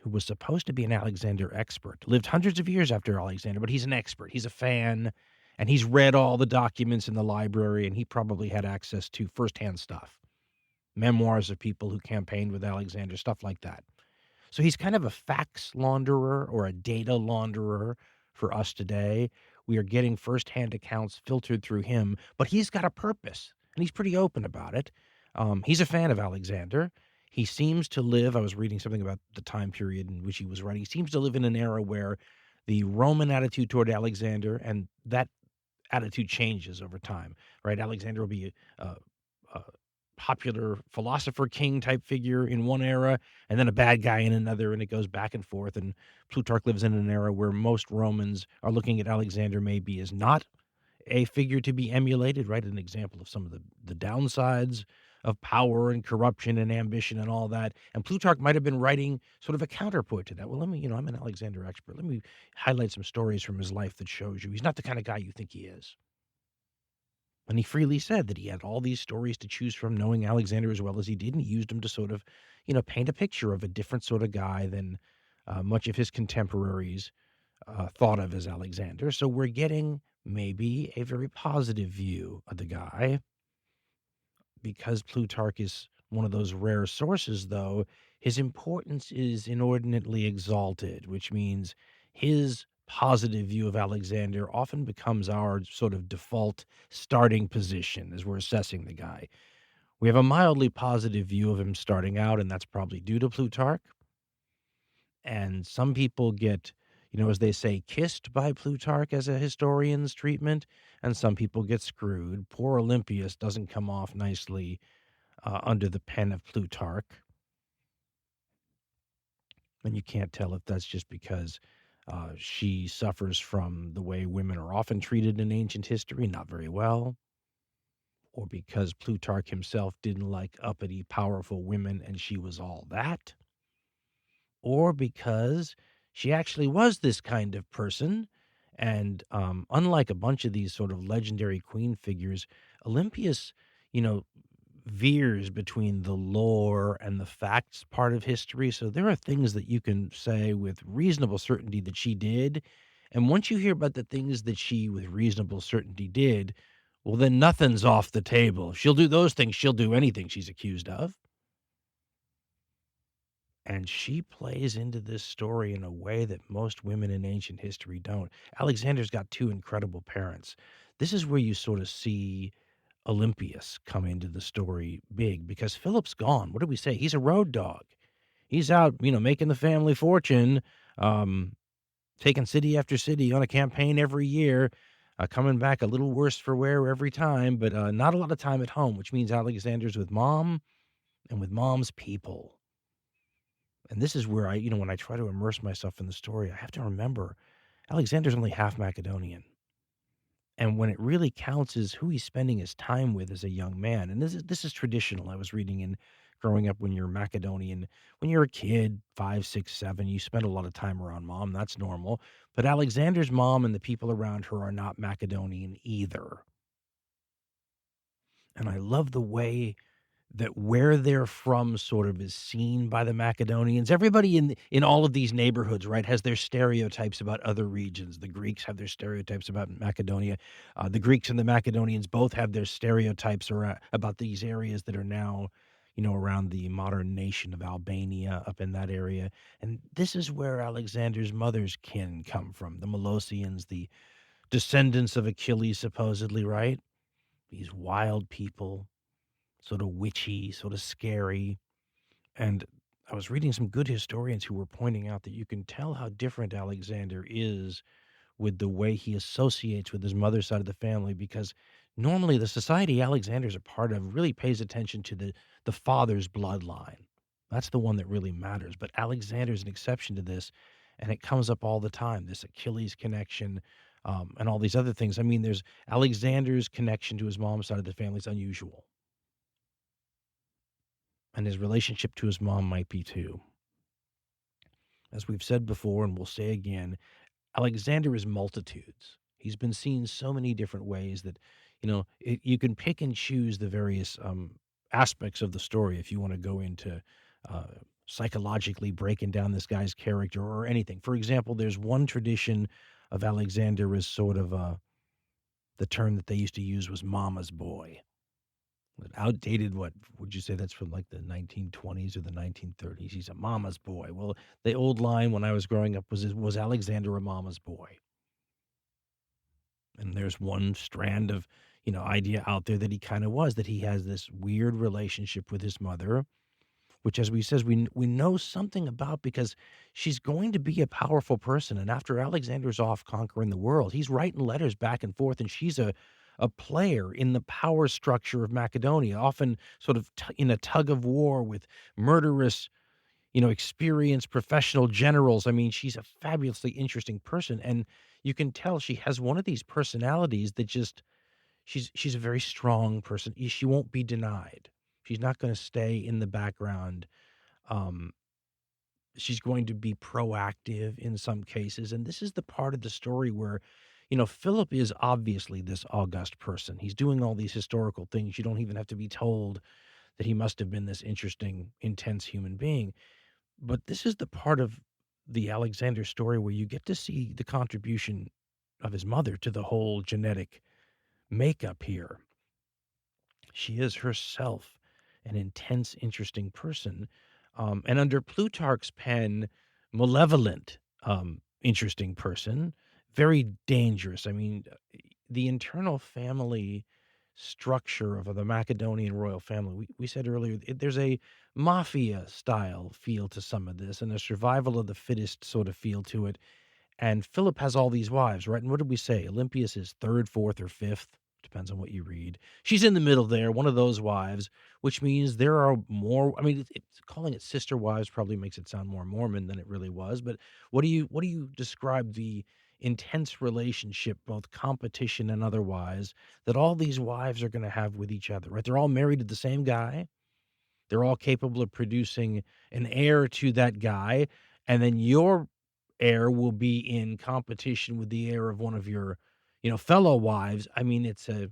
who was supposed to be an Alexander expert, lived hundreds of years after Alexander, but he's an expert. He's a fan, and he's read all the documents in the library, and he probably had access to firsthand stuff, memoirs of people who campaigned with Alexander, stuff like that. So he's kind of a facts launderer or a data launderer for us today. We are getting firsthand accounts filtered through him, but he's got a purpose, and he's pretty open about it. He's a fan of Alexander. He seems to live, I was reading something about the time period in which he was writing, he seems to live in an era where the Roman attitude toward Alexander, and that attitude changes over time, right? Alexander will be a popular philosopher king type figure in one era, and then a bad guy in another, and it goes back and forth. And Plutarch lives in an era where most Romans are looking at Alexander maybe as not a figure to be emulated, right? An example of some of the downsides of power and corruption and ambition and all that. And Plutarch might have been writing sort of a counterpoint to that. Well, I'm an Alexander expert. Let me highlight some stories from his life that shows you he's not the kind of guy you think he is. And he freely said that he had all these stories to choose from, knowing Alexander as well as he did, and he used them to sort of, paint a picture of a different sort of guy than much of his contemporaries thought of as Alexander. So we're getting maybe a very positive view of the guy. Because Plutarch is one of those rare sources, though, his importance is inordinately exalted, which means his positive view of Alexander often becomes our sort of default starting position as we're assessing the guy. We have a mildly positive view of him starting out, and that's probably due to Plutarch. And some people get, as they say, kissed by Plutarch as a historian's treatment, and some people get screwed. Poor Olympius doesn't come off nicely under the pen of Plutarch. And you can't tell if that's just because she suffers from the way women are often treated in ancient history, not very well, or because Plutarch himself didn't like uppity, powerful women and she was all that, or because she actually was this kind of person. And unlike a bunch of these sort of legendary queen figures, Olympius, you know, veers between the lore and the facts part of history. So there are things that you can say with reasonable certainty that she did. And once you hear about the things that she with reasonable certainty did, well, then nothing's off the table. She'll do those things. She'll do anything she's accused of. And she plays into this story in a way that most women in ancient history don't. Alexander's got two incredible parents. This is where you sort of see Olympius come into the story big, because Philip's gone. What did we say? He's a road dog. He's out, making the family fortune, taking city after city on a campaign every year, coming back a little worse for wear every time, but not a lot of time at home, which means Alexander's with mom and with mom's people. And this is where when I try to immerse myself in the story, I have to remember Alexander's only half Macedonian. And when it really counts is who he's spending his time with as a young man. And this is traditional. I was reading in growing up, when you're Macedonian, when you're a kid, 5, 6, 7, you spend a lot of time around mom. That's normal. But Alexander's mom and the people around her are not Macedonian either. And I love the way that where they're from sort of is seen by the Macedonians. Everybody in all of these neighborhoods, right, has their stereotypes about other regions. The Greeks have their stereotypes about Macedonia. The Greeks and the Macedonians both have their stereotypes about these areas that are now, around the modern nation of Albania, up in that area. And this is where Alexander's mother's kin come from, the Molossians, the descendants of Achilles, supposedly, right? These wild people, sort of witchy, sort of scary. And I was reading some good historians who were pointing out that you can tell how different Alexander is with the way he associates with his mother's side of the family, because normally the society Alexander's a part of really pays attention to the father's bloodline. That's the one that really matters. But Alexander's an exception to this, and it comes up all the time, this Achilles connection, and all these other things. I mean, there's Alexander's connection to his mom's side of the family is unusual. And his relationship to his mom might be too. As we've said before, and we'll say again, Alexander is multitudes. He's been seen so many different ways that, you can pick and choose the various aspects of the story if you want to go into psychologically breaking down this guy's character or anything. For example, there's one tradition of Alexander as sort of the term that they used to use was mama's boy. Outdated, what would you say that's from, like the 1920s or the 1930s? He's a mama's boy. Well, the old line when I was growing up was Alexander a mama's boy? And there's one strand of, idea out there that he kind of was, that he has this weird relationship with his mother, which, as we says, we know something about, because she's going to be a powerful person. And after Alexander's off conquering the world, he's writing letters back and forth, and she's a player in the power structure of Macedonia, often sort of in a tug of war with murderous, experienced professional generals. I mean, she's a fabulously interesting person, and you can tell she has one of these personalities that just, she's a very strong person. She won't be denied. She's not going to stay in the background. She's going to be proactive in some cases, and this is the part of the story where, Philip is obviously this august person. He's doing all these historical things. You don't even have to be told that he must have been this interesting, intense human being. But this is the part of the Alexander story where you get to see the contribution of his mother to the whole genetic makeup here. She is herself an intense, interesting person. And under Plutarch's pen, malevolent, interesting person. Very dangerous. I mean, the internal family structure of the Macedonian royal family, we said earlier, there's a mafia-style feel to some of this, and a survival of the fittest sort of feel to it. And Philip has all these wives, right? And what did we say? Olympius is 3rd, 4th, or 5th. Depends on what you read. She's in the middle there, one of those wives, which means there are more. I mean, calling it sister wives probably makes it sound more Mormon than it really was. But what do you describe the intense relationship, both competition and otherwise, that all these wives are going to have with each other, right? They're all married to the same guy. They're all capable of producing an heir to that guy. And then your heir will be in competition with the heir of one of your, fellow wives. I mean, it's a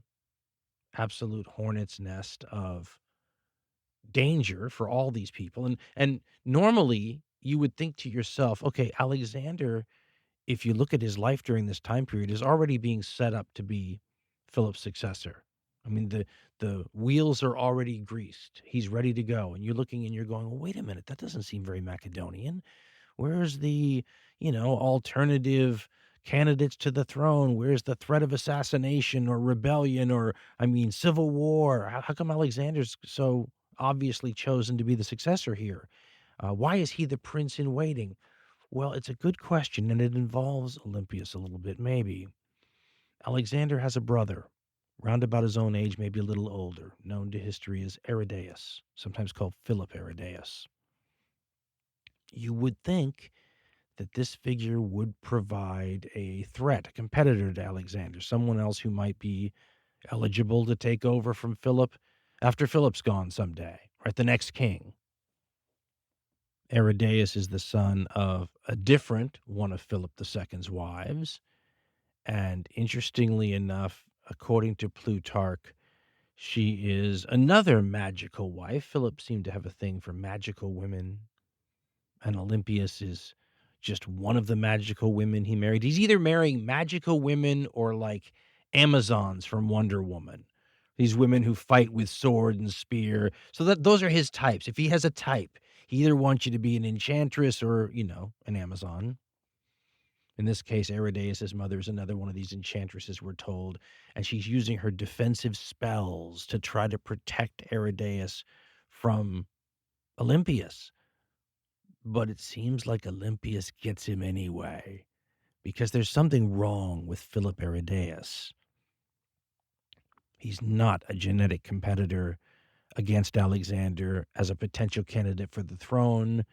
absolute hornet's nest of danger for all these people. And normally you would think to yourself, okay, Alexander, if you look at his life during this time period, is already being set up to be Philip's successor. I mean, the wheels are already greased. He's ready to go. And you're looking and you're going, well, wait a minute, that doesn't seem very Macedonian. Where's the, alternative candidates to the throne? Where's the threat of assassination or rebellion or, civil war? How come Alexander's so obviously chosen to be the successor here? Why is he the prince in waiting? Well, it's a good question, and it involves Olympius a little bit, maybe. Alexander has a brother, round about his own age, maybe a little older, known to history as Aridaeus, sometimes called Philip Aridaeus. You would think that this figure would provide a threat, a competitor to Alexander, someone else who might be eligible to take over from Philip after Philip's gone someday, right? The next king. Aridaeus is the son of a different one of Philip II's wives. And interestingly enough, according to Plutarch, she is another magical wife. Philip seemed to have a thing for magical women. And Olympius is just one of the magical women he married. He's either marrying magical women or like Amazons from Wonder Woman. These women who fight with sword and spear. So those are his types. If he has a type, he either wants you to be an enchantress or, an Amazon. In this case, Aridaeus' mother is another one of these enchantresses, we're told, and she's using her defensive spells to try to protect Aridaeus from Olympius. But it seems like Olympius gets him anyway, because there's something wrong with Philip Aridaeus. He's not a genetic competitor against Alexander as a potential candidate for the throne,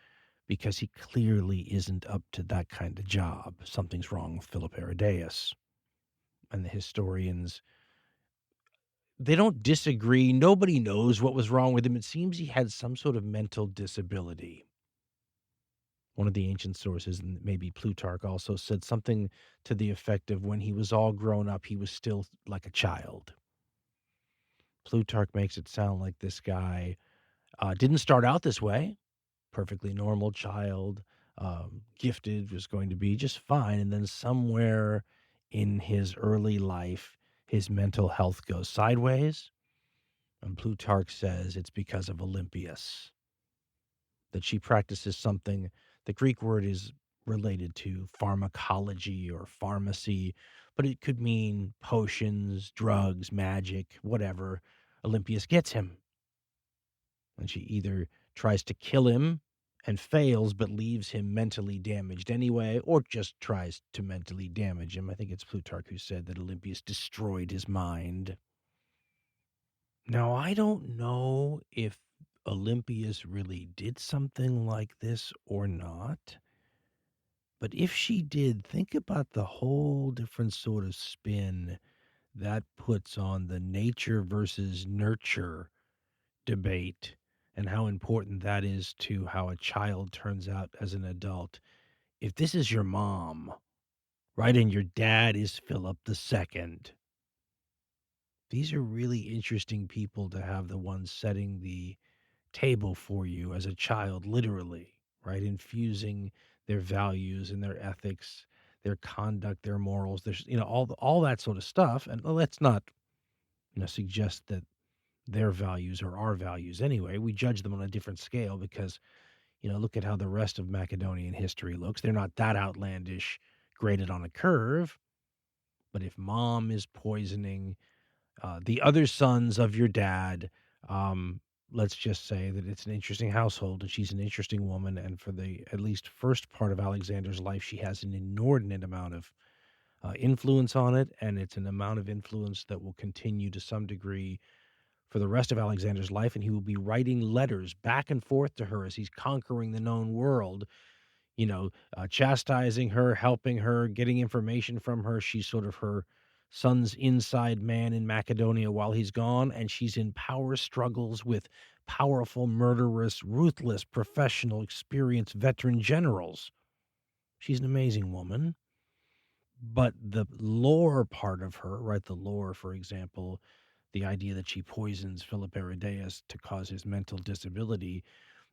because he clearly isn't up to that kind of job. Something's wrong with Philip Aridaeus. And the historians, they don't disagree. Nobody knows what was wrong with him. It seems he had some sort of mental disability. One of the ancient sources, and maybe Plutarch also, said something to the effect of when he was all grown up, he was still like a child. Plutarch makes it sound like this guy didn't start out this way. Perfectly normal child, gifted, was going to be just fine. And then somewhere in his early life, his mental health goes sideways. And Plutarch says it's because of Olympius, that she practices something. The Greek word is related to pharmacology or pharmacy, but it could mean potions, drugs, magic, whatever. Olympius gets him. And she either tries to kill him and fails, but leaves him mentally damaged anyway, or just tries to mentally damage him. I think it's Plutarch who said that Olympius destroyed his mind. Now, I don't know if Olympius really did something like this or not, but if she did, think about the whole different sort of spin that puts on the nature versus nurture debate, and how important that is to how a child turns out as an adult. If this is your mom, right, and your dad is Philip II, these are really interesting people to have, the ones setting the table for you as a child, literally, right, infusing their values and their ethics, their conduct, their morals, there's, all that sort of stuff. And let's not, suggest that their values are our values anyway. We judge them on a different scale because, look at how the rest of Macedonian history looks. They're not that outlandish, graded on a curve. But if mom is poisoning the other sons of your dad, let's just say that it's an interesting household and she's an interesting woman. And for the at least first part of Alexander's life, she has an inordinate amount of influence on it. And it's an amount of influence that will continue to some degree for the rest of Alexander's life, and he will be writing letters back and forth to her as he's conquering the known world, chastising her, helping her, getting information from her. She's sort of her son's inside man in Macedonia while he's gone, and she's in power struggles with powerful, murderous, ruthless, professional, experienced veteran generals. She's an amazing woman. But the lore part of her, right? The lore, for example, the idea that she poisons Philip Aridaeus to cause his mental disability,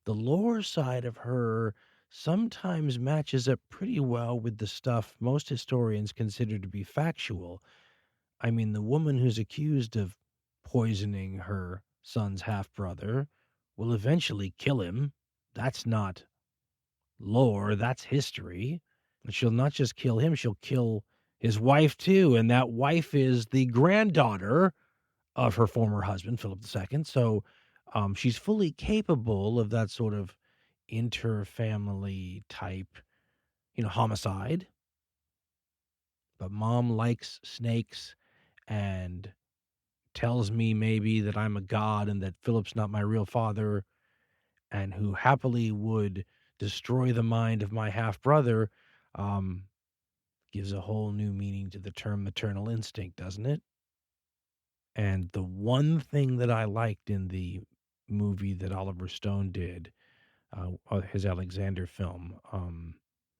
the lore side of her sometimes matches up pretty well with the stuff most historians consider to be factual. I mean, the woman who's accused of poisoning her son's half-brother will eventually kill him. That's not lore, that's history. And she'll not just kill him, she'll kill his wife too. And that wife is the granddaughter of her former husband, Philip II. So she's fully capable of that sort of inter-family type, homicide. But mom likes snakes and tells me maybe that I'm a god and that Philip's not my real father, and who happily would destroy the mind of my half-brother, gives a whole new meaning to the term maternal instinct, doesn't it? And the one thing that I liked in the movie that Oliver Stone did, his Alexander film,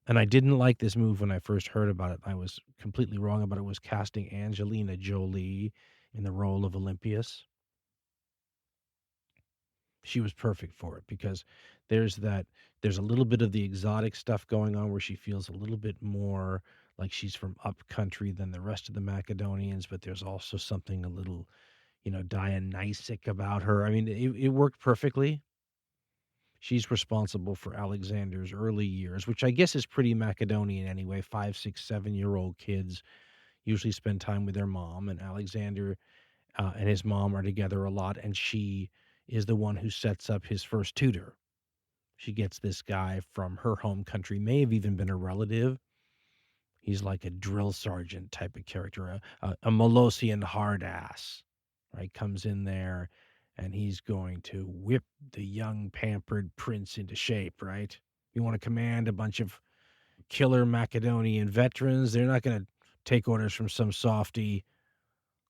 and I didn't like this move when I first heard about it. I was completely wrong about it. Was casting Angelina Jolie in the role of Olympius. She was perfect for it because there's a little bit of the exotic stuff going on where she feels a little bit more like she's from up country than the rest of the Macedonians, but there's also something a little, Dionysic about her. I mean, it worked perfectly. She's responsible for Alexander's early years, which I guess is pretty Macedonian anyway. 5, 6, 7-year-old kids usually spend time with their mom, and Alexander and his mom are together a lot, and she is the one who sets up his first tutor. She gets this guy from her home country, may have even been a relative. He's like a drill sergeant type of character, a Molossian hard ass, right? Comes in there, and he's going to whip the young pampered prince into shape, right? You want to command a bunch of killer Macedonian veterans. They're not going to take orders from some softy.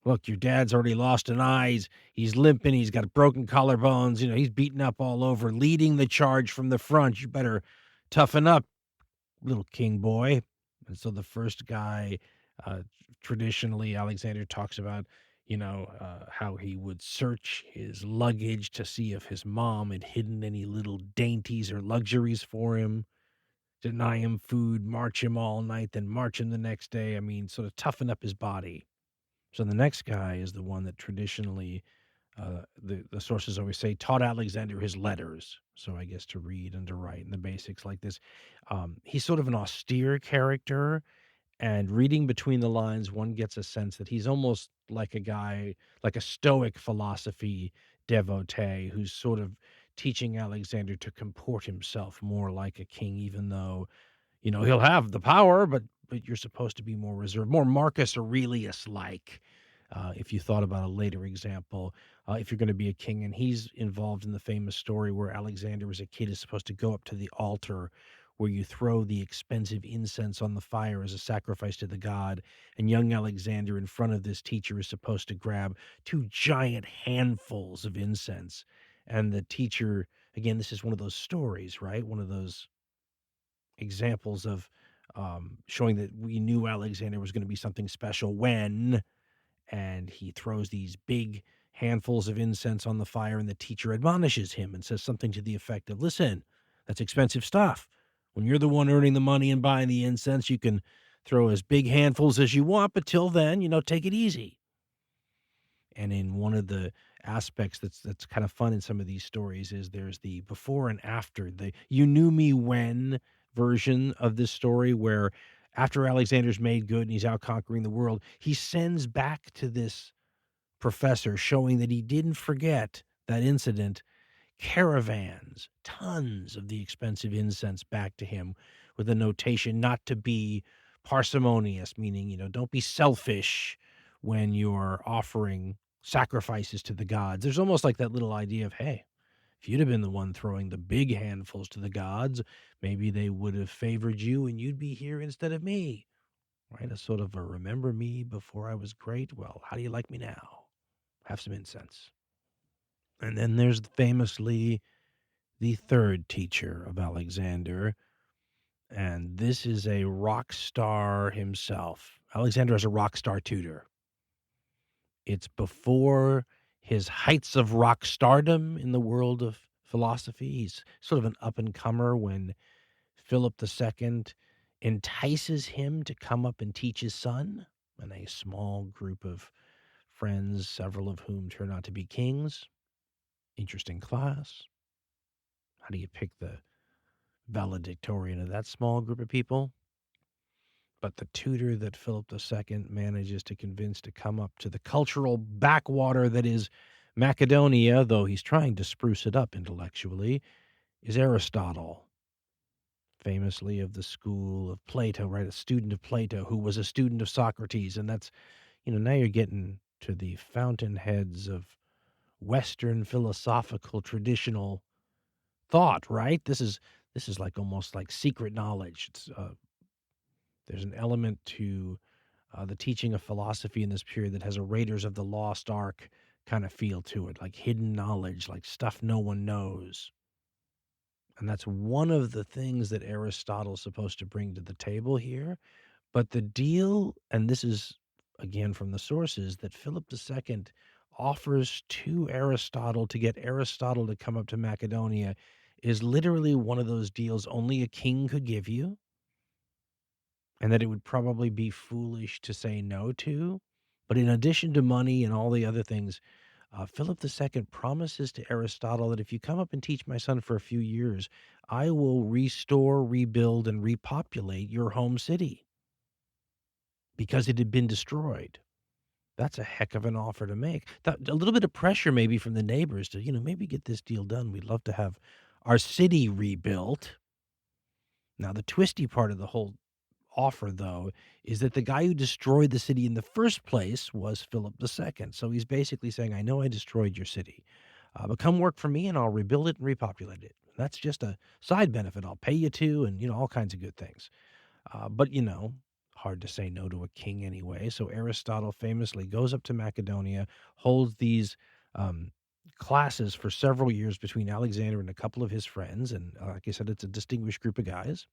Look, your dad's already lost an eye. He's limping. He's got broken collarbones. He's beaten up all over, leading the charge from the front. You better toughen up, little king boy. And so the first guy, traditionally, Alexander talks about, how he would search his luggage to see if his mom had hidden any little dainties or luxuries for him, deny him food, march him all night, then march him the next day. I mean, sort of toughen up his body. So the next guy is the one that traditionally, the sources always say, taught Alexander his letters. So I guess to read and to write and the basics like this. He's sort of an austere character, and reading between the lines, one gets a sense that he's almost like a guy, like a Stoic philosophy devotee who's sort of teaching Alexander to comport himself more like a king, even though, he'll have the power, but you're supposed to be more reserved, more Marcus Aurelius-like. If you thought about a later example, if you're going to be a king, and he's involved in the famous story where Alexander as a kid is supposed to go up to the altar where you throw the expensive incense on the fire as a sacrifice to the god, and young Alexander in front of this teacher is supposed to grab 2 giant handfuls of incense. And the teacher, again, this is one of those stories, right? One of those examples of showing that we knew Alexander was going to be something special when, and he throws these big handfuls of incense on the fire, and the teacher admonishes him and says something to the effect of, listen, that's expensive stuff. When you're the one earning the money and buying the incense, you can throw as big handfuls as you want, but till then, take it easy. And in one of the aspects that's kind of fun in some of these stories is there's the before and after, the you knew me when version of this story, where after Alexander's made good and he's out conquering the world, he sends back to this professor, showing that he didn't forget that incident, caravans, tons of the expensive incense back to him, with a notation not to be parsimonious, meaning, don't be selfish when you're offering sacrifices to the gods. There's almost like that little idea of, hey, if you'd have been the one throwing the big handfuls to the gods, maybe they would have favored you and you'd be here instead of me, right? A sort of a remember me before I was great. Well, how do you like me now? Have some incense. And then there's famously the third teacher of Alexander, And this is a rock star himself. Alexander is a rock star tutor. It's before his heights of rock stardom in the world of philosophy. He's sort of an up-and-comer when Philip II entices him to come up and teach his son, and a small group of friends, several of whom turn out to be kings. Interesting class. How do you pick the valedictorian of that small group of people? But the tutor that Philip II manages to convince to come up to the cultural backwater that is Macedonia, though he's trying to spruce it up intellectually, is Aristotle, famously of the school of Plato, right? A student of Plato who was a student of Socrates. And that's, now you're getting to the fountainheads of Western philosophical traditional thought, right? This is like almost like secret knowledge. It's there's an element to the teaching of philosophy in this period that has a Raiders of the Lost Ark kind of feel to it, like hidden knowledge, like stuff no one knows. And that's one of the things that Aristotle's supposed to bring to the table here. But the deal, and this is again from the sources, that Philip II offers to Aristotle to get Aristotle to come up to Macedonia is literally one of those deals only a king could give you, and that it would probably be foolish to say no to. But in addition to money and all the other things, Philip II promises to Aristotle that if you come up and teach my son for a few years, I will restore, rebuild, and repopulate your home city because it had been destroyed. That's a heck of an offer to make. A little bit of pressure maybe from the neighbors to, maybe get this deal done. We'd love to have our city rebuilt. Now, the twisty part of the whole offer, though, is that the guy who destroyed the city in the first place was Philip II. So he's basically saying, I know I destroyed your city, but come work for me and I'll rebuild it and repopulate it. That's just a side benefit. I'll pay you to, and, all kinds of good things. But, hard to say no to a king anyway. So Aristotle famously goes up to Macedonia, holds these classes for several years between Alexander and a couple of his friends. And like I said, it's a distinguished group of guys.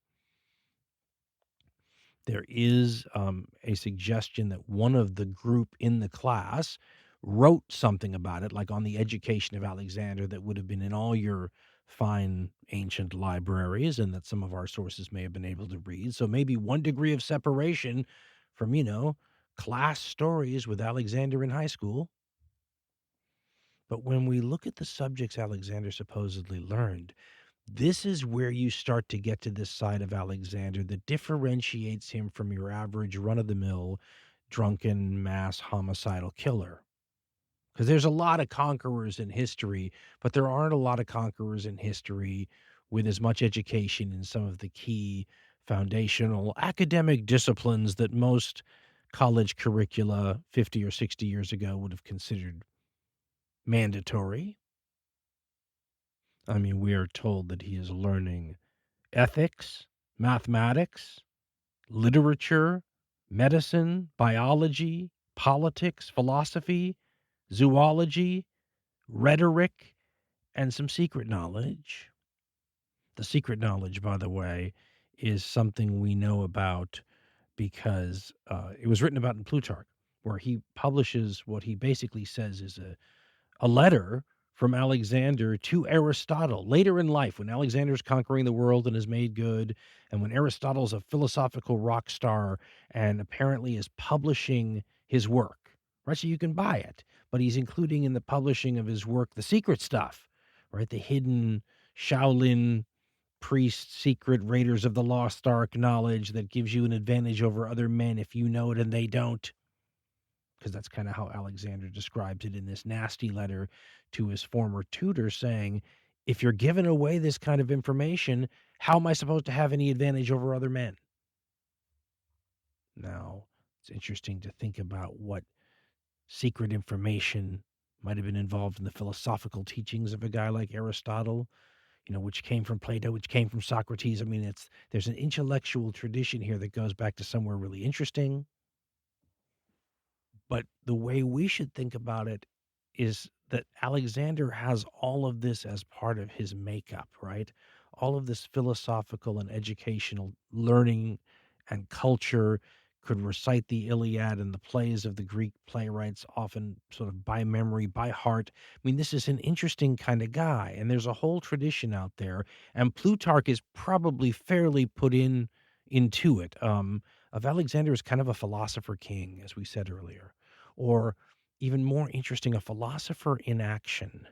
There is a suggestion that one of the group in the class wrote something about it, like on the education of Alexander, that would have been in all your fine ancient libraries, and that some of our sources may have been able to read. So maybe one degree of separation from, class stories with Alexander in high school. But when we look at the subjects Alexander supposedly learned, this is where you start to get to this side of Alexander that differentiates him from your average run-of-the-mill, drunken, mass homicidal killer. Because there's a lot of conquerors in history, but there aren't a lot of conquerors in history with as much education in some of the key foundational academic disciplines that most college curricula 50 or 60 years ago would have considered mandatory. I mean, we are told that he is learning ethics, mathematics, literature, medicine, biology, politics, philosophy, zoology, rhetoric, and some secret knowledge. The secret knowledge, by the way, is something we know about because it was written about in Plutarch, where he publishes what he basically says is a letter from Alexander to Aristotle later in life, when Alexander's conquering the world and is made good, and when Aristotle's a philosophical rock star and apparently is publishing his work, right? So you can buy it, but he's including in the publishing of his work the secret stuff, right? The hidden Shaolin priest secret Raiders of the Lost Ark knowledge that gives you an advantage over other men if you know it and they don't. Because that's kind of how Alexander describes it in this nasty letter to his former tutor, saying, if you're giving away this kind of information, how am I supposed to have any advantage over other men? Now, it's interesting to think about what secret information might have been involved in the philosophical teachings of a guy like Aristotle, which came from Plato, which came from Socrates. I mean, there's an intellectual tradition here that goes back to somewhere really interesting. But the way we should think about it is that Alexander has all of this as part of his makeup, right? all of this philosophical and educational learning and culture, could recite the Iliad and the plays of the Greek playwrights, often sort of by memory, by heart. I mean, this is an interesting kind of guy, and there's a whole tradition out there, and Plutarch is probably fairly put into it, of Alexander as kind of a philosopher king, as we said earlier, or even more interesting, a philosopher in action.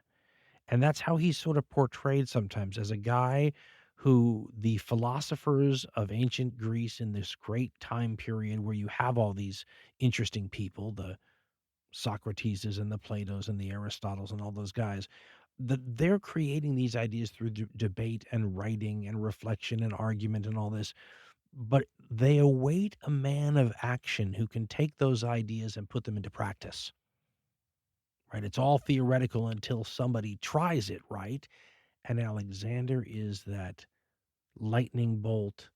And that's how he's sort of portrayed sometimes, as a guy who the philosophers of ancient Greece in this great time period where you have all these interesting people, the Socrateses and the Platos and the Aristotles and all those guys, that they're creating these ideas through debate and writing and reflection and argument and all this. But they await a man of action who can take those ideas and put them into practice. Right? It's all theoretical until somebody tries it, right? And Alexander is that lightning bolt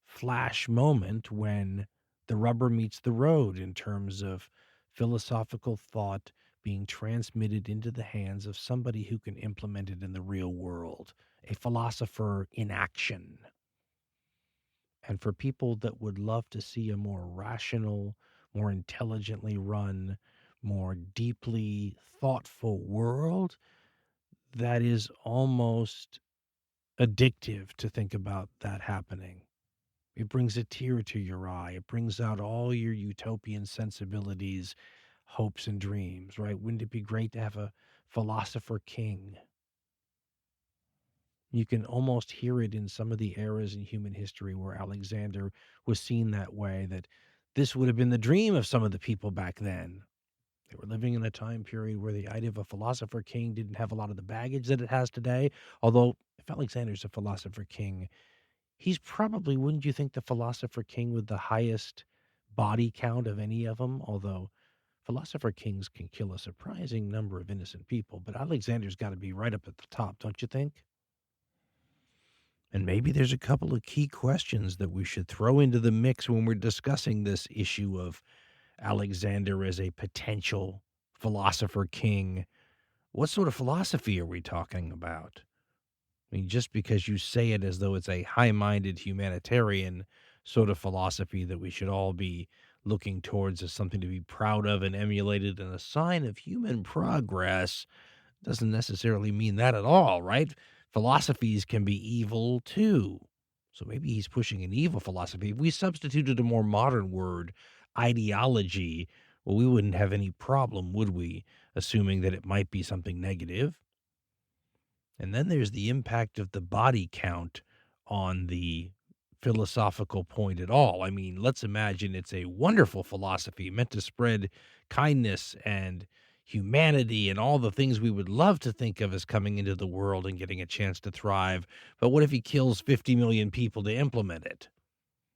flash moment when the rubber meets the road in terms of philosophical thought being transmitted into the hands of somebody who can implement it in the real world, a philosopher in action. And for people that would love to see a more rational, more intelligently run, more deeply thoughtful world, that is almost addictive to think about that happening. It brings a tear to your eye. It brings out all your utopian sensibilities, hopes, and dreams, right? Wouldn't it be great to have a philosopher king? You can almost hear it in some of the eras in human history where Alexander was seen that way, that this would have been the dream of some of the people back then. They were living in a time period where the idea of a philosopher king didn't have a lot of the baggage that it has today. Although, if Alexander's a philosopher king, he's probably, wouldn't you think, the philosopher king with the highest body count of any of them? Although philosopher kings can kill a surprising number of innocent people, but Alexander's got to be right up at the top, don't you think? And maybe there's a couple of key questions that we should throw into the mix when we're discussing this issue of Alexander as a potential philosopher king. What sort of philosophy are we talking about? I mean, just because you say it as though it's a high-minded humanitarian sort of philosophy that we should all be looking towards as something to be proud of and emulated and a sign of human progress, doesn't necessarily mean that at all, right? Philosophies can be evil too. So maybe he's pushing an evil philosophy. If we substituted a more modern word, ideology, well, we wouldn't have any problem, would we, assuming that it might be something negative? And then there's the impact of the body count on the philosophical point at all. I mean, let's imagine it's a wonderful philosophy meant to spread kindness and humanity and all the things we would love to think of as coming into the world and getting a chance to thrive. But what if he kills 50 million people to implement it?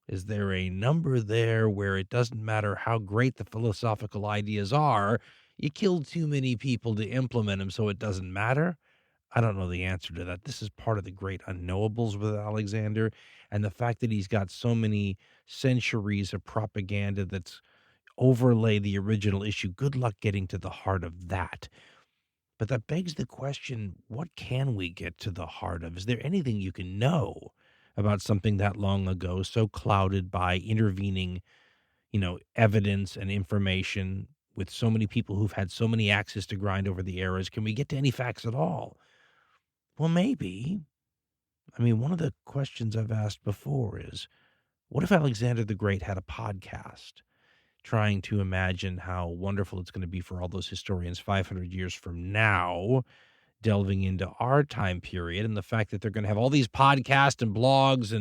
Is there a number there where it doesn't matter how great the philosophical ideas are, you killed too many people to implement them, so it doesn't matter? I don't know the answer to that. This is part of the great unknowables with Alexander, and the fact that he's got so many centuries of propaganda that's overlay the original issue. Good luck getting to the heart of that. But that begs the question, what can we get to the heart of? Is there anything you can know about something that long ago, so clouded by intervening, evidence and information with so many people who've had so many axes to grind over the eras? Can we get to any facts at all? Well, maybe. I mean, one of the questions I've asked before is, what if Alexander the Great had a podcast, trying to imagine how wonderful it's going to be for all those historians 500 years from now, delving into our time period, and the fact that they're going to have all these podcasts and blogs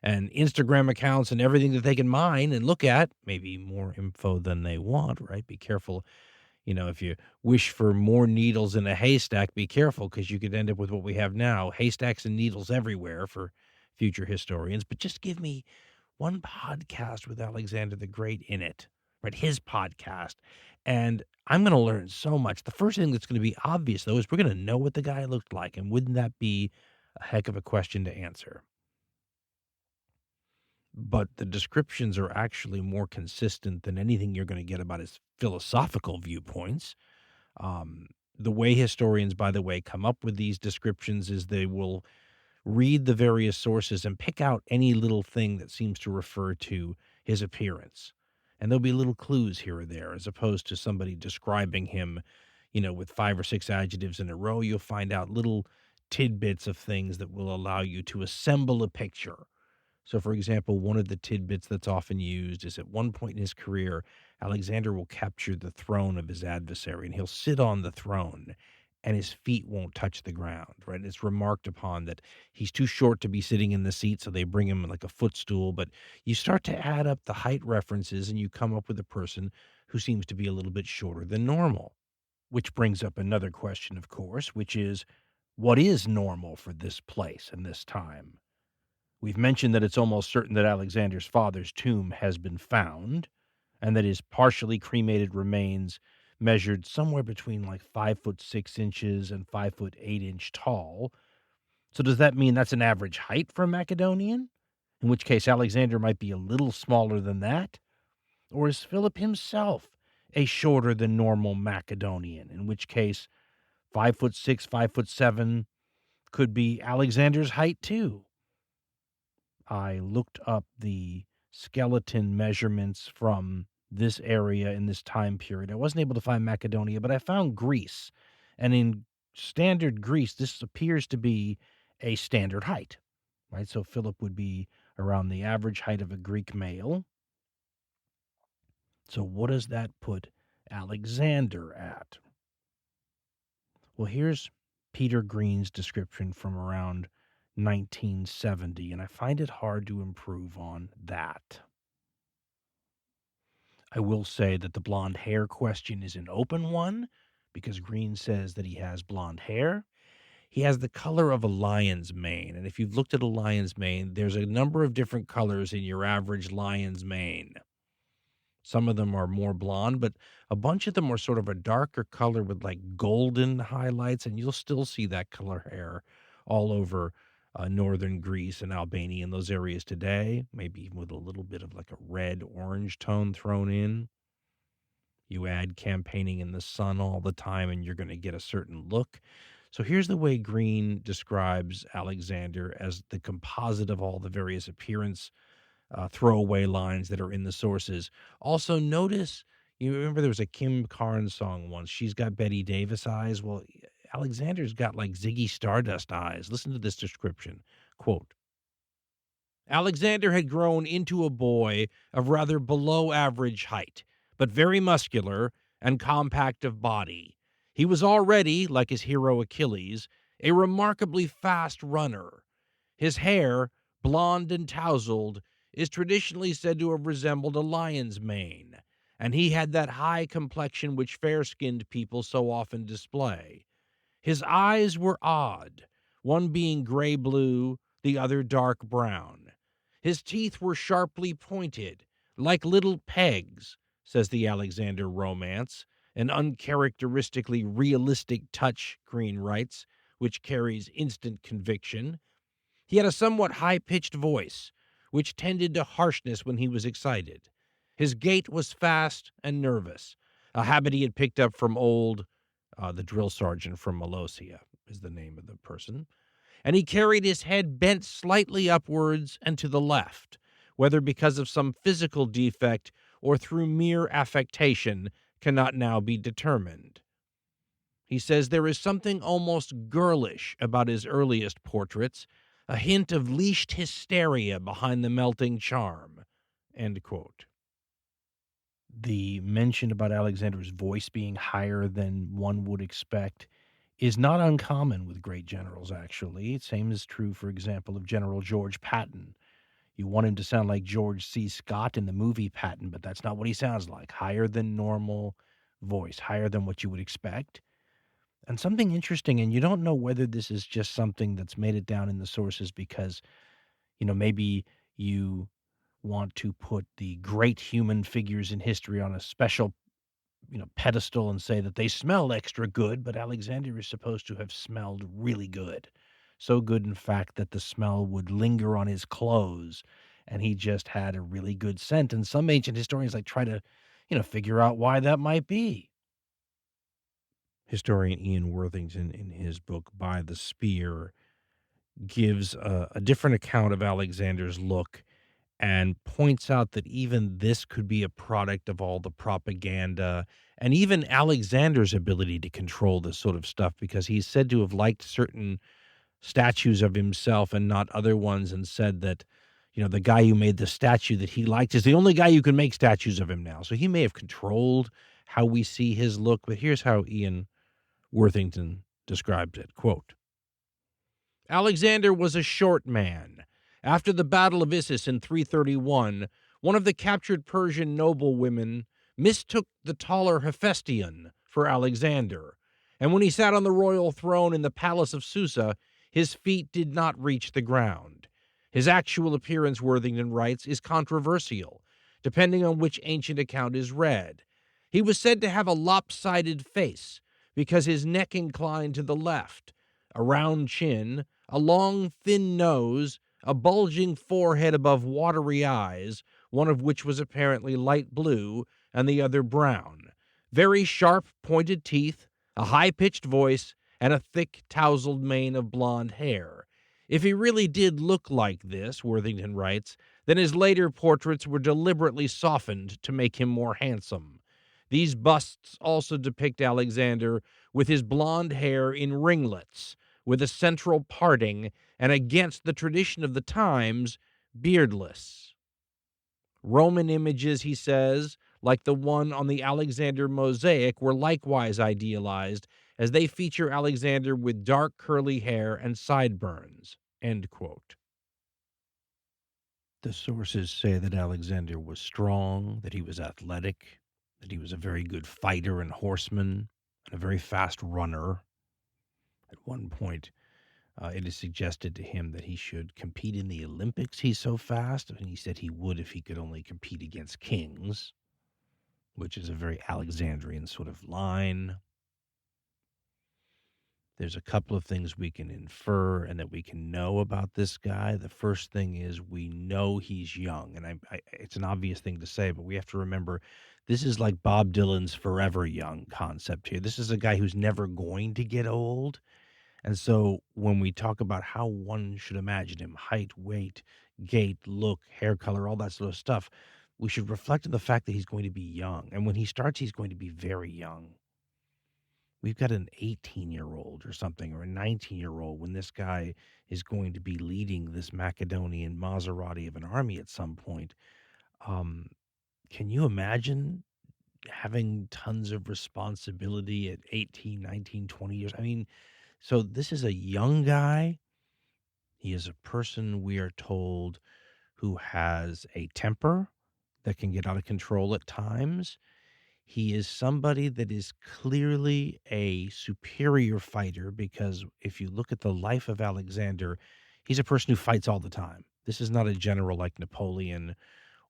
and Instagram accounts and everything that they can mine and look at, maybe more info than they want, right? Be careful. If you wish for more needles in a haystack, be careful, because you could end up with what we have now, haystacks and needles everywhere for future historians. But just give me one podcast with Alexander the Great in it, right? His podcast. And I'm going to learn so much. The first thing that's going to be obvious, though, is we're going to know what the guy looked like. And wouldn't that be a heck of a question to answer? But the descriptions are actually more consistent than anything you're going to get about his philosophical viewpoints. The way historians, by the way, come up with these descriptions is they will read the various sources and pick out any little thing that seems to refer to his appearance. And there'll be little clues here or there, as opposed to somebody describing him, with 5 or 6 adjectives in a row. You'll find out little tidbits of things that will allow you to assemble a picture. So, for example, one of the tidbits that's often used is at one point in his career, Alexander will capture the throne of his adversary, and he'll sit on the throne, and his feet won't touch the ground, right? It's remarked upon that he's too short to be sitting in the seat, so they bring him like a footstool. But you start to add up the height references, and you come up with a person who seems to be a little bit shorter than normal, which brings up another question, of course, which is, what is normal for this place and this time? We've mentioned that it's almost certain that Alexander's father's tomb has been found, and that his partially cremated remains measured somewhere between like 5'6" and 5'8" tall. So does that mean that's an average height for a Macedonian? In which case Alexander might be a little smaller than that? Or is Philip himself a shorter than normal Macedonian? In which case 5'6", 5'7" could be Alexander's height too. I looked up the skeleton measurements from this area in this time period. I wasn't able to find Macedonia, but I found Greece. And in standard Greece, this appears to be a standard height, right? So Philip would be around the average height of a Greek male. So what does that put Alexander at? Well, here's Peter Green's description from around 1970, and I find it hard to improve on that. I will say that the blonde hair question is an open one, because Green says that he has blonde hair. He has the color of a lion's mane, and if you've looked at a lion's mane, there's a number of different colors in your average lion's mane. Some of them are more blonde, but a bunch of them are sort of a darker color with like golden highlights, and you'll still see that color hair all over northern Greece and Albania and those areas today, maybe even with a little bit of like a red-orange tone thrown in. You add campaigning in the sun all the time, and you're going to get a certain look. So here's the way Green describes Alexander as the composite of all the various appearance throwaway lines that are in the sources. Also, notice, you remember there was a Kim Carnes song once, she's got Betty Davis eyes. Well, Alexander's got like Ziggy Stardust eyes. Listen to this description. Quote, Alexander had grown into a boy of rather below average height, but very muscular and compact of body. He was already, like his hero Achilles, a remarkably fast runner. His hair, blonde and tousled, is traditionally said to have resembled a lion's mane, and he had that high complexion which fair-skinned people so often display. His eyes were odd, one being gray-blue, the other dark brown. His teeth were sharply pointed, like little pegs, says the Alexander Romance, an uncharacteristically realistic touch, Green writes, which carries instant conviction. He had a somewhat high-pitched voice, which tended to harshness when he was excited. His gait was fast and nervous, a habit he had picked up from the drill sergeant from Molosia is the name of the person, and he carried his head bent slightly upwards and to the left, whether because of some physical defect or through mere affectation cannot now be determined. He says there is something almost girlish about his earliest portraits, a hint of leashed hysteria behind the melting charm. End quote. The mention about Alexander's voice being higher than one would expect is not uncommon with great generals, actually. Same is true, for example, of General George Patton. You want him to sound like George C. Scott in the movie Patton, but that's not what he sounds like. Higher than normal voice, higher than what you would expect. And something interesting, and you don't know whether this is just something that's made it down in the sources because, maybe you want to put the great human figures in history on a special, pedestal and say that they smell extra good, but Alexander is supposed to have smelled really good. So good, in fact, that the smell would linger on his clothes, and he just had a really good scent. And some ancient historians try to, figure out why that might be. Historian Ian Worthington, in his book By the Spear, gives a different account of Alexander's look and points out that even this could be a product of all the propaganda and even Alexander's ability to control this sort of stuff, because he's said to have liked certain statues of himself and not other ones, and said that, the guy who made the statue that he liked is the only guy who can make statues of him now. So he may have controlled how we see his look, but here's how Ian Worthington describes it. Quote, Alexander was a short man. After the Battle of Issus in 331, one of the captured Persian noblewomen mistook the taller Hephaestion for Alexander, and when he sat on the royal throne in the palace of Susa, his feet did not reach the ground. His actual appearance, Worthington writes, is controversial, depending on which ancient account is read. He was said to have a lopsided face, because his neck inclined to the left, a round chin, a long, thin nose, a bulging forehead above watery eyes, one of which was apparently light blue and the other brown, very sharp, pointed teeth, a high-pitched voice, and a thick, tousled mane of blonde hair. If he really did look like this, Worthington writes, then his later portraits were deliberately softened to make him more handsome. These busts also depict Alexander with his blonde hair in ringlets, with a central parting, and against the tradition of the times, beardless. Roman images, he says, like the one on the Alexander mosaic, were likewise idealized, as they feature Alexander with dark curly hair and sideburns. End quote. The sources say that Alexander was strong, that he was athletic, that he was a very good fighter and horseman, and a very fast runner. At one point, it is suggested to him that he should compete in the Olympics. He's so fast, and he said he would if he could only compete against kings, which is a very Alexandrian sort of line. There's a couple of things we can infer and that we can know about this guy. The first thing is we know he's young, and it's an obvious thing to say, but we have to remember this is like Bob Dylan's forever young concept here. This is a guy who's never going to get old. And so when we talk about how one should imagine him, height, weight, gait, look, hair color, all that sort of stuff, we should reflect on the fact that he's going to be young. And when he starts, he's going to be very young. We've got an 18-year-old or something, or a 19-year-old, when this guy is going to be leading this Macedonian Maserati of an army at some point. Can you imagine having tons of responsibility at 18, 19, 20 years? I mean, so this is a young guy. He is a person, we are told, who has a temper that can get out of control at times. He is somebody that is clearly a superior fighter, because if you look at the life of Alexander, he's a person who fights all the time. This is not a general like Napoleon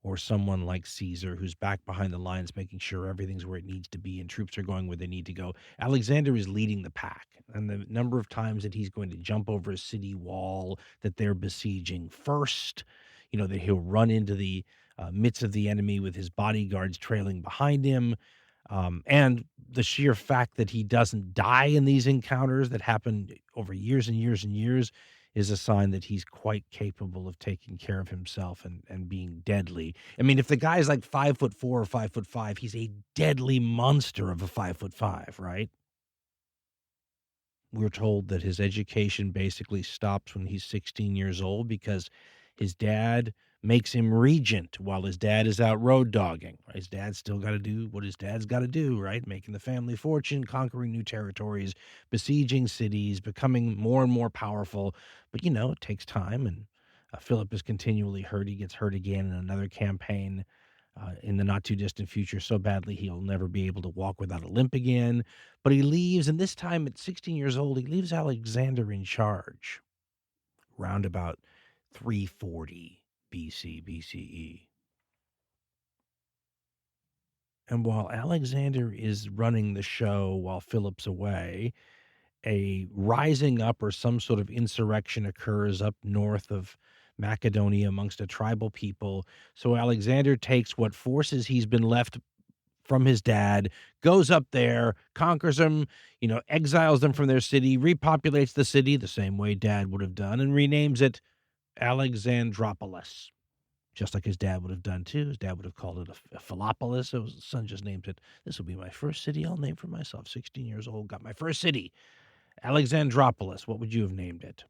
or someone like Caesar who's back behind the lines making sure everything's where it needs to be and troops are going where they need to go. Alexander is leading the pack, and the number of times that he's going to jump over a city wall that they're besieging first, that he'll run into the midst of the enemy with his bodyguards trailing behind him. And the sheer fact that he doesn't die in these encounters that happen over years and years and years is a sign that he's quite capable of taking care of himself and being deadly. I mean, if the guy's like 5'4" or 5'5", he's a deadly monster of a 5'5", right? We're told that his education basically stops when he's 16 years old because his dad makes him regent while his dad is out road dogging. Right? His dad's still got to do what his dad's got to do, right? Making the family fortune, conquering new territories, besieging cities, becoming more and more powerful. But, it takes time, and Philip is continually hurt. He gets hurt again in another campaign in the not-too-distant future so badly he'll never be able to walk without a limp again. But he leaves, and this time at 16 years old, he leaves Alexander in charge, round about 340 BCE. And while Alexander is running the show while Philip's away, a rising up or some sort of insurrection occurs up north of Macedonia amongst a tribal people. So Alexander takes what forces he's been left from his dad, goes up there, conquers them, exiles them from their city, repopulates the city the same way dad would have done, and renames it Alexandropolis, just like his dad would have done too. His dad would have called it a Philopolis. So his son just named it, this will be my first city I'll name for myself. 16 years old, got my first city, Alexandropolis. What would you have named it?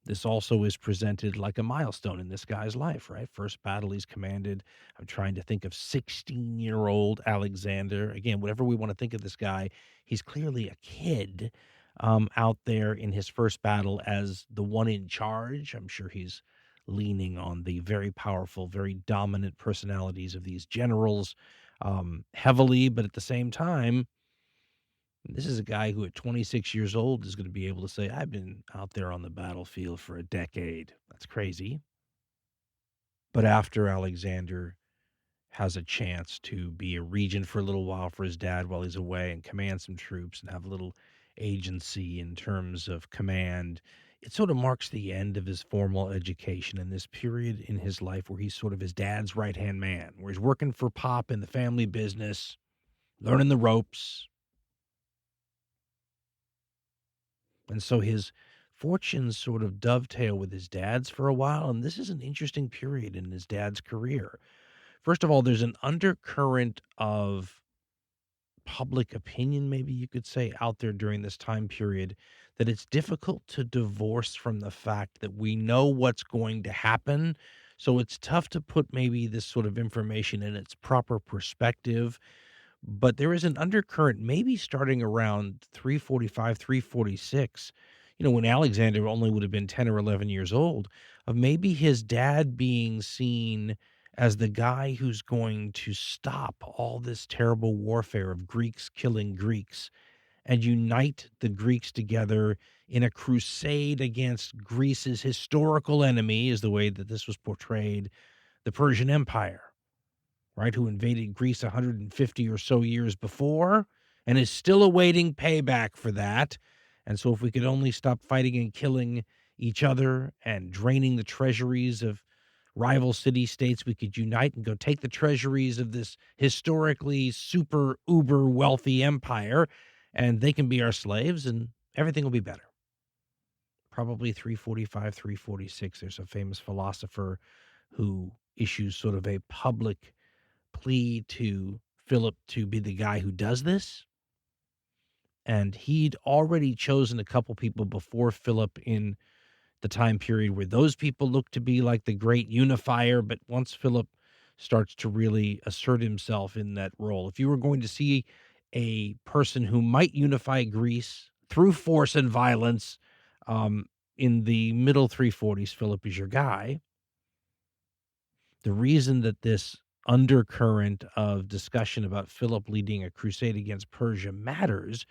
This also is presented like a milestone in this guy's life, right? First battle he's commanded. I'm trying to think of 16-year-old Alexander. Again, whatever we want to think of this guy, he's clearly a kid out there in his first battle as the one in charge. I'm sure he's leaning on the very powerful, very dominant personalities of these generals heavily, but at the same time, this is a guy who at 26 years old is going to be able to say, I've been out there on the battlefield for a decade. That's crazy. But after Alexander has a chance to be a regent for a little while for his dad while he's away and command some troops and have a little agency in terms of command, it sort of marks the end of his formal education in this period in his life where he's sort of his dad's right-hand man, where he's working for Pop in the family business, learning the ropes. And so his fortunes sort of dovetail with his dad's for a while, and this is an interesting period in his dad's career. First of all, there's an undercurrent of public opinion, maybe you could say, out there during this time period that it's difficult to divorce from the fact that we know what's going to happen. So it's tough to put maybe this sort of information in its proper perspective. But there is an undercurrent, maybe starting around 345, 346, when Alexander only would have been 10 or 11 years old, of maybe his dad being seen as the guy who's going to stop all this terrible warfare of Greeks killing Greeks and unite the Greeks together in a crusade against Greece's historical enemy, is the way that this was portrayed, the Persian Empire. Right, who invaded Greece 150 or so years before and is still awaiting payback for that. And so if we could only stop fighting and killing each other and draining the treasuries of rival city-states, we could unite and go take the treasuries of this historically super uber wealthy empire, and they can be our slaves and everything will be better. Probably 345, 346, there's a famous philosopher who issues sort of a public plea to Philip to be the guy who does this. And he'd already chosen a couple people before Philip in the time period where those people looked to be like the great unifier. But once Philip starts to really assert himself in that role, if you were going to see a person who might unify Greece through force and violence in the middle 340s, Philip is your guy. The reason that this undercurrent of discussion about Philip leading a crusade against Persia matters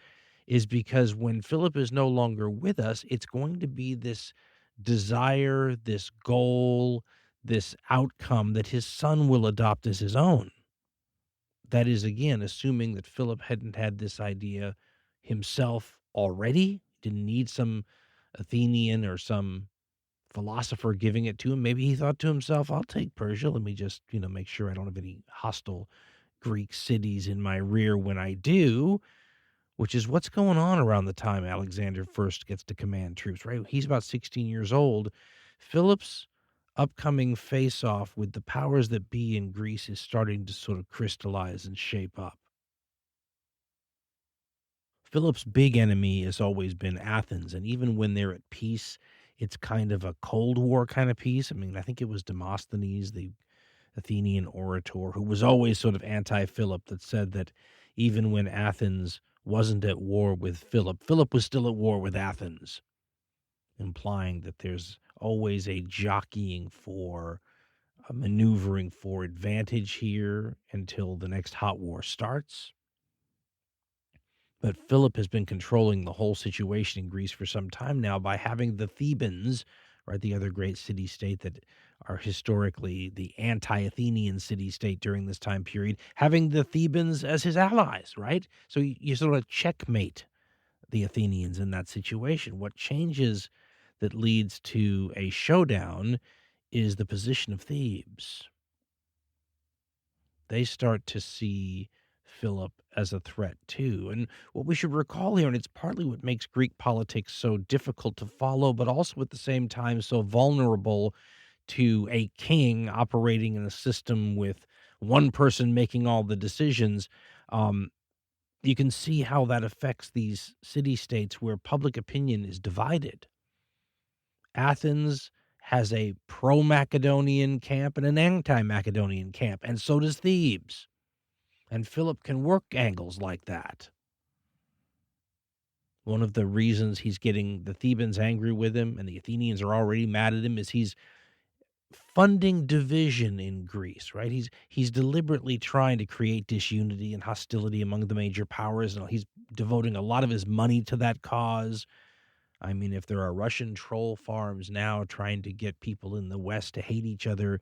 is because when Philip is no longer with us, it's going to be this desire, this goal, this outcome that his son will adopt as his own. That is, again, assuming that Philip hadn't had this idea himself already, didn't need some Athenian or some philosopher giving it to him. Maybe he thought to himself, I'll take Persia. Let me just, make sure I don't have any hostile Greek cities in my rear when I do, which is what's going on around the time Alexander first gets to command troops, right? He's about 16 years old. Philip's upcoming face-off with the powers that be in Greece is starting to sort of crystallize and shape up. Philip's big enemy has always been Athens, and even when they're at peace, it's kind of a Cold War kind of peace. I mean, I think it was Demosthenes, the Athenian orator, who was always sort of anti-Philip, that said that even when Athens wasn't at war with Philip, Philip was still at war with Athens, implying that there's always a jockeying for, a maneuvering for advantage here until the next hot war starts. But Philip has been controlling the whole situation in Greece for some time now by having the Thebans, right, the other great city-state that are historically the anti-Athenian city-state during this time period, having the Thebans as his allies, right? So you sort of checkmate the Athenians in that situation. What changes that leads to a showdown is the position of Thebes. they start to see Philip as a threat too. And what we should recall here, and it's partly what makes Greek politics so difficult to follow, but also at the same time so vulnerable to a king operating in a system with one person making all the decisions. You can see how that affects these city-states where public opinion is divided. Athens has a pro-Macedonian camp and an anti-Macedonian camp, and so does Thebes. And Philip can work angles like that. One of the reasons he's getting the Thebans angry with him and the Athenians are already mad at him is he's funding division in Greece, right? He's deliberately trying to create disunity and hostility among the major powers, and he's devoting a lot of his money to that cause. I mean, if there are Russian troll farms now trying to get people in the West to hate each other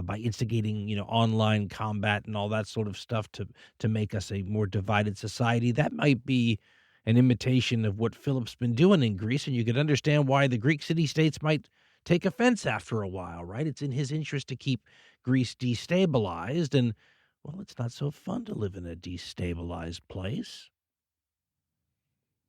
by instigating, online combat and all that sort of stuff to make us a more divided society, that might be an imitation of what Philip's been doing in Greece, and you could understand why the Greek city-states might take offense after a while, right? It's in his interest to keep Greece destabilized, and, well, it's not so fun to live in a destabilized place.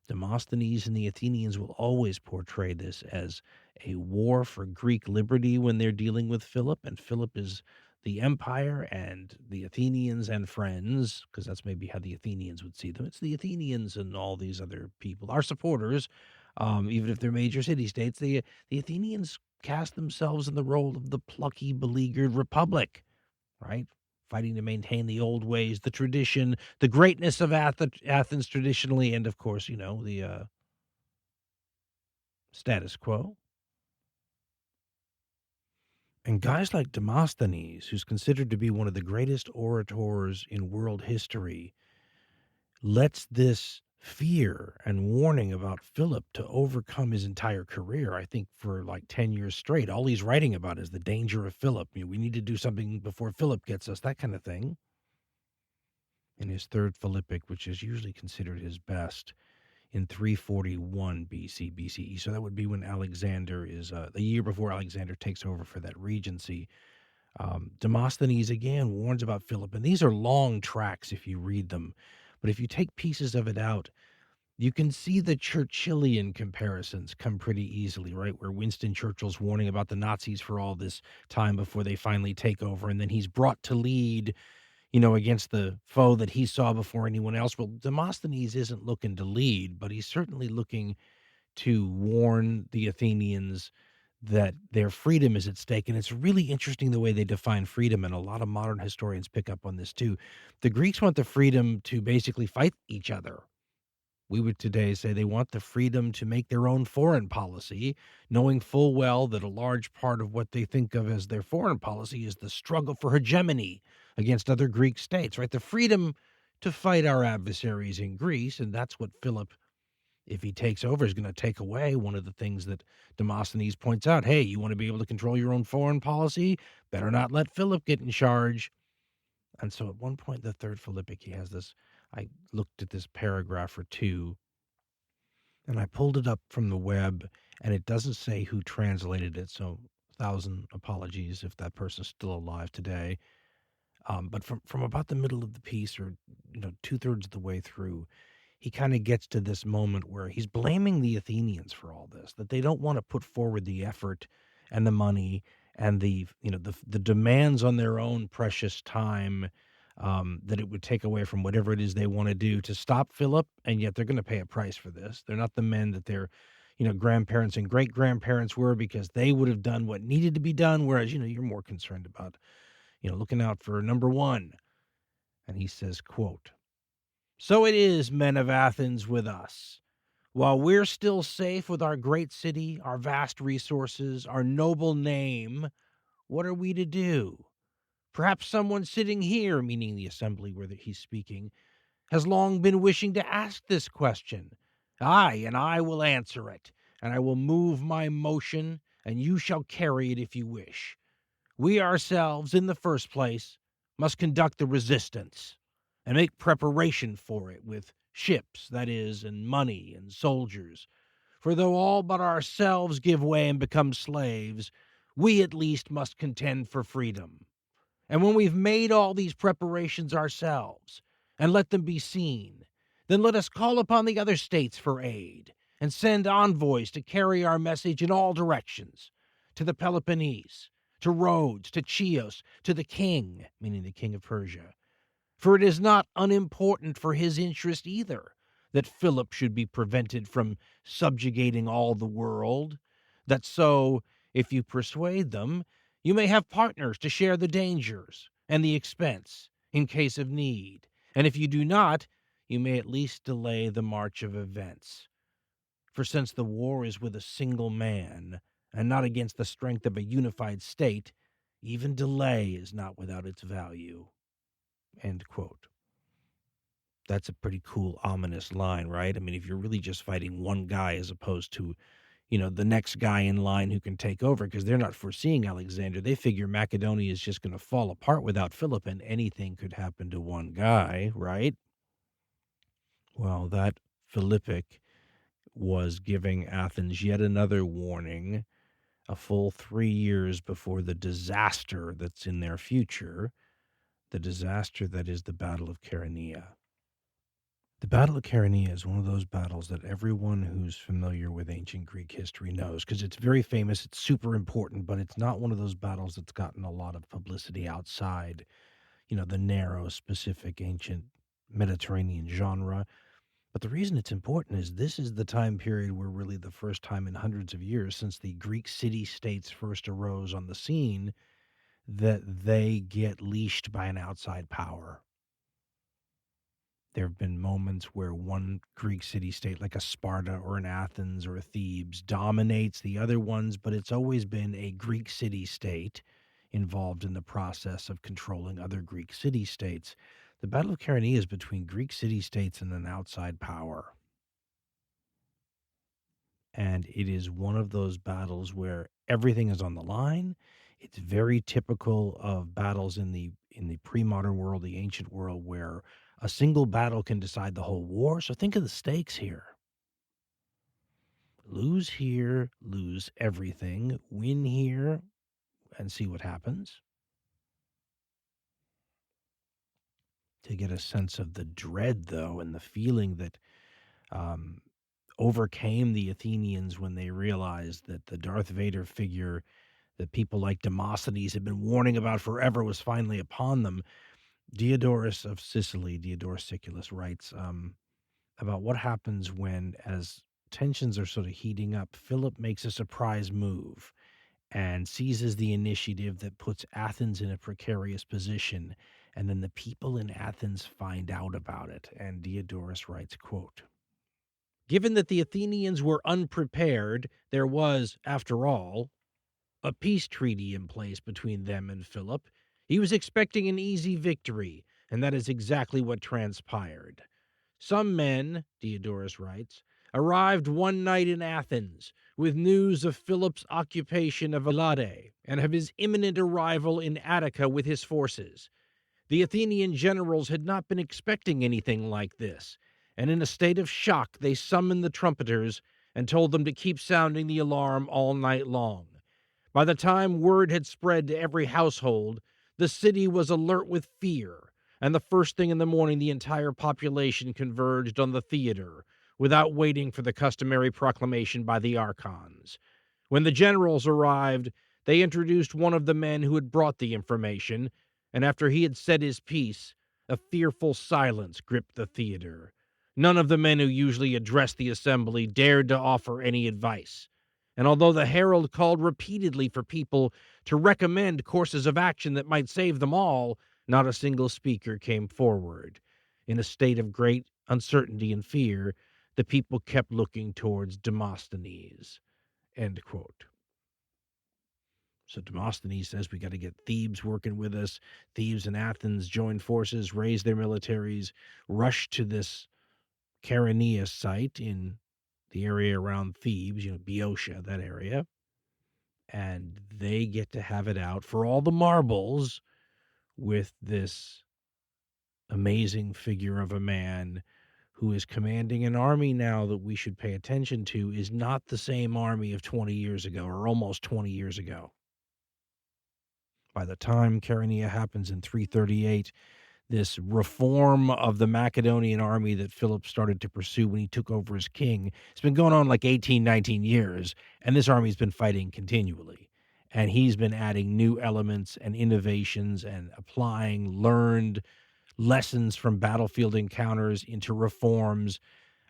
Demosthenes and the Athenians will always portray this as a war for Greek liberty when they're dealing with Philip, and Philip is the empire and the Athenians and friends, because that's maybe how the Athenians would see them. It's the Athenians and all these other people, our supporters, even if they're major city-states. The Athenians cast themselves in the role of the plucky, beleaguered republic, right? Fighting to maintain the old ways, the tradition, the greatness of Athens traditionally, and of course, the status quo. And guys like Demosthenes, who's considered to be one of the greatest orators in world history, lets this fear and warning about Philip to overcome his entire career, I think for like 10 years straight. All he's writing about is the danger of Philip. We need to do something before Philip gets us, that kind of thing. In his third Philippic, which is usually considered his best, in 341 BCE. So that would be when Alexander is, the year before Alexander takes over for that regency. Demosthenes, again, warns about Philip. And these are long tracts if you read them. But if you take pieces of it out, you can see the Churchillian comparisons come pretty easily, right? Where Winston Churchill's warning about the Nazis for all this time before they finally take over. And then he's brought to lead, against the foe that he saw before anyone else. Well, Demosthenes isn't looking to lead, but he's certainly looking to warn the Athenians that their freedom is at stake. And it's really interesting the way they define freedom, and a lot of modern historians pick up on this too. The Greeks want the freedom to basically fight each other. We would today say they want the freedom to make their own foreign policy, knowing full well that a large part of what they think of as their foreign policy is the struggle for hegemony against other Greek states, right? The freedom to fight our adversaries in Greece, and that's what Philip, if he takes over, is going to take away. One of the things that Demosthenes points out, hey, you want to be able to control your own foreign policy? Better not let Philip get in charge. And so at one point, the third Philippic, he has this, I looked at this paragraph or two, and I pulled it up from the web, and it doesn't say who translated it, so 1,000 apologies if that person's still alive today. But from about the middle of the piece, or 2/3 of the way through, he kind of gets to this moment where he's blaming the Athenians for all this, that they don't want to put forward the effort and the money and the demands on their own precious time that it would take away from whatever it is they want to do to stop Philip, and yet they're going to pay a price for this. They're not the men that their grandparents and great-grandparents were, because they would have done what needed to be done, whereas you're more concerned about looking out for number one. And he says, quote, "So it is, men of Athens, with us. While we're still safe with our great city, our vast resources, our noble name, what are we to do? Perhaps someone sitting here," meaning the assembly where he's speaking, "has long been wishing to ask this question. Aye, and I will answer it, and I will move my motion, and you shall carry it if you wish. We ourselves, in the first place, must conduct the resistance, and make preparation for it with ships, that is, and money and soldiers. For though all but ourselves give way and become slaves, we at least must contend for freedom. And when we've made all these preparations ourselves and let them be seen, then let us call upon the other states for aid and send envoys to carry our message in all directions, to the Peloponnese, to Rhodes, to Chios, to the king, meaning the king of Persia. For it is not unimportant for his interest either that Philip should be prevented from subjugating all the world, that so, if you persuade them, you may have partners to share the dangers and the expense in case of need, and if you do not, you may at least delay the march of events. For since the war is with a single man, and not against the strength of a unified state, even delay is not without its value." End quote. That's a pretty cool, ominous line, right? I mean, if you're really just fighting one guy as opposed to, the next guy in line who can take over, because they're not foreseeing Alexander. They figure Macedonia is just going to fall apart without Philip, and anything could happen to one guy, right? Well, that Philippic was giving Athens yet another warning, a full 3 years before the disaster that's in their future, the disaster that is the Battle of Chaeronea. The Battle of Chaeronea is one of those battles that everyone who's familiar with ancient Greek history knows, because it's very famous, it's super important, but it's not one of those battles that's gotten a lot of publicity outside, the narrow, specific, ancient Mediterranean genre. But the reason it's important is this is the time period where really the first time in hundreds of years since the Greek city-states first arose on the scene that they get leashed by an outside power. There have been moments where one Greek city-state, like a Sparta or an Athens or a Thebes, dominates the other ones, but it's always been a Greek city-state involved in the process of controlling other Greek city-states. The Battle of Chaeronea is between Greek city-states and an outside power. And it is one of those battles where everything is on the line. It's very typical of battles in the pre-modern world, the ancient world, where a single battle can decide the whole war. So think of the stakes here. Lose here, lose everything. Win here, and see what happens. To get a sense of the dread, though, and the feeling that overcame the Athenians when they realized that the Darth Vader figure that people like Demosthenes had been warning about forever was finally upon them. Diodorus of Sicily, Diodorus Siculus, writes about what happens when, as tensions are sort of heating up, Philip makes a surprise move and seizes the initiative that puts Athens in a precarious position, and then the people in Athens find out about it. And Diodorus writes, quote, "Given that the Athenians were unprepared, there was, after all, a peace treaty in place between them and Philip. He was expecting an easy victory, and that is exactly what transpired. Some men," Diodorus writes, "arrived one night in Athens with news of Philip's occupation of Elade and of his imminent arrival in Attica with his forces. The Athenian generals had not been expecting anything like this, and in a state of shock they summoned the trumpeters and told them to keep sounding the alarm all night long. By the time word had spread to every household, the city was alert with fear, and the first thing in the morning the entire population converged on the theater, without waiting for the customary proclamation by the archons. When the generals arrived, they introduced one of the men who had brought the information, and after he had said his piece, a fearful silence gripped the theater. None of the men who usually addressed the assembly dared to offer any advice. And although the herald called repeatedly for people to recommend courses of action that might save them all, not a single speaker came forward. In a state of great uncertainty and fear, the people kept looking towards Demosthenes." End quote. So Demosthenes says we got to get Thebes working with us. Thebes and Athens join forces, raise their militaries, rush to this Chaeronea site in the area around Thebes, Boeotia, that area. And they get to have it out for all the marbles with this amazing figure of a man who is commanding an army now that we should pay attention to is not the same army of 20 years ago or almost 20 years ago. By the time Chaeronea happens in 338, this reform of the Macedonian army that Philip started to pursue when he took over as king, it's been going on like 18, 19 years, and this army's been fighting continually. And he's been adding new elements and innovations and applying learned lessons from battlefield encounters into reforms.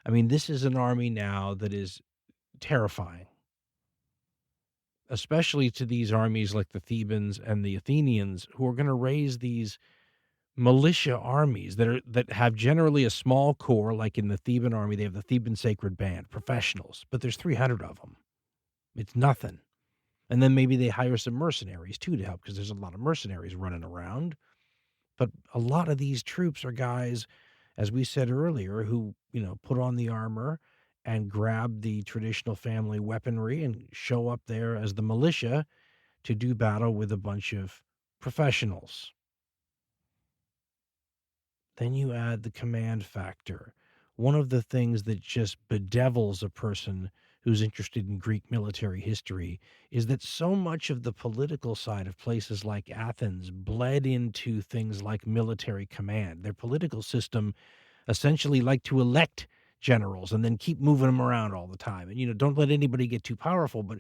I mean, this is an army now that is terrifying, especially to these armies like the Thebans and the Athenians, who are going to raise these militia armies that have generally a small core. Like in the Theban army, they have the Theban Sacred Band, professionals, but there's 300 of them. It's nothing. And then maybe they hire some mercenaries too to help, because there's a lot of mercenaries running around. But a lot of these troops are guys, as we said earlier, who, put on the armor and grab the traditional family weaponry and show up there as the militia to do battle with a bunch of professionals. Then you add the command factor. One of the things that just bedevils a person who's interested in Greek military history is that so much of the political side of places like Athens bled into things like military command. Their political system essentially liked to elect generals and then keep moving them around all the time. And, don't let anybody get too powerful. But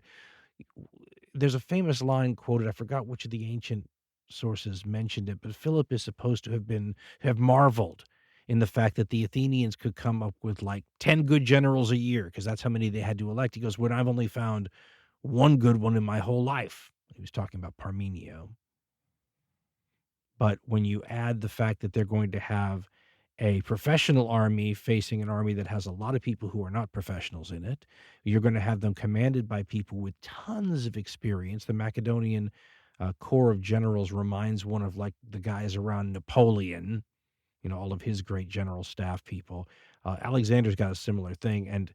there's a famous line quoted, I forgot which of the ancient sources mentioned it, but Philip is supposed to have marveled in the fact that the Athenians could come up with like 10 good generals a year, because that's how many they had to elect. He goes, "When I've only found one good one in my whole life." He was talking about Parmenio. But when you add the fact that they're going to have a professional army facing an army that has a lot of people who are not professionals in it, you're going to have them commanded by people with tons of experience. The Macedonian corps of generals reminds one of like the guys around Napoleon, all of his great general staff people. Alexander's got a similar thing. And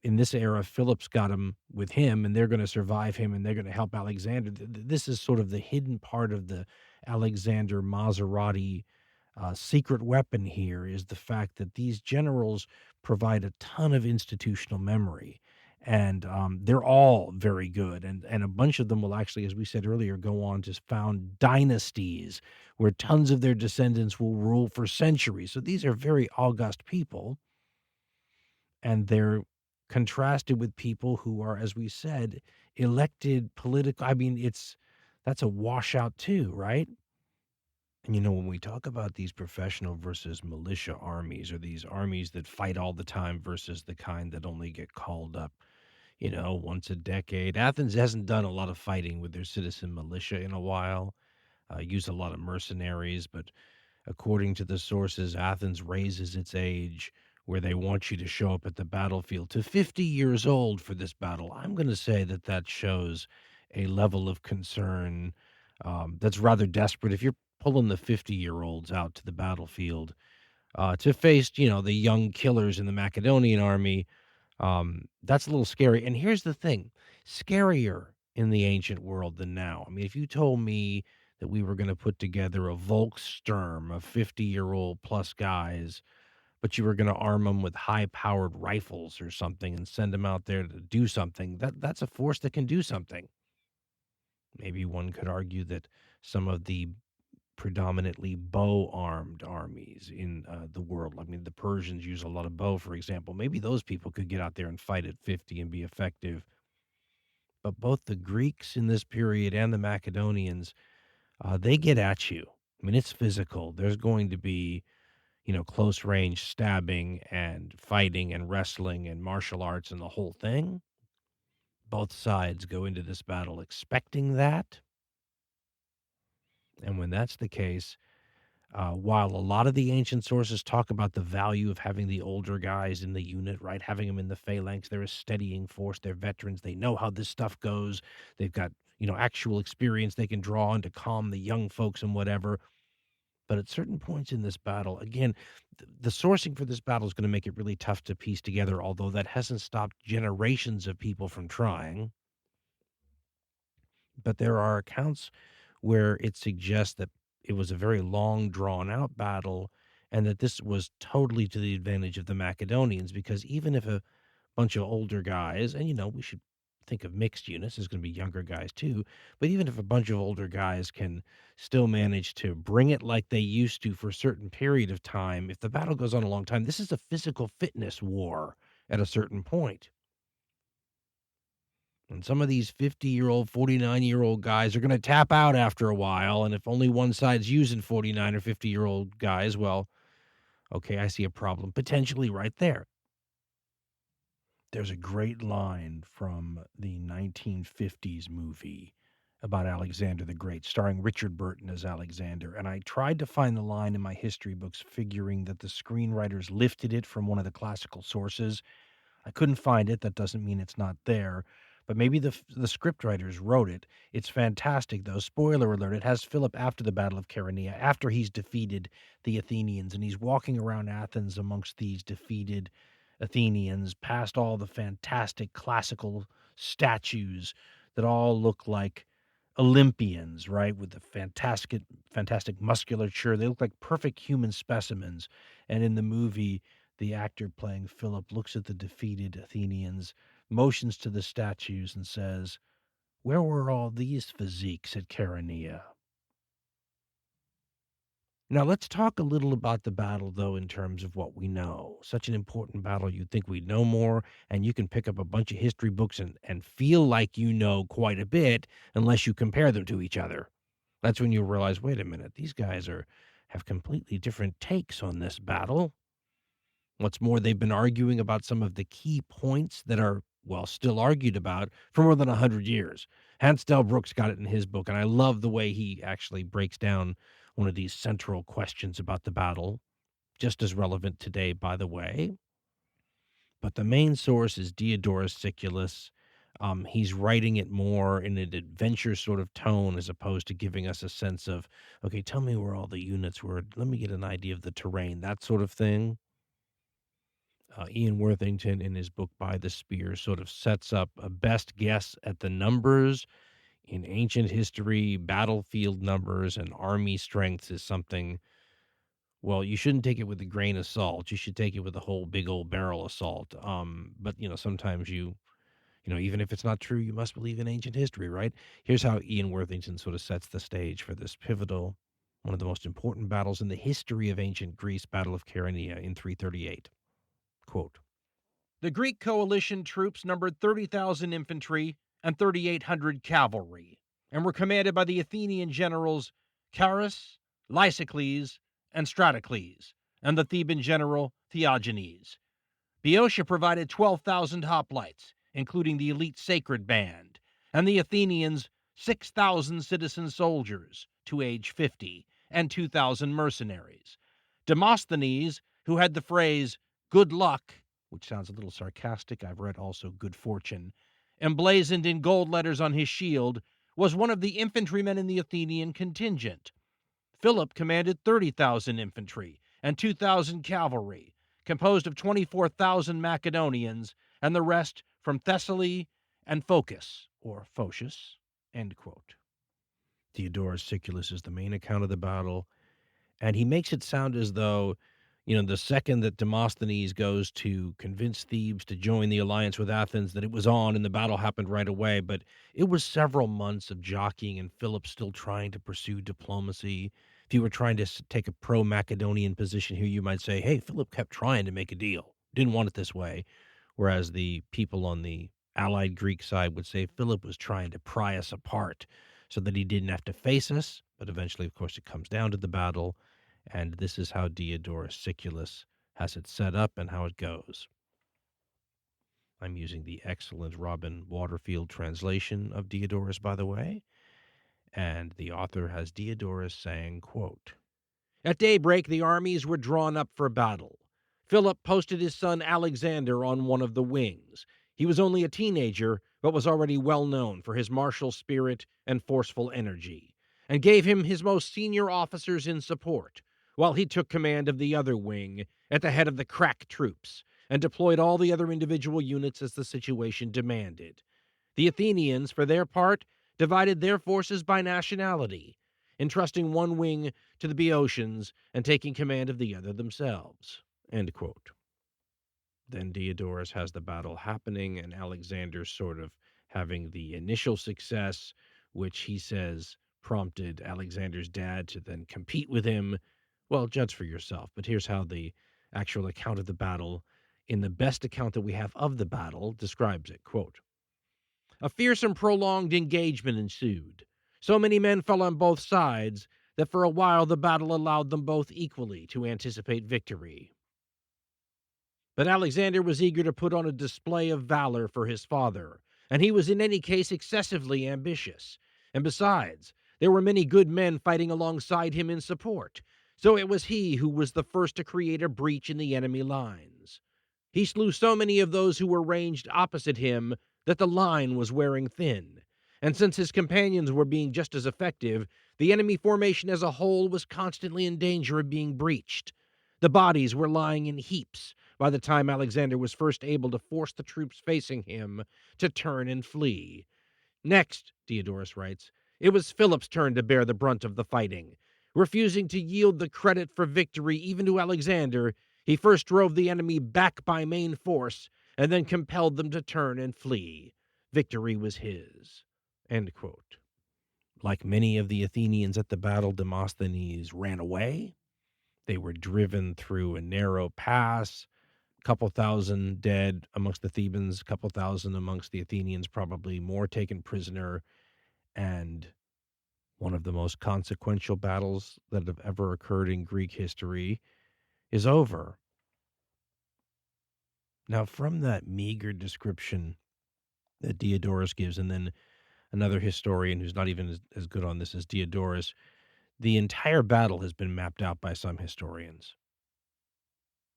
in this era, Philip's got him with him, and they're going to survive him, and they're going to help Alexander. This is sort of the hidden part of the Alexander Maserati secret weapon here, is the fact that these generals provide a ton of institutional memory. And they're all very good. And a bunch of them will actually, as we said earlier, go on to found dynasties where tons of their descendants will rule for centuries. So these are very august people. And they're contrasted with people who are, as we said, elected political. I mean, that's a washout too, right? And when we talk about these professional versus militia armies, or these armies that fight all the time versus the kind that only get called up, once a decade. Athens hasn't done a lot of fighting with their citizen militia in a while, use a lot of mercenaries, but according to the sources, Athens raises its age where they want you to show up at the battlefield to 50 years old for this battle. I'm going to say that shows a level of concern that's rather desperate. If you're pulling the 50-year-olds out to the battlefield to face, the young killers in the Macedonian army, that's a little scary. And here's the thing, scarier in the ancient world than now. I mean, if you told me that we were going to put together a Volkssturm of 50-year-old plus guys, but you were going to arm them with high-powered rifles or something and send them out there to do something, that's a force that can do something. Maybe one could argue that some of the predominantly bow-armed armies in the world, I mean, the Persians use a lot of bow, for example. Maybe those people could get out there and fight at 50 and be effective. But both the Greeks in this period and the Macedonians, they get at you. I mean, it's physical. There's going to be, close-range stabbing and fighting and wrestling and martial arts and the whole thing. Both sides go into this battle expecting that. And when that's the case, while a lot of the ancient sources talk about the value of having the older guys in the unit, right, having them in the phalanx, they're a steadying force, they're veterans, they know how this stuff goes, they've got, actual experience they can draw on to calm the young folks and whatever. But at certain points in this battle, again, the sourcing for this battle is going to make it really tough to piece together, although that hasn't stopped generations of people from trying. But there are accounts where it suggests that it was a very long, drawn-out battle, and that this was totally to the advantage of the Macedonians, because even if a bunch of older guys, and we should think of mixed units. There's going to be younger guys too. But even if a bunch of older guys can still manage to bring it like they used to for a certain period of time, if the battle goes on a long time, this is a physical fitness war at a certain point. And some of these 50-year-old, 49-year-old guys are going to tap out after a while. And if only one side's using 49 or 50-year-old guys, well, okay, I see a problem potentially right there. There's a great line from the 1950s movie about Alexander the Great, starring Richard Burton as Alexander. And I tried to find the line in my history books, figuring that the screenwriters lifted it from one of the classical sources. I couldn't find it. That doesn't mean it's not there. But maybe the scriptwriters wrote it. It's fantastic, though. Spoiler alert, it has Philip after the Battle of Chaeronea, after he's defeated the Athenians, and he's walking around Athens amongst these defeated Athenians, past all the fantastic classical statues that all look like Olympians, right, with the fantastic musculature. They look like perfect human specimens. And in the movie, the actor playing Philip looks at the defeated Athenians, motions to the statues, and says, "Where were all these physiques at Chaeronea?" Now, let's talk a little about the battle, though, in terms of what we know. Such an important battle, you'd think we'd know more, and you can pick up a bunch of history books and feel like you know quite a bit unless you compare them to each other. That's when you realize, wait a minute, these guys have completely different takes on this battle. What's more, they've been arguing about some of the key points that are, well, still argued about for more than 100 years. Hans Del Brooks got it in his book, and I love the way he actually breaks down one of these central questions about the battle, just as relevant today, by the way. But the main source is Diodorus Siculus. He's writing it more in an adventure sort of tone as opposed to giving us a sense of, okay, tell me where all the units were. Let me get an idea of the terrain, that sort of thing. Ian Worthington, in his book By the Spear, sort of sets up a best guess at the numbers. In ancient history, battlefield numbers and army strengths is something, well, you shouldn't take it with a grain of salt. You should take it with a whole big old barrel of salt. But, sometimes even if it's not true, you must believe in ancient history, right? Here's how Ian Worthington sort of sets the stage for this pivotal, one of the most important battles in the history of ancient Greece, Battle of Chaeronea in 338. Quote, "The Greek coalition troops numbered 30,000 infantry and 3,800 cavalry, and were commanded by the Athenian generals Carus, Lysicles, and Stratocles, and the Theban general Theogenes. Boeotia provided 12,000 hoplites, including the elite sacred band, and the Athenians 6,000 citizen soldiers to age 50, and 2,000 mercenaries. Demosthenes, who had the phrase, 'good luck,' which sounds a little sarcastic, I've read also 'good fortune,' emblazoned in gold letters on his shield, was one of the infantrymen in the Athenian contingent. Philip commanded 30,000 infantry and 2,000 cavalry, composed of 24,000 Macedonians, and the rest from Thessaly and Phocis, or Phocis." End quote. Diodorus Siculus is the main account of the battle, and he makes it sound as though, the second that Demosthenes goes to convince Thebes to join the alliance with Athens, that it was on and the battle happened right away. But it was several months of jockeying and Philip still trying to pursue diplomacy. If you were trying to take a pro-Macedonian position here, you might say, hey, Philip kept trying to make a deal. Didn't want it this way. Whereas the people on the allied Greek side would say Philip was trying to pry us apart so that he didn't have to face us. But eventually, of course, it comes down to the battle. And this is how Diodorus Siculus has it set up and how it goes. I'm using the excellent Robin Waterfield translation of Diodorus, by the way. And the author has Diodorus saying, quote, "At daybreak, the armies were drawn up for battle. Philip posted his son Alexander on one of the wings. He was only a teenager, but was already well known for his martial spirit and forceful energy, and gave him his most senior officers in support, while he took command of the other wing at the head of the crack troops and deployed all the other individual units as the situation demanded. The Athenians, for their part, divided their forces by nationality, entrusting one wing to the Boeotians and taking command of the other themselves." End quote. Then Diodorus has the battle happening, and Alexander's sort of having the initial success, which he says prompted Alexander's dad to then compete with him. Well, judge for yourself. But here's how the actual account of the battle, in the best account that we have of the battle, describes it. Quote, "A fierce and prolonged engagement ensued. So many men fell on both sides that for a while the battle allowed them both equally to anticipate victory. But Alexander was eager to put on a display of valor for his father, and he was in any case excessively ambitious. And besides, there were many good men fighting alongside him in support, so it was he who was the first to create a breach in the enemy lines. He slew so many of those who were ranged opposite him that the line was wearing thin, and since his companions were being just as effective, the enemy formation as a whole was constantly in danger of being breached. The bodies were lying in heaps by the time Alexander was first able to force the troops facing him to turn and flee. Next, Diodorus writes, it was Philip's turn to bear the brunt of the fighting. Refusing to yield the credit for victory even to Alexander, he first drove the enemy back by main force and then compelled them to turn and flee. Victory was his." End quote. Like many of the Athenians at the battle, Demosthenes ran away. They were driven through a narrow pass, a couple thousand dead amongst the Thebans, a couple thousand amongst the Athenians, probably more taken prisoner, and one of the most consequential battles that have ever occurred in Greek history is over. Now, from that meager description that Diodorus gives, and then another historian who's not even as good on this as Diodorus, the entire battle has been mapped out by some historians.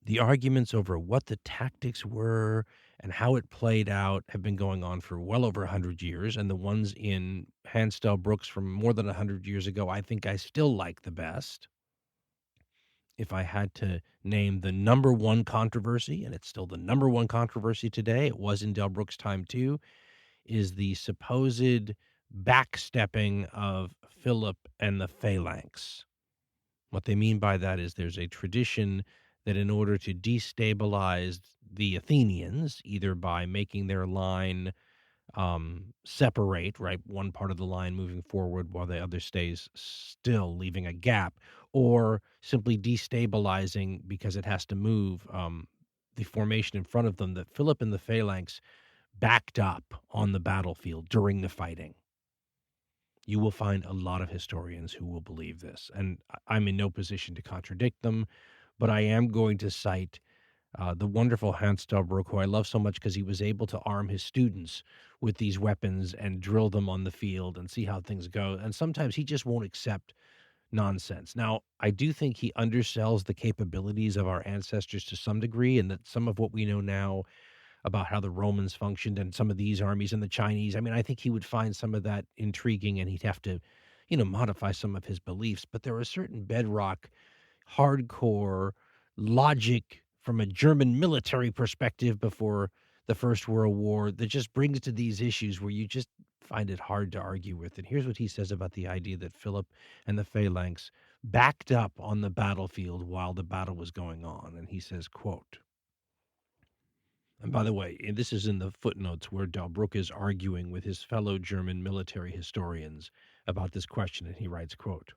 The arguments over what the tactics were and how it played out have been going on for well over 100 years, and the ones in Hansdale Brooks from more than 100 years ago, I think I still like the best. If I had to name the number one controversy, and it's still the number one controversy today, it was in Del Brooks' time too, is the supposed backstepping of Philip and the phalanx. What they mean by that is there's a tradition that in order to destabilize the Athenians, either by making their line separate, right, one part of the line moving forward while the other stays still, leaving a gap, or simply destabilizing because it has to move the formation in front of them, that Philip and the phalanx backed up on the battlefield during the fighting. You will find a lot of historians who will believe this, and I'm in no position to contradict them, but I am going to cite the wonderful Hans Delbruck, who I love so much because he was able to arm his students with these weapons and drill them on the field and see how things go. And sometimes he just won't accept nonsense. Now, I do think he undersells the capabilities of our ancestors to some degree, and that some of what we know now about how the Romans functioned and some of these armies and the Chinese, I mean, I think he would find some of that intriguing, and he'd have to, modify some of his beliefs. But there are certain bedrock, hardcore logic from a German military perspective before the First World War that just brings to these issues where you just find it hard to argue with. And here's what he says about the idea that Philip and the phalanx backed up on the battlefield while the battle was going on. And he says, quote, and by the way, this is in the footnotes where Delbruck is arguing with his fellow German military historians about this question, and he writes, quote,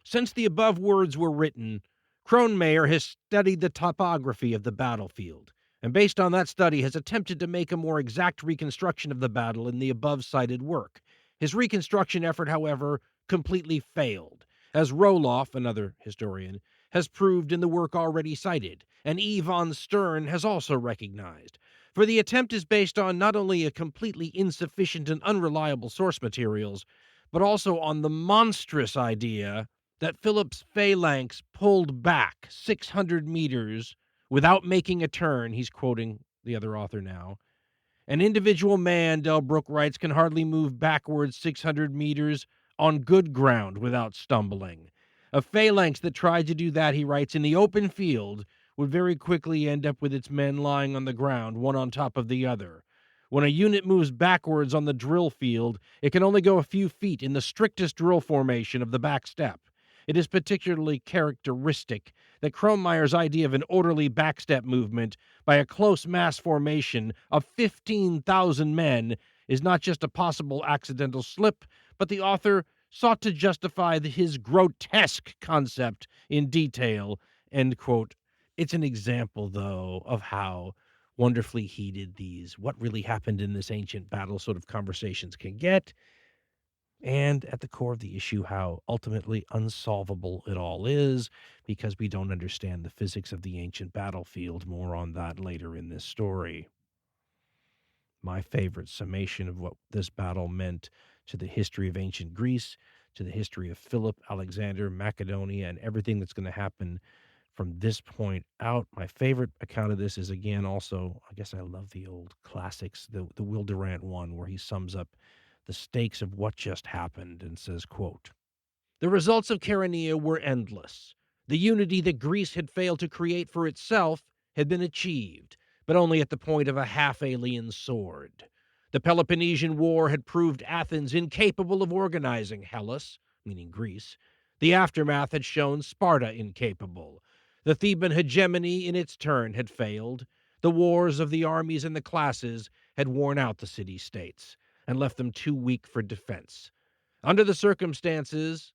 "Since the above words were written, Kronmeyer has studied the topography of the battlefield, and based on that study has attempted to make a more exact reconstruction of the battle in the above-cited work. His reconstruction effort, however, completely failed, as Roloff, another historian, has proved in the work already cited, and E. von Stern has also recognized. For the attempt is based on not only a completely insufficient and unreliable source materials, but also on the monstrous idea that Philip's phalanx pulled back 600 meters without making a turn." He's quoting the other author now. "An individual man," Delbruck writes, "can hardly move backwards 600 meters on good ground without stumbling. A phalanx that tried to do that," he writes, "in the open field would very quickly end up with its men lying on the ground, one on top of the other. When a unit moves backwards on the drill field, it can only go a few feet in the strictest drill formation of the back step. It is particularly characteristic that Kronmeyer's idea of an orderly backstep movement by a close mass formation of 15,000 men is not just a possible accidental slip, but the author sought to justify his grotesque concept in detail, end quote. It's an example, though, of how wonderfully heated these what really happened in this ancient battle sort of conversations can get, and at the core of the issue, how ultimately unsolvable it all is, because we don't understand the physics of the ancient battlefield. More on that later in this story. My favorite summation of what this battle meant to the history of ancient Greece, to the history of Philip, Alexander, Macedonia, and everything that's going to happen from this point out. My favorite account of this is, again, also, I guess I love the old classics, the Will Durant one, where he sums up the stakes of what just happened and says, quote, "The results of Chaeronea were endless. The unity that Greece had failed to create for itself had been achieved, but only at the point of a half-alien sword. The Peloponnesian War had proved Athens incapable of organizing Hellas, meaning Greece. The aftermath had shown Sparta incapable. The Theban hegemony, in its turn, had failed. The wars of the armies and the classes had worn out the city-states and left them too weak for defense. Under the circumstances,"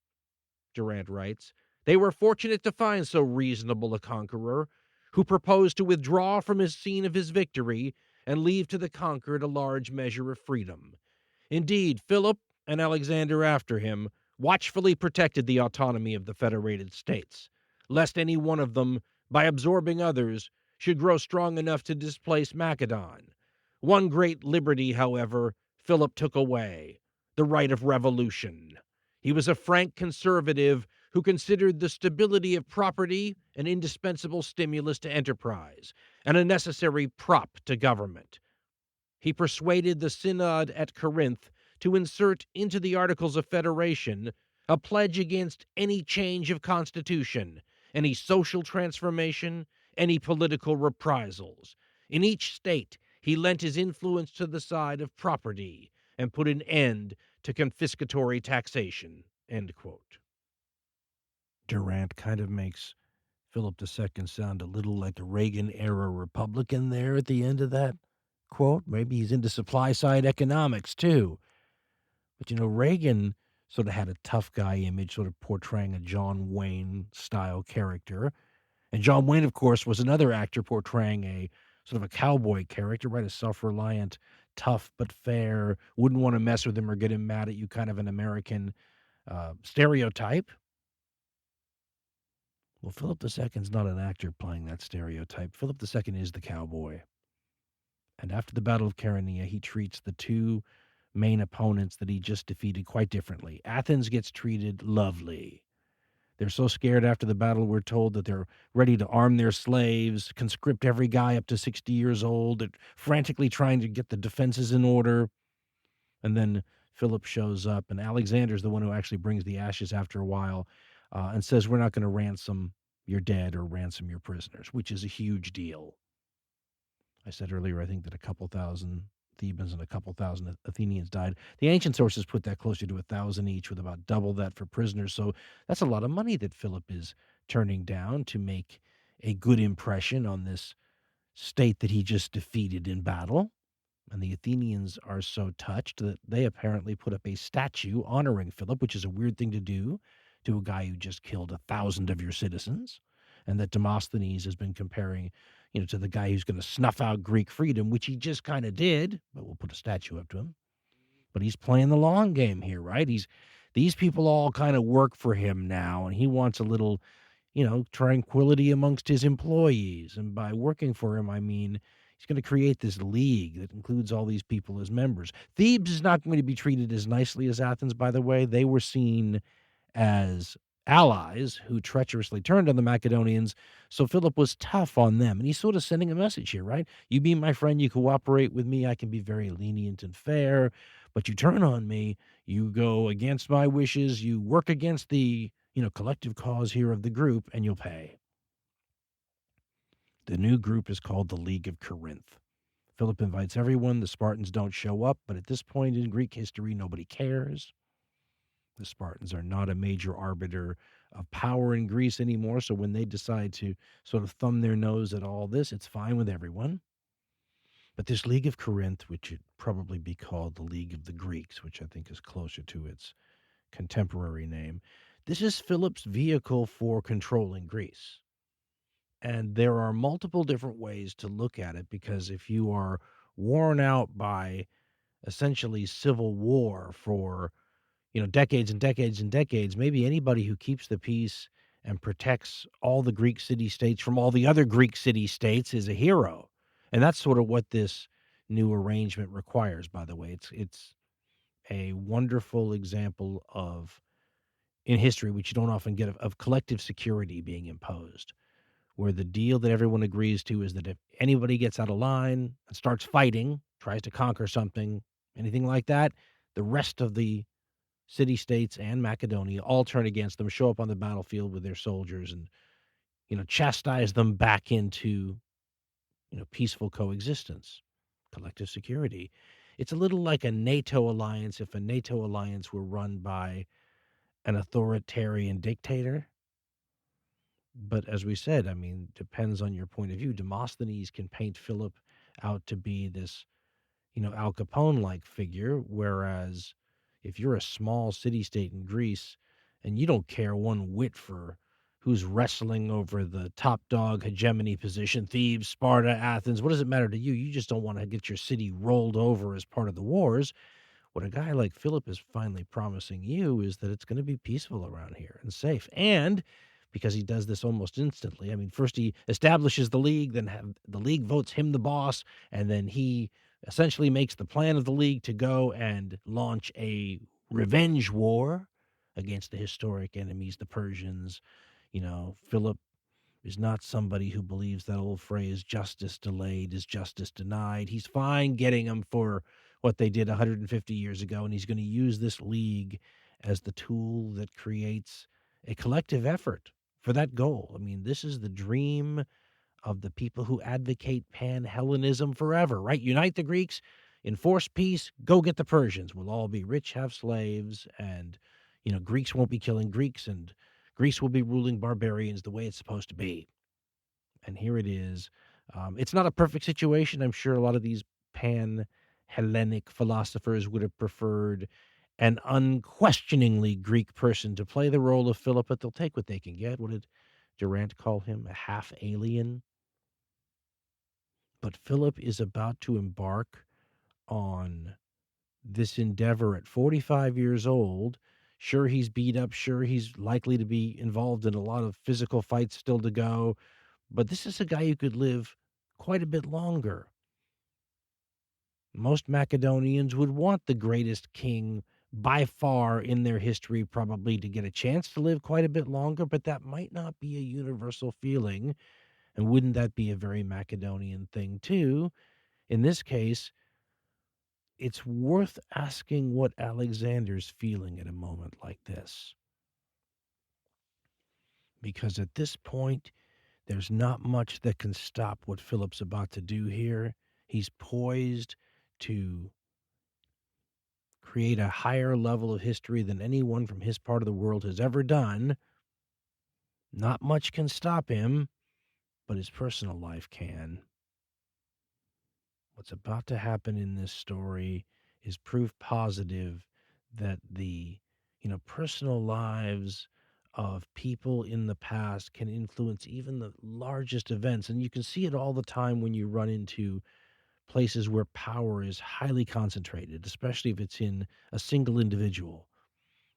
Durant writes, "they were fortunate to find so reasonable a conqueror, who proposed to withdraw from his scene of his victory and leave to the conquered a large measure of freedom. Indeed, Philip, and Alexander after him, watchfully protected the autonomy of the federated states, lest any one of them, by absorbing others, should grow strong enough to displace Macedon. One great liberty, however, Philip took away, the right of revolution. He was a frank conservative who considered the stability of property an indispensable stimulus to enterprise and a necessary prop to government. He persuaded the synod at Corinth to insert into the Articles of Federation a pledge against any change of constitution, any social transformation, any political reprisals. In each state, he lent his influence to the side of property and put an end to confiscatory taxation," end quote. Durant kind of makes Philip II sound a little like a Reagan-era Republican there at the end of that quote. Maybe he's into supply-side economics, too. But, Reagan sort of had a tough guy image, sort of portraying a John Wayne-style character. And John Wayne, of course, was another actor portraying a sort of a cowboy character, right? A self-reliant, tough but fair, wouldn't want to mess with him or get him mad at you, kind of an American stereotype. Well, Philip II's not an actor playing that stereotype. Philip II is the cowboy. And after the Battle of Chaeronea, he treats the two main opponents that he just defeated quite differently. Athens gets treated lovely. They're so scared after the battle, we're told, that they're ready to arm their slaves, conscript every guy up to 60 years old. They're frantically trying to get the defenses in order. And then Philip shows up, and Alexander's the one who actually brings the ashes after a while, and says, "We're not going to ransom your dead or ransom your prisoners," which is a huge deal. I said earlier, I think that a couple thousand Thebans and a couple thousand Athenians died. The ancient sources put that closer to 1,000 each, with about double that for prisoners. So that's a lot of money that Philip is turning down to make a good impression on this state that he just defeated in battle. And the Athenians are so touched that they apparently put up a statue honoring Philip, which is a weird thing to do to a guy who just killed 1,000 of your citizens. And that Demosthenes has been comparing, to the guy who's going to snuff out Greek freedom, which he just kind of did, but we'll put a statue up to him. But he's playing the long game here, right? These people all kind of work for him now, and he wants a little, tranquility amongst his employees. And by working for him, I mean, he's going to create this league that includes all these people as members. Thebes is not going to be treated as nicely as Athens, by the way. They were seen as allies who treacherously turned on the Macedonians, so Philip was tough on them. And he's sort of sending a message here, right? You be my friend, you cooperate with me, I can be very lenient and fair, but you turn on me, you go against my wishes, you work against the, collective cause here of the group, and you'll pay. The new group is called the League of Corinth. Philip invites everyone. The Spartans don't show up, but at this point in Greek history, nobody cares. The Spartans are not a major arbiter of power in Greece anymore, so when they decide to sort of thumb their nose at all this, it's fine with everyone. But this League of Corinth, which would probably be called the League of the Greeks, which I think is closer to its contemporary name, this is Philip's vehicle for controlling Greece. And there are multiple different ways to look at it, because if you are worn out by essentially civil war for decades and decades and decades, maybe anybody who keeps the peace and protects all the Greek city-states from all the other Greek city-states is a hero. And that's sort of what this new arrangement requires, by the way. It's a wonderful example of, in history, which you don't often get, of collective security being imposed, where the deal that everyone agrees to is that if anybody gets out of line and starts fighting, tries to conquer something, anything like that, the rest of the city-states and Macedonia all turn against them, show up on the battlefield with their soldiers, and chastise them back into peaceful coexistence, collective security. It's a little like a NATO alliance if a NATO alliance were run by an authoritarian dictator. But as we said, I mean, depends on your point of view. Demosthenes can paint Philip out to be this, Al Capone-like figure, whereas if you're a small city-state in Greece and you don't care one whit for who's wrestling over the top dog hegemony position, Thebes, Sparta, Athens, what does it matter to you? You just don't want to get your city rolled over as part of the wars. What a guy like Philip is finally promising you is that it's going to be peaceful around here and safe. And because he does this almost instantly, I mean, first he establishes the league, then the league votes him the boss, and then he essentially makes the plan of the league to go and launch a revenge war against the historic enemies, the Persians. Philip is not somebody who believes that old phrase, justice delayed is justice denied. He's fine getting them for what they did 150 years ago, and he's going to use this league as the tool that creates a collective effort for that goal. I mean, this is the dream of the people who advocate pan-Hellenism forever, right? Unite the Greeks, enforce peace, go get the Persians. We'll all be rich, have slaves, and, Greeks won't be killing Greeks, and Greece will be ruling barbarians the way it's supposed to be. And here it is. It's not a perfect situation. I'm sure a lot of these pan-Hellenic philosophers would have preferred an unquestioningly Greek person to play the role of Philip, but they'll take what they can get. What did Durant call him? A half-alien? But Philip is about to embark on this endeavor at 45 years old. Sure, he's beat up. Sure, he's likely to be involved in a lot of physical fights still to go. But this is a guy who could live quite a bit longer. Most Macedonians would want the greatest king by far in their history probably to get a chance to live quite a bit longer, but that might not be a universal feeling. And wouldn't that be a very Macedonian thing too? In this case, it's worth asking what Alexander's feeling at a moment like this. Because at this point, there's not much that can stop what Philip's about to do here. He's poised to create a higher level of history than anyone from his part of the world has ever done. Not much can stop him, but his personal life can. What's about to happen in this story is proof positive that the, personal lives of people in the past can influence even the largest events. And you can see it all the time when you run into places where power is highly concentrated, especially if it's in a single individual.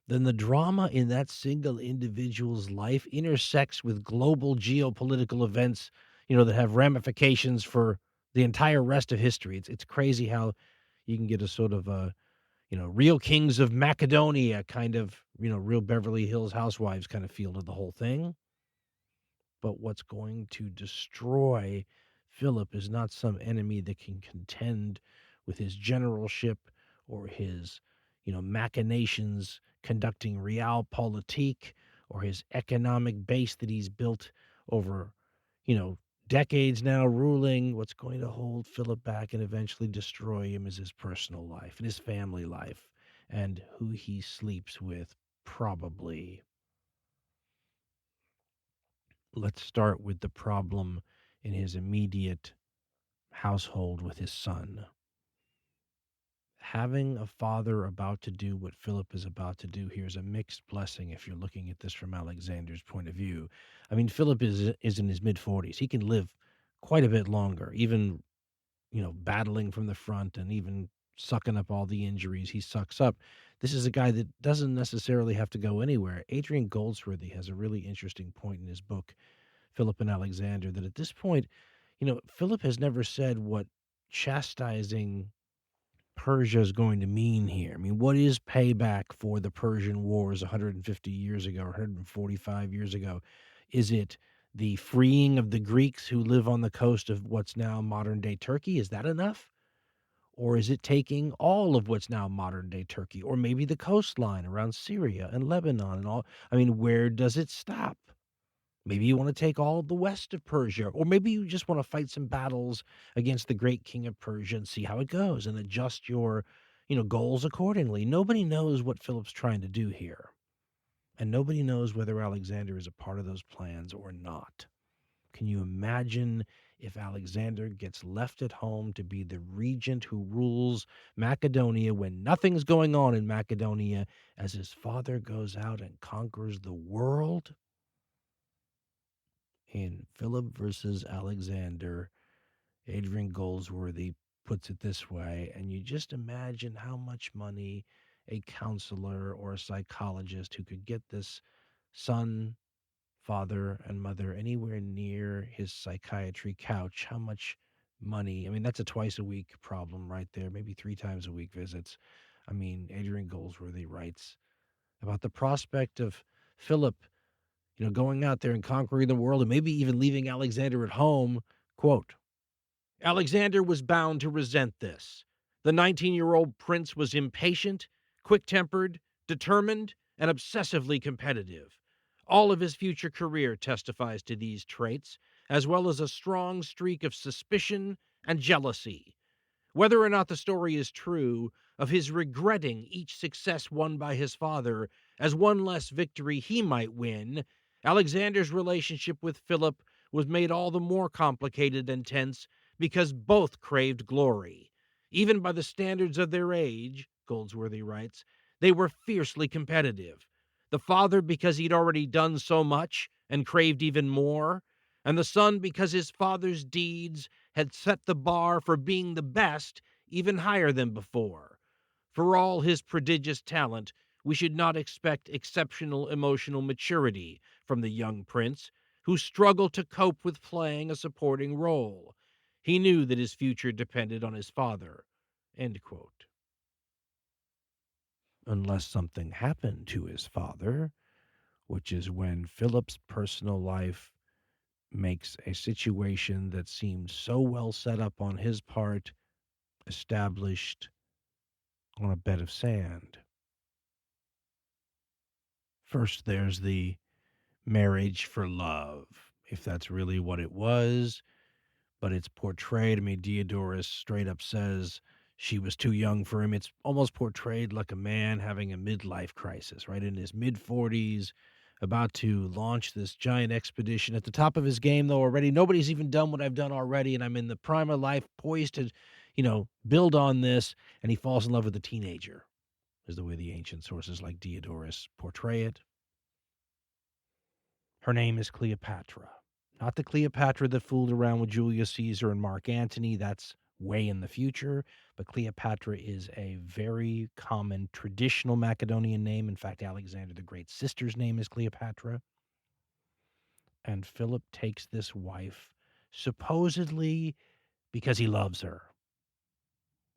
Then the drama in that single individual's life intersects with global geopolitical events, that have ramifications for the entire rest of history. It's crazy how you can get a sort of a, Real Kings of Macedonia kind of, real Beverly Hills Housewives kind of feel to the whole thing. But what's going to destroy Philip is not some enemy that can contend with his generalship or his, machinations conducting realpolitik, or his economic base that he's built over, decades now ruling. What's going to hold Philip back and eventually destroy him is his personal life and his family life and who he sleeps with, probably. Let's start with the problem in his immediate household with his son. Having a father about to do what Philip is about to do here is a mixed blessing if you're looking at this from Alexander's point of view. I mean, Philip is in his mid-40s. He can live quite a bit longer, even, battling from the front and even sucking up all the injuries he sucks up. This is a guy that doesn't necessarily have to go anywhere. Adrian Goldsworthy has a really interesting point in his book, Philip and Alexander, that at this point, Philip has never said what chastising Persia is going to mean here. I mean, what is payback for the Persian Wars 150 years ago or 145 years ago? Is it the freeing of the Greeks who live on the coast of what's now modern-day Turkey? Is that enough? Or is it taking all of what's now modern-day Turkey? Or maybe the coastline around Syria and Lebanon and all? I mean, where does it stop? Maybe you want to take all of the west of Persia, or maybe you just want to fight some battles against the great king of Persia and see how it goes and adjust your, goals accordingly. Nobody knows what Philip's trying to do here. And nobody knows whether Alexander is a part of those plans or not. Can you imagine if Alexander gets left at home to be the regent who rules Macedonia when nothing's going on in Macedonia as his father goes out and conquers the world? In Philip versus Alexander, Adrian Goldsworthy puts it this way, and you just imagine how much money a counselor or a psychologist who could get this son, father, and mother anywhere near his psychiatry couch, how much money. I mean, that's a twice-a-week problem right there, maybe 3 times a week visits. I mean, Adrian Goldsworthy writes about the prospect of Philip going out there and conquering the world and maybe even leaving Alexander at home. Quote, Alexander was bound to resent this. The 19-year-old prince was impatient, quick-tempered, determined, and obsessively competitive. All of his future career testifies to these traits, as well as a strong streak of suspicion and jealousy. Whether or not the story is true of his regretting each success won by his father as one less victory he might win, Alexander's relationship with Philip was made all the more complicated and tense because both craved glory. Even by the standards of their age, Goldsworthy writes, they were fiercely competitive. The father because he'd already done so much and craved even more, and the son because his father's deeds had set the bar for being the best even higher than before. For all his prodigious talent, we should not expect exceptional emotional maturity from the young prince, who struggled to cope with playing a supporting role. He knew that his future depended on his father. End quote. Unless something happened to his father, which is when Philip's personal life makes a situation that seemed so well set up on his part established on a bed of sand. First, there's the marriage for love, if that's really what it was, but it's portrayed. I mean, Diodorus straight up says she was too young for him. It's almost portrayed like a man having a midlife crisis, right? In his mid-40s, about to launch this giant expedition at the top of his game, though, already. Nobody's even done what I've done already, and I'm in the prime of life, poised to, build on this, and he falls in love with a teenager, is the way the ancient sources like Diodorus portray it. Her name is Cleopatra. Not the Cleopatra that fooled around with Julius Caesar and Mark Antony. That's way in the future. But Cleopatra is a very common traditional Macedonian name. In fact, Alexander the Great's sister's name is Cleopatra. And Philip takes this wife supposedly because he loves her.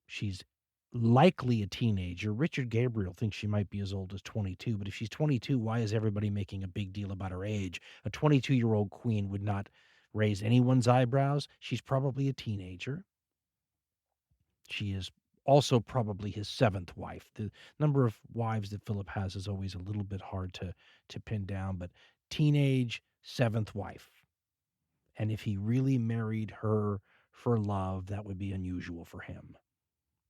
She's likely a teenager. Richard Gabriel thinks she might be as old as 22, but if she's 22, why is everybody making a big deal about her age? A 22-year-old queen would not raise anyone's eyebrows. She's probably a teenager. She is also probably his 7th wife. The number of wives that Philip has is always a little bit hard to pin down, but teenage 7th wife. And if he really married her for love, that would be unusual for him.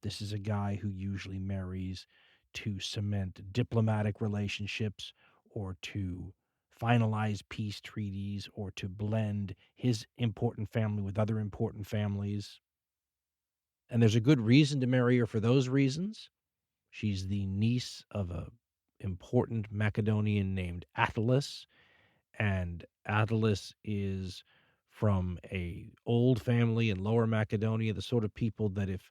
This is a guy who usually marries to cement diplomatic relationships or to finalize peace treaties or to blend his important family with other important families. And there's a good reason to marry her for those reasons. She's the niece of a important Macedonian named Attalus, and Attalus is from a old family in Lower Macedonia, the sort of people that if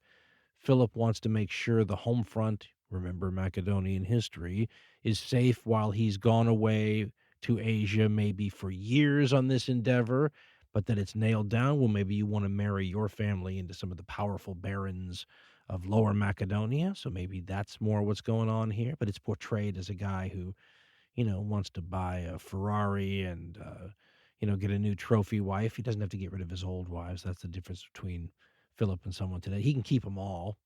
Philip wants to make sure the home front, remember Macedonian history, is safe while he's gone away to Asia, maybe for years on this endeavor, but that it's nailed down. Well, maybe you want to marry your family into some of the powerful barons of Lower Macedonia. So maybe that's more what's going on here. But it's portrayed as a guy who, wants to buy a Ferrari and, get a new trophy wife. He doesn't have to get rid of his old wives. That's the difference between Philip and someone today. He can keep them all.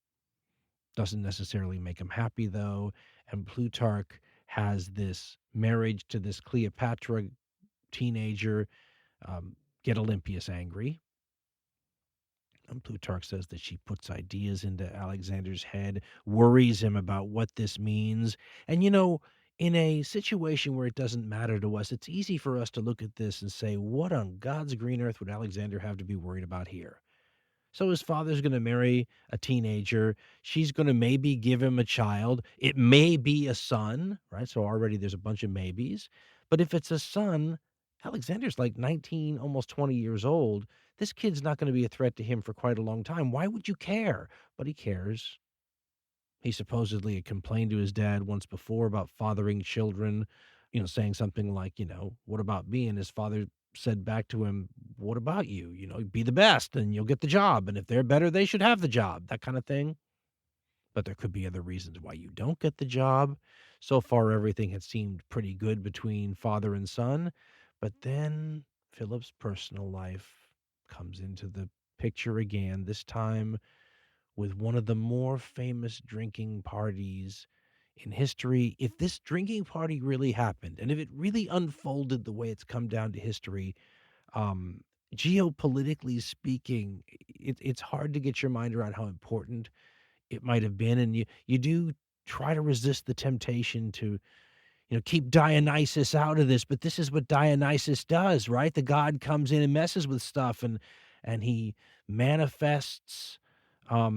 Doesn't necessarily make him happy, though. And Plutarch has this marriage to this Cleopatra teenager get Olympius angry. And Plutarch says that she puts ideas into Alexander's head, worries him about what this means. And, in a situation where it doesn't matter to us, it's easy for us to look at this and say, what on God's green earth would Alexander have to be worried about here? So his father's going to marry a teenager. She's going to maybe give him a child. It may be a son, right? So already there's a bunch of maybes. But if it's a son, Alexander's like 19, almost 20 years old. This kid's not going to be a threat to him for quite a long time. Why would you care? But he cares. He supposedly had complained to his dad once before about fathering children, saying something like, what about me? And his father said back to him, what about you? Be the best and you'll get the job. And if they're better, they should have the job, that kind of thing. But there could be other reasons why you don't get the job. So far, everything had seemed pretty good between father and son. But then Philip's personal life comes into the picture again, this time with one of the more famous drinking parties in history. If this drinking party really happened, and if it really unfolded the way it's come down to history, geopolitically speaking, it's hard to get your mind around how important it might have been. And you do try to resist the temptation to, keep Dionysus out of this, but this is what Dionysus does, right? The god comes in and messes with stuff, and he manifests, a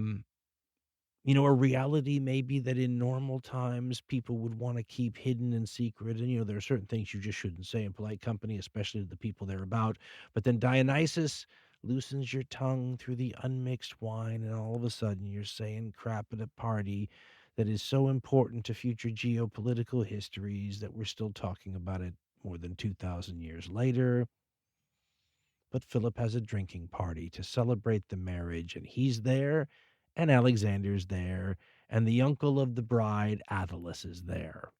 reality maybe that in normal times people would want to keep hidden and secret. And, there are certain things you just shouldn't say in polite company, especially to the people they're about. But then Dionysus loosens your tongue through the unmixed wine, and all of a sudden you're saying crap at a party that is so important to future geopolitical histories that we're still talking about it more than 2,000 years later. But Philip has a drinking party to celebrate the marriage, and he's there, and Alexander's there, and the uncle of the bride, Attalus, is there.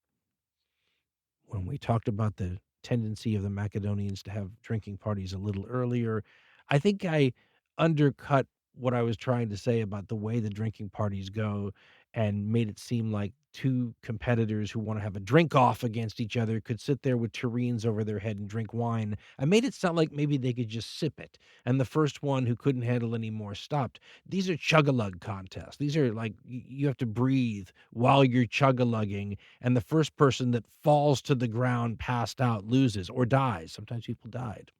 When we talked about the tendency of the Macedonians to have drinking parties a little earlier, I think I undercut what I was trying to say about the way the drinking parties go and made it seem like two competitors who want to have a drink off against each other could sit there with tureens over their head and drink wine. I made it sound like maybe they could just sip it, and the first one who couldn't handle any more stopped. These are chug-a-lug contests. These are like you have to breathe while you're chug-a-lugging, and the first person that falls to the ground passed out loses or dies. Sometimes people died.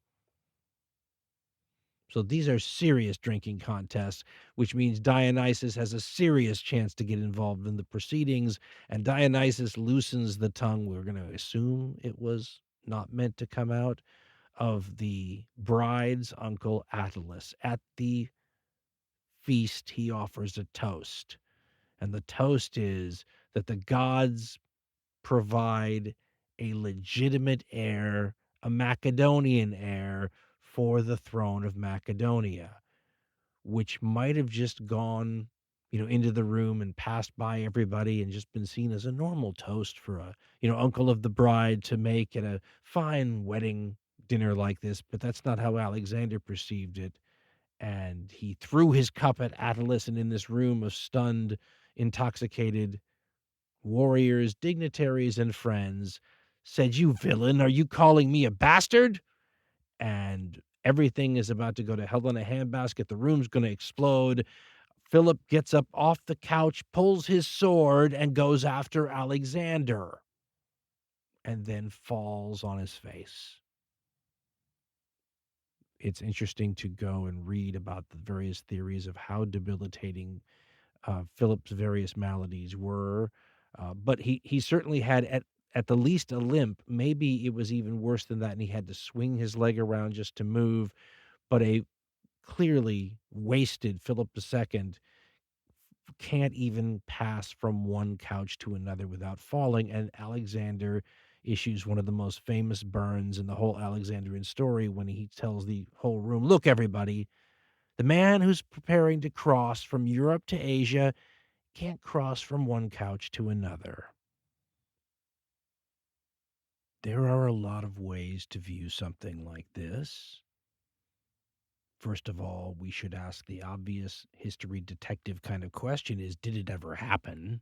So these are serious drinking contests, which means Dionysus has a serious chance to get involved in the proceedings, and Dionysus loosens the tongue. We're going to assume it was not meant to come out of the bride's uncle Attalus. At the feast, he offers a toast, and the toast is that the gods provide a legitimate heir, a Macedonian heir, for the throne of Macedonia, which might have just gone, into the room and passed by everybody and just been seen as a normal toast for a, uncle of the bride to make at a fine wedding dinner like this. But that's not how Alexander perceived it. And he threw his cup at Attalus, and in this room of stunned, intoxicated warriors, dignitaries, and friends, said, "You villain, are you calling me a bastard?" And everything is about to go to hell in a handbasket. The room's going to explode. Philip gets up off the couch, pulls his sword, and goes after Alexander, and then falls on his face. it's interesting to go and read about the various theories of how debilitating Philip's various maladies were. But he certainly had at the least a limp. Maybe it was even worse than that, and he had to swing his leg around just to move. But a clearly wasted Philip II can't even pass from one couch to another without falling. And Alexander issues one of the most famous burns in the whole Alexandrian story when he tells the whole room, look, everybody, the man who's preparing to cross from Europe to Asia can't cross from one couch to another. There are a lot of ways to view something like this. First of all, we should ask the obvious history detective kind of question is, did it ever happen?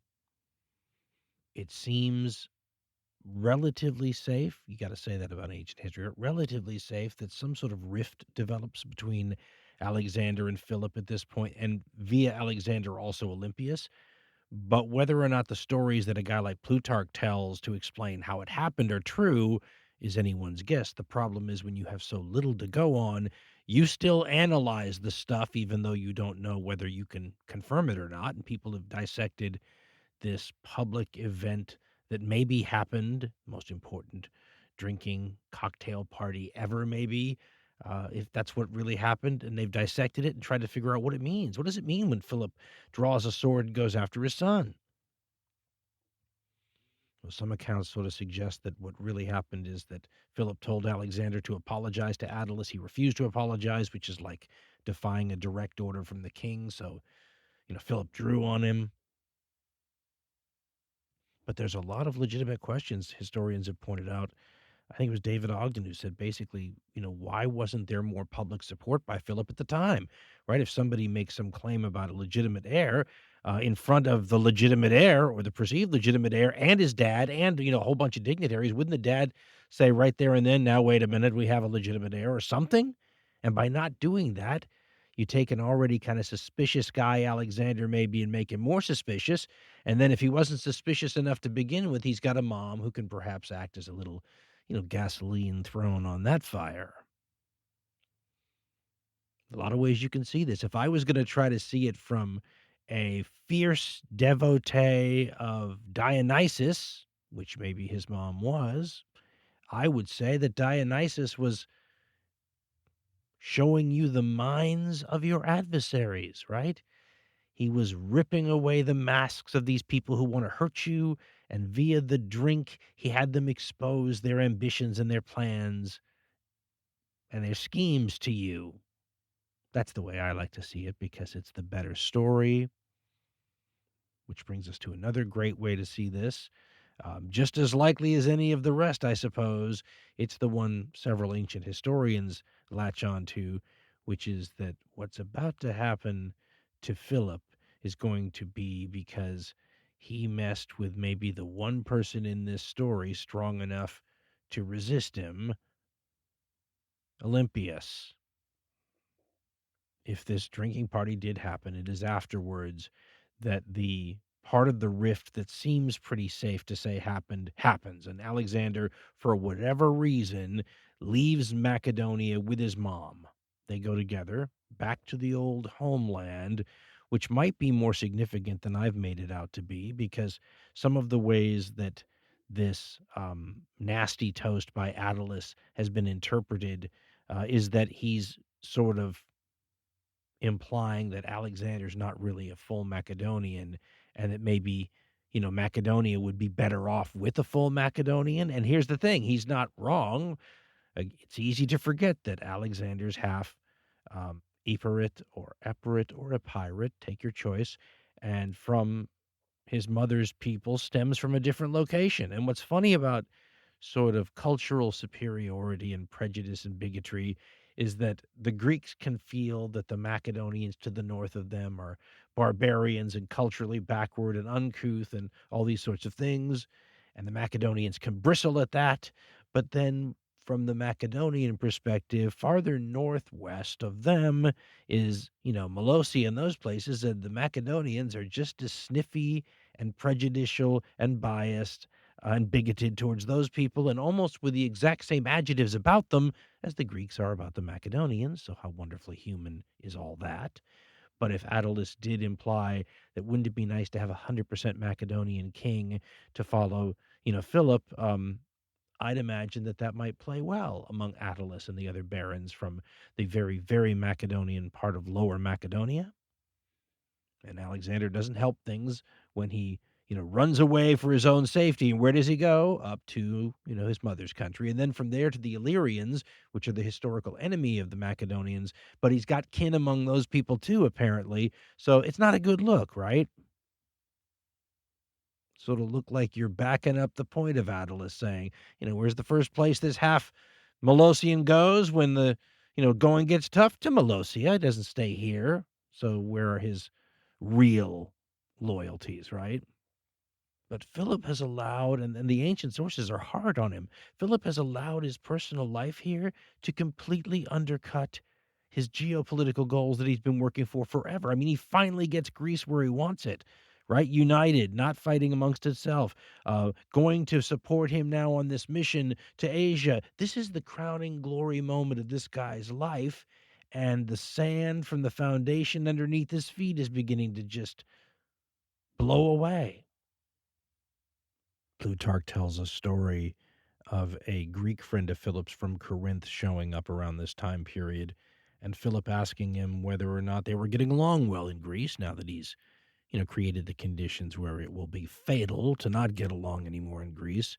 It seems relatively safe. You got to say that about ancient history. Relatively safe that some sort of rift develops between Alexander and Philip at this point, and via Alexander also Olympius. But whether or not the stories that a guy like Plutarch tells to explain how it happened are true is anyone's guess. The problem is when you have so little to go on, you still analyze the stuff even though you don't know whether you can confirm it or not. And people have dissected this public event that maybe happened, most important drinking cocktail party ever maybe, if that's what really happened, and they've dissected it and tried to figure out what it means. What does it mean when Philip draws a sword and goes after his son? Well, some accounts sort of suggest that what really happened is that Philip told Alexander to apologize to Attalus. He refused to apologize, which is like defying a direct order from the king. So, Philip drew on him. But there's a lot of legitimate questions historians have pointed out. I think it was David Ogden who said basically, why wasn't there more public support by Philip at the time, right? If somebody makes some claim about a legitimate heir in front of the legitimate heir or the perceived legitimate heir and his dad and, a whole bunch of dignitaries, wouldn't the dad say right there and then, now, wait a minute, we have a legitimate heir or something? And by not doing that, you take an already kind of suspicious guy, Alexander, maybe, and make him more suspicious. And then if he wasn't suspicious enough to begin with, he's got a mom who can perhaps act as a little, gasoline thrown on that fire. A lot of ways you can see this. If I was going to try to see it from a fierce devotee of Dionysus, which maybe his mom was, I would say that Dionysus was showing you the minds of your adversaries, right? He was ripping away the masks of these people who want to hurt you, and via the drink, he had them expose their ambitions and their plans and their schemes to you. That's the way I like to see it because it's the better story, which brings us to another great way to see this. Just as likely as any of the rest, I suppose, it's the one several ancient historians latch on to, which is that what's about to happen to Philip is going to be because he messed with maybe the one person in this story strong enough to resist him, Olympius. If this drinking party did happen, it is afterwards that the part of the rift that seems pretty safe to say happens. And Alexander, for whatever reason, leaves Macedonia with his mom. They go together back to the old homeland, which might be more significant than I've made it out to be, because some of the ways that this nasty toast by Attalus has been interpreted is that he's sort of implying that Alexander's not really a full Macedonian, and that maybe, Macedonia would be better off with a full Macedonian. And here's the thing, he's not wrong. It's easy to forget that Alexander's half Epirot or Epirot or Epirot, take your choice, and from his mother's people stems from a different location. And what's funny about sort of cultural superiority and prejudice and bigotry is that the Greeks can feel that the Macedonians to the north of them are barbarians and culturally backward and uncouth and all these sorts of things. And the Macedonians can bristle at that. But then from the Macedonian perspective, farther northwest of them is, Molossia and those places. And the Macedonians are just as sniffy and prejudicial and biased and bigoted towards those people, and almost with the exact same adjectives about them as the Greeks are about the Macedonians. So how wonderfully human is all that? But if Attalus did imply that wouldn't it be nice to have a 100% Macedonian king to follow, Philip, I'd imagine that might play well among Attalus and the other barons from the very, very Macedonian part of Lower Macedonia. And Alexander doesn't help things when he, runs away for his own safety. And where does he go? Up to, his mother's country. And then from there to the Illyrians, which are the historical enemy of the Macedonians. But he's got kin among those people too, apparently. So it's not a good look, right? So it'll look like you're backing up the point of Attalus, saying, where's the first place this half Molossian goes when the, going gets tough? To Molossia. It doesn't stay here. So where are his real loyalties, right? But Philip has allowed, and the ancient sources are hard on him, Philip has allowed his personal life here to completely undercut his geopolitical goals that he's been working for forever. I mean, he finally gets Greece where he wants it, right? United, not fighting amongst itself, going to support him now on this mission to Asia. This is the crowning glory moment of this guy's life, and the sand from the foundation underneath his feet is beginning to just blow away. Plutarch tells a story of a Greek friend of Philip's from Corinth showing up around this time period, and Philip asking him whether or not they were getting along well in Greece now that he's, created the conditions where it will be fatal to not get along anymore in Greece.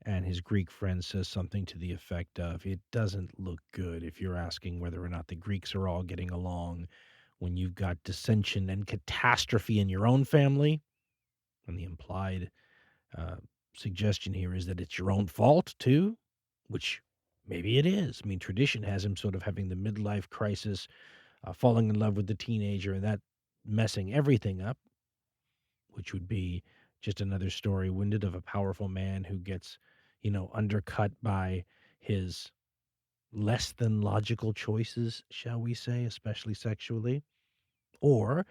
And his Greek friend says something to the effect of, it doesn't look good if you're asking whether or not the Greeks are all getting along when you've got dissension and catastrophe in your own family. And the implied suggestion here is that it's your own fault too, which maybe it is. I mean, tradition has him sort of having the midlife crisis, falling in love with the teenager, and that messing everything up, which would be just another story, wouldn't it, of a powerful man who gets, undercut by his less than logical choices, shall we say, especially sexually, or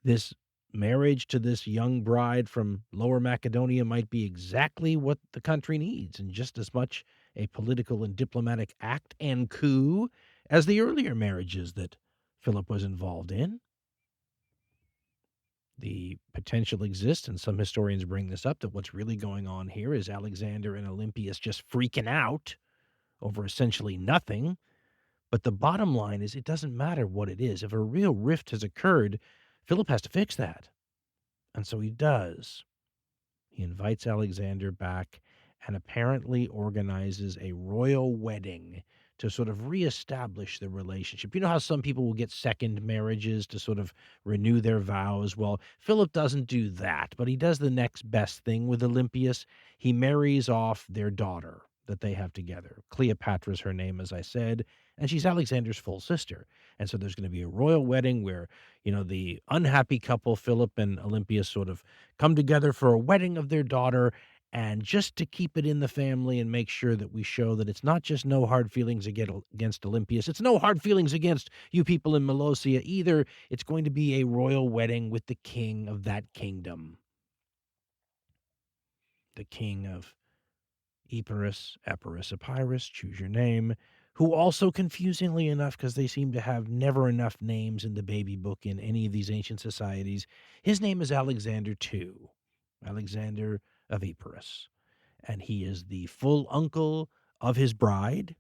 this marriage to this young bride from Lower Macedonia might be exactly what the country needs, and just as much a political and diplomatic act and coup as the earlier marriages that Philip was involved in. The potential exists, and some historians bring this up, that what's really going on here is Alexander and Olympius just freaking out over essentially nothing. But the bottom line is, it doesn't matter what it is. If a real rift has occurred, Philip has to fix that. And so he does. He invites Alexander back and apparently organizes a royal wedding to sort of reestablish the relationship. You know how some people will get second marriages to sort of renew their vows? Well, Philip doesn't do that, but he does the next best thing with Olympius. He marries off their daughter that they have together. Cleopatra's her name, as I said, and she's Alexander's full sister. And so there's going to be a royal wedding where, the unhappy couple, Philip and Olympius, sort of come together for a wedding of their daughter. And just to keep it in the family and make sure that we show that it's not just no hard feelings against Olympius, it's no hard feelings against you people in Molossia either. It's going to be a royal wedding with the king of that kingdom. The king of Epirus, choose your name, who also, confusingly enough, because they seem to have never enough names in the baby book in any of these ancient societies, his name is Alexander II, Alexander of Epirus, and he is the full uncle of his bride,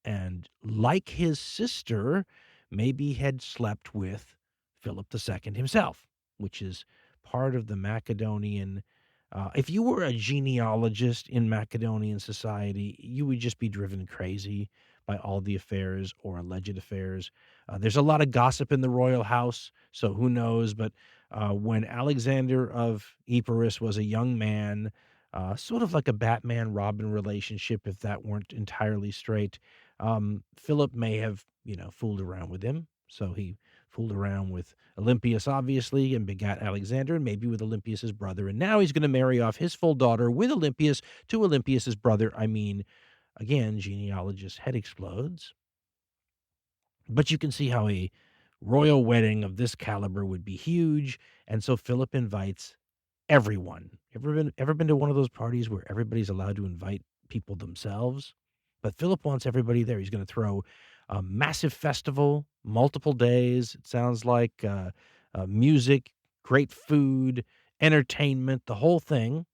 and like his sister, maybe had slept with Philip II himself, which is part of the Macedonian. If you were a genealogist in Macedonian society, you would just be driven crazy by all the affairs or alleged affairs. There's a lot of gossip in the royal house, so who knows? But when Alexander of Epirus was a young man, sort of like a Batman-Robin relationship, if that weren't entirely straight, Philip may have, fooled around with him. So he fooled around with Olympius, obviously, and begat Alexander, and maybe with Olympius's brother. And now he's going to marry off his full daughter with Olympius to Olympius's brother. I mean, again, genealogist's head explodes. But you can see how a royal wedding of this caliber would be huge. And so Philip invites everyone. Ever been to one of those parties where everybody's allowed to invite people themselves? But Philip wants everybody there. He's going to throw a massive festival, multiple days. It sounds like music, great food, entertainment, the whole thing.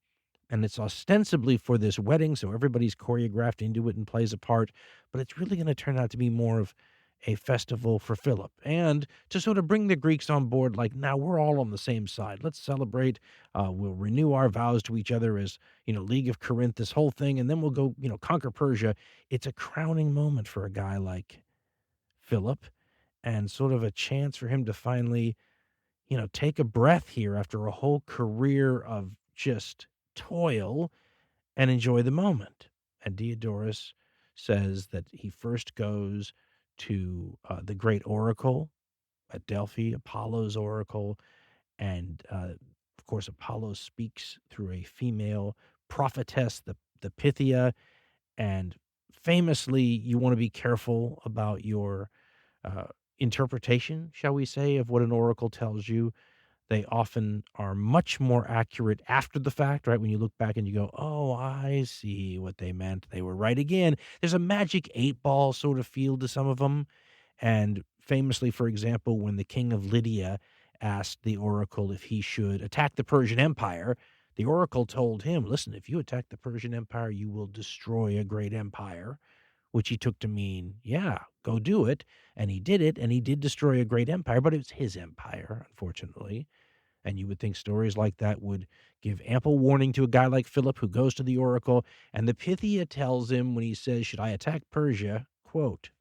And it's ostensibly for this wedding, so everybody's choreographed into it and plays a part. But it's really going to turn out to be more of a festival for Philip, and to sort of bring the Greeks on board, like, now we're all on the same side. Let's celebrate. We'll renew our vows to each other as, League of Corinth, this whole thing, and then we'll go, conquer Persia. It's a crowning moment for a guy like Philip, and sort of a chance for him to finally, take a breath here after a whole career of just toil and enjoy the moment. And Diodorus says that he first goes to the great oracle at Delphi, Apollo's oracle. And, of course, Apollo speaks through a female prophetess, the Pythia. And famously, you want to be careful about your interpretation, shall we say, of what an oracle tells you. They often are much more accurate after the fact, right? When you look back and you go, oh, I see what they meant. They were right again. There's a magic 8-ball sort of feel to some of them. And famously, for example, when the king of Lydia asked the oracle if he should attack the Persian Empire, the oracle told him, listen, if you attack the Persian Empire, you will destroy a great empire, which he took to mean, yeah, go do it. And he did it, and he did destroy a great empire, but it was his empire, unfortunately. And you would think stories like that would give ample warning to a guy like Philip, who goes to the oracle, and the Pythia tells him when he says, should I attack Persia, quote,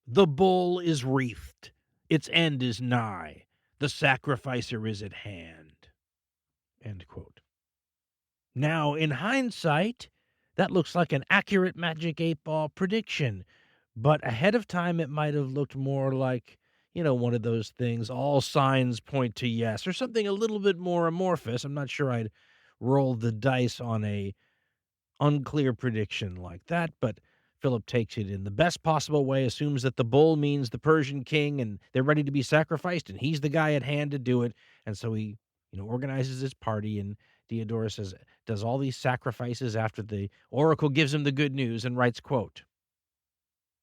the bull is wreathed, its end is nigh, the sacrificer is at hand, end quote. Now, in hindsight, that looks like an accurate Magic 8-Ball prediction, but ahead of time it might have looked more like, one of those things, all signs point to yes, or something a little bit more amorphous. I'm not sure I'd roll the dice on a unclear prediction like that, but Philip takes it in the best possible way, assumes that the bull means the Persian king, and they're ready to be sacrificed, and he's the guy at hand to do it. And so he, organizes his party, and Diodorus does all these sacrifices after the oracle gives him the good news and writes, quote,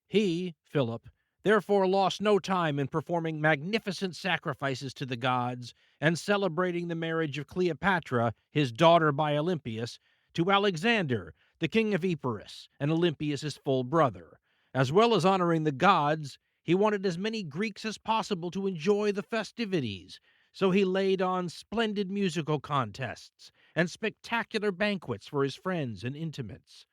he, Philip, therefore lost no time in performing magnificent sacrifices to the gods and celebrating the marriage of Cleopatra, his daughter by Olympius, to Alexander, the king of Epirus, and Olympius' full brother. As well as honoring the gods, he wanted as many Greeks as possible to enjoy the festivities, so he laid on splendid musical contests and spectacular banquets for his friends and intimates.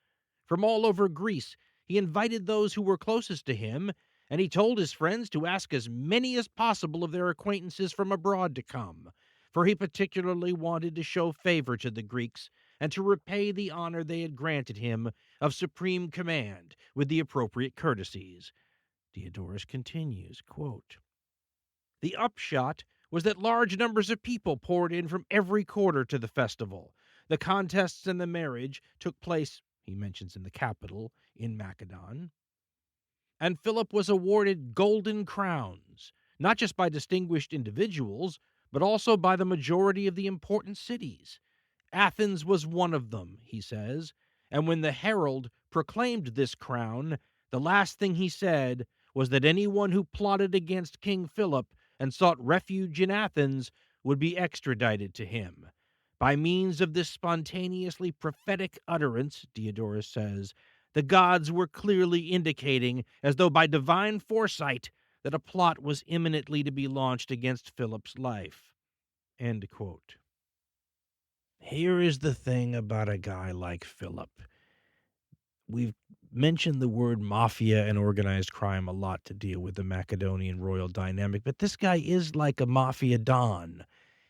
From all over Greece, he invited those who were closest to him, and he told his friends to ask as many as possible of their acquaintances from abroad to come, for he particularly wanted to show favor to the Greeks and to repay the honor they had granted him of supreme command with the appropriate courtesies. Diodorus continues, quote, the upshot was that large numbers of people poured in from every quarter to the festival. The contests and the marriage took place, he mentions, in the capital, in Macedon. And Philip was awarded golden crowns, not just by distinguished individuals, but also by the majority of the important cities. Athens was one of them, he says, and when the herald proclaimed this crown, the last thing he said was that anyone who plotted against King Philip and sought refuge in Athens would be extradited to him. By means of this spontaneously prophetic utterance, Diodorus says, the gods were clearly indicating, as though by divine foresight, that a plot was imminently to be launched against Philip's life. End quote. Here is the thing about a guy like Philip. We've mentioned the word mafia and organized crime a lot to deal with the Macedonian royal dynamic, but this guy is like a mafia don.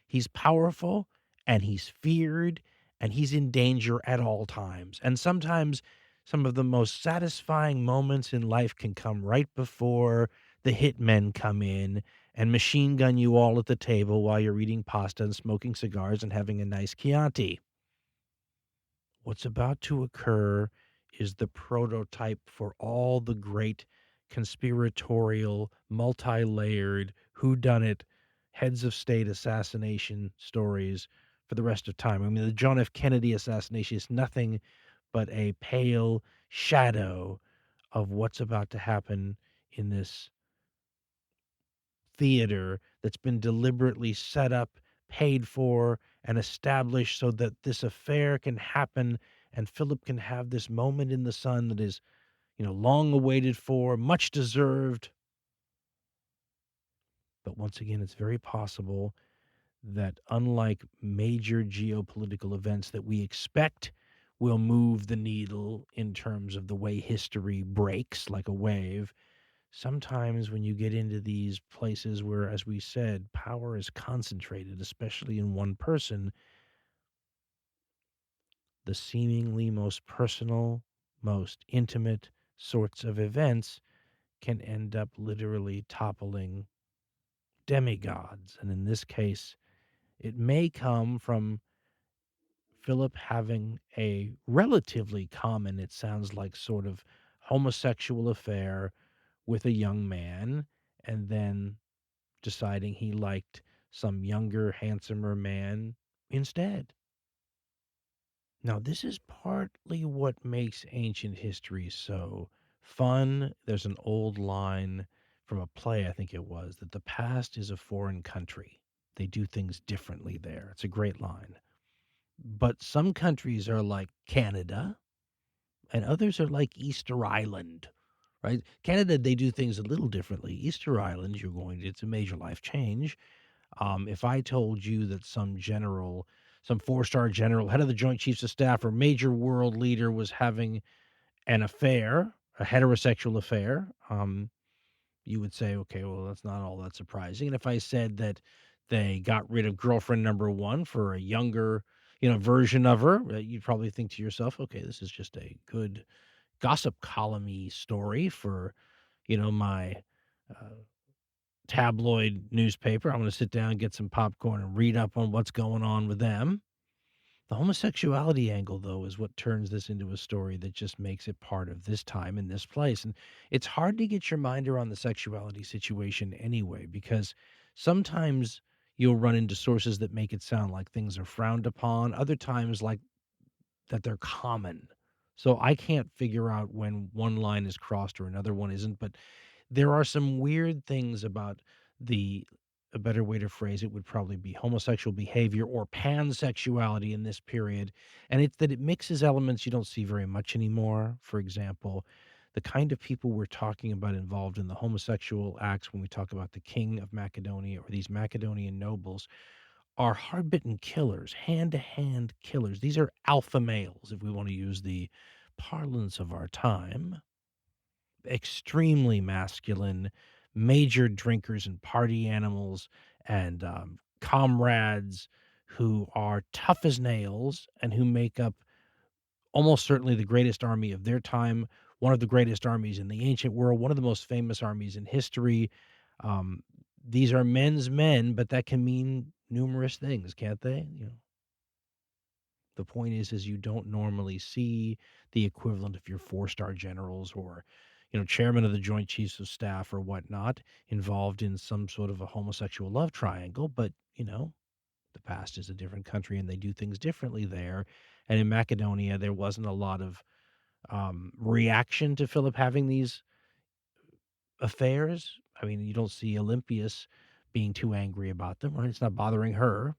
He's powerful, and he's feared, and he's in danger at all times. And sometimes some of the most satisfying moments in life can come right before the hitmen come in and machine gun you all at the table while you're eating pasta and smoking cigars and having a nice Chianti. What's about to occur is the prototype for all the great conspiratorial, multi-layered, whodunit, heads of state assassination stories for the rest of time. I mean, the John F. Kennedy assassination is nothing but a pale shadow of what's about to happen in this theater that's been deliberately set up, paid for, and established so that this affair can happen and Philip can have this moment in the sun that is, long awaited for, much deserved. But once again, it's very possible that unlike major geopolitical events that we expect will move the needle in terms of the way history breaks like a wave, sometimes when you get into these places where, as we said, power is concentrated, especially in one person, the seemingly most personal, most intimate sorts of events can end up literally toppling demigods. And in this case, it may come from Philip having a relatively common, it sounds like, sort of homosexual affair with a young man, and then deciding he liked some younger, handsomer man instead. Now, this is partly what makes ancient history so fun. There's an old line from a play, I think it was, that the past is a foreign country. They do things differently there. It's a great line. But some countries are like Canada, and others are like Easter Island, right? Canada, they do things a little differently. Easter Island, it's a major life change. If I told you that some general, some four-star general, head of the Joint Chiefs of Staff or major world leader was having an affair, a heterosexual affair, you would say, okay, well, that's not all that surprising. And if I said that they got rid of girlfriend number one for a younger, version of her, you'd probably think to yourself, okay, this is just a good gossip column-y story for, my tabloid newspaper. I'm going to sit down, get some popcorn, and read up on what's going on with them. The homosexuality angle, though, is what turns this into a story that just makes it part of this time and this place. And it's hard to get your mind around the sexuality situation anyway, because sometimes you'll run into sources that make it sound like things are frowned upon, other times like that they're common. So I can't figure out when one line is crossed or another one isn't, but there are some weird things about a better way to phrase it would probably be homosexual behavior or pansexuality in this period. And it's that it mixes elements you don't see very much anymore. For example, the kind of people we're talking about involved in the homosexual acts when we talk about the king of Macedonia or these Macedonian nobles are hard-bitten killers, hand-to-hand killers. These are alpha males, if we want to use the parlance of our time. Extremely masculine, major drinkers and party animals, and comrades who are tough as nails and who make up almost certainly the greatest army of their time, one of the greatest armies in the ancient world, one of the most famous armies in history. These are men's men, but that can mean numerous things, can't they? The point is you don't normally see the equivalent of your four-star generals or chairman of the Joint Chiefs of Staff or whatnot involved in some sort of a homosexual love triangle. But, the past is a different country and they do things differently there. And in Macedonia, there wasn't a lot of reaction to Philip having these affairs. I mean, you don't see Olympius being too angry about them, right? It's not bothering her.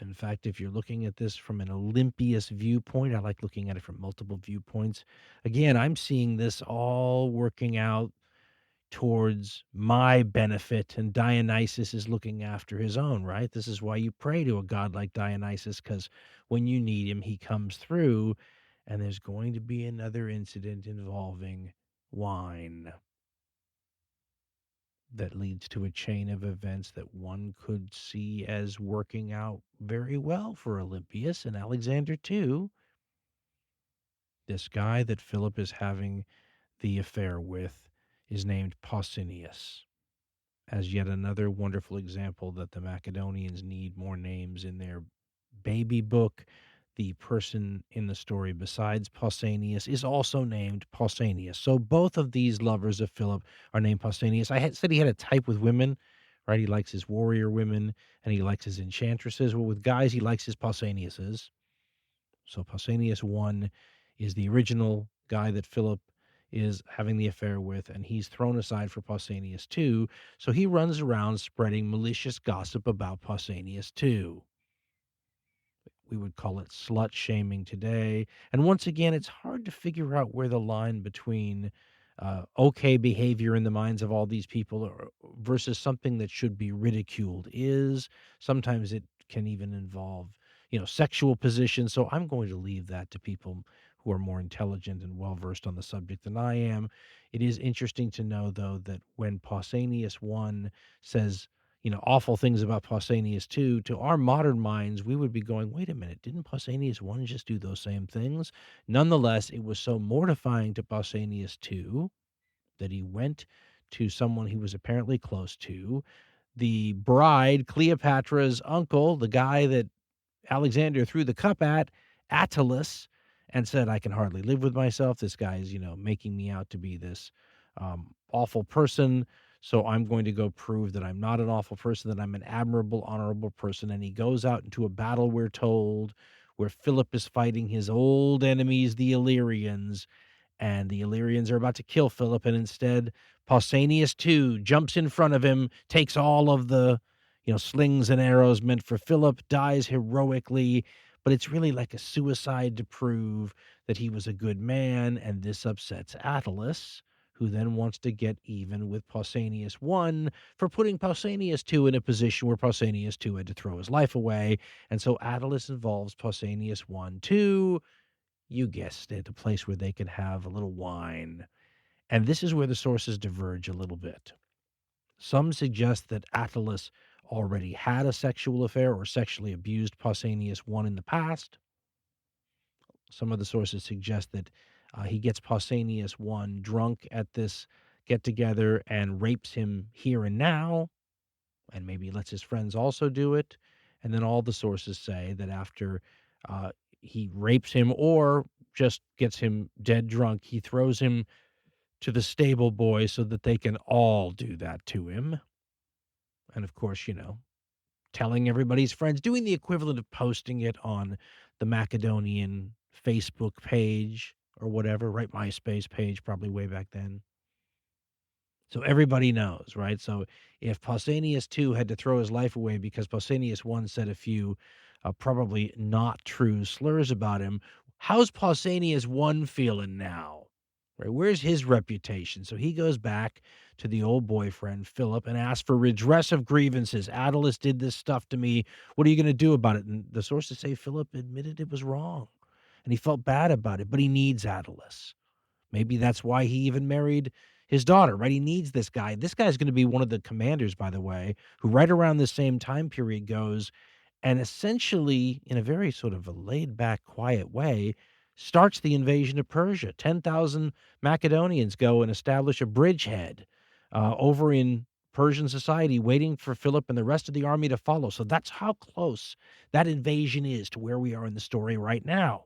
In fact, if you're looking at this from an Olympius viewpoint, I like looking at it from multiple viewpoints. Again, I'm seeing this all working out towards my benefit, and Dionysus is looking after his own, right? This is why you pray to a god like Dionysus, because when you need him, he comes through, and there's going to be another incident involving wine that leads to a chain of events that one could see as working out very well for Olympius and Alexander too. This guy that Philip is having the affair with is named Pausanias, as yet another wonderful example that the Macedonians need more names in their baby book. The person in the story besides Pausanias is also named Pausanias. So both of these lovers of Philip are named Pausanias. I had said he had a type with women, right? He likes his warrior women and he likes his enchantresses. Well, with guys, he likes his Pausaniases. So Pausanias I is the original guy that Philip is having the affair with, and he's thrown aside for Pausanias II. So he runs around spreading malicious gossip about Pausanias II. We would call it slut shaming today. And once again, it's hard to figure out where the line between okay behavior in the minds of all these people versus something that should be ridiculed is. Sometimes it can even involve, sexual positions. So I'm going to leave that to people who are more intelligent and well-versed on the subject than I am. It is interesting to know, though, that when Pausanias I says, awful things about Pausanias II, to our modern minds, we would be going, wait a minute, didn't Pausanias I just do those same things? Nonetheless, it was so mortifying to Pausanias II that he went to someone he was apparently close to, the bride, Cleopatra's uncle, the guy that Alexander threw the cup at, Attalus, and said, I can hardly live with myself. This guy is, making me out to be this awful person. So I'm going to go prove that I'm not an awful person, that I'm an admirable, honorable person. And he goes out into a battle, we're told, where Philip is fighting his old enemies, the Illyrians, and the Illyrians are about to kill Philip. And instead, Pausanias II jumps in front of him, takes all of the, slings and arrows meant for Philip, dies heroically. But it's really like a suicide to prove that he was a good man. And this upsets Attalus, who then wants to get even with Pausanias I for putting Pausanias II in a position where Pausanias II had to throw his life away. And so Attalus involves Pausanias I too. You guessed it, a place where they can have a little wine. And this is where the sources diverge a little bit. Some suggest that Attalus already had a sexual affair or sexually abused Pausanias I in the past. Some of the sources suggest that he gets Pausanias I drunk at this get-together and rapes him here and now, and maybe lets his friends also do it. And then all the sources say that after he rapes him or just gets him dead drunk, he throws him to the stable boys so that they can all do that to him. And of course, telling everybody's friends, doing the equivalent of posting it on the Macedonian Facebook page or whatever, right? MySpace page, probably way back then. So everybody knows, right? So if Pausanias II had to throw his life away because Pausanias I said a few probably not true slurs about him, how's Pausanias I feeling now? Right? Where's his reputation? So he goes back to the old boyfriend, Philip, and asks for redress of grievances. Attalus did this stuff to me. What are you going to do about it? And the sources say Philip admitted it was wrong, and he felt bad about it, but he needs Attalus. Maybe that's why he even married his daughter, right? He needs this guy. This guy's going to be one of the commanders, by the way, who right around the same time period goes and essentially, in a very sort of a laid-back, quiet way, starts the invasion of Persia. 10,000 Macedonians go and establish a bridgehead over in Persian society, waiting for Philip and the rest of the army to follow. So that's how close that invasion is to where we are in the story right now.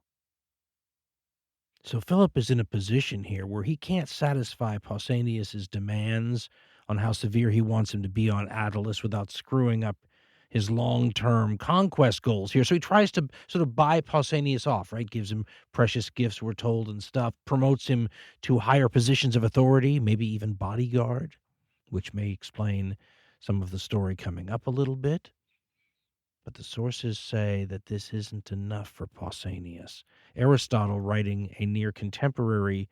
So Philip is in a position here where he can't satisfy Pausanias' demands on how severe he wants him to be on Attalus without screwing up his long-term conquest goals here. So he tries to sort of buy Pausanias off, right? Gives him precious gifts, we're told, and stuff. Promotes him to higher positions of authority, maybe even bodyguard, which may explain some of the story coming up a little bit. But the sources say that this isn't enough for Pausanias. Aristotle, writing a near contemporary,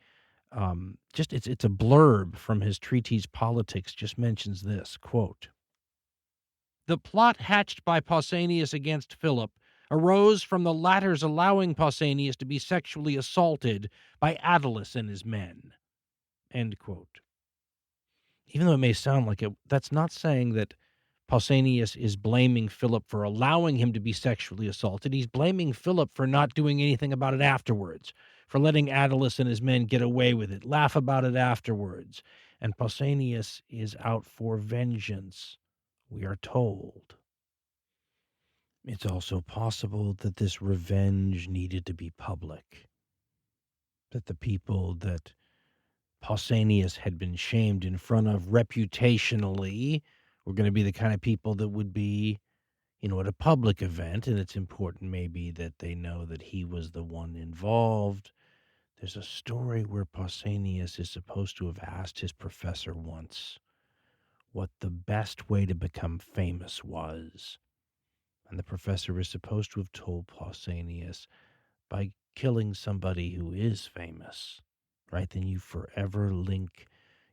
it's a blurb from his treatise Politics, just mentions this, quote, "The plot hatched by Pausanias against Philip arose from the latter's allowing Pausanias to be sexually assaulted by Attalus and his men." End quote. Even though it may sound like it, that's not saying that Pausanias is blaming Philip for allowing him to be sexually assaulted. He's blaming Philip for not doing anything about it afterwards, for letting Attalus and his men get away with it, laugh about it afterwards. And Pausanias is out for vengeance, we are told. It's also possible that this revenge needed to be public, that the people that Pausanias had been shamed in front of reputationally We're going to be the kind of people that would be, at a public event, and it's important maybe that they know that he was the one involved. There's a story where Pausanias is supposed to have asked his professor once what the best way to become famous was. And the professor is supposed to have told Pausanias, by killing somebody who is famous, right? Then you forever link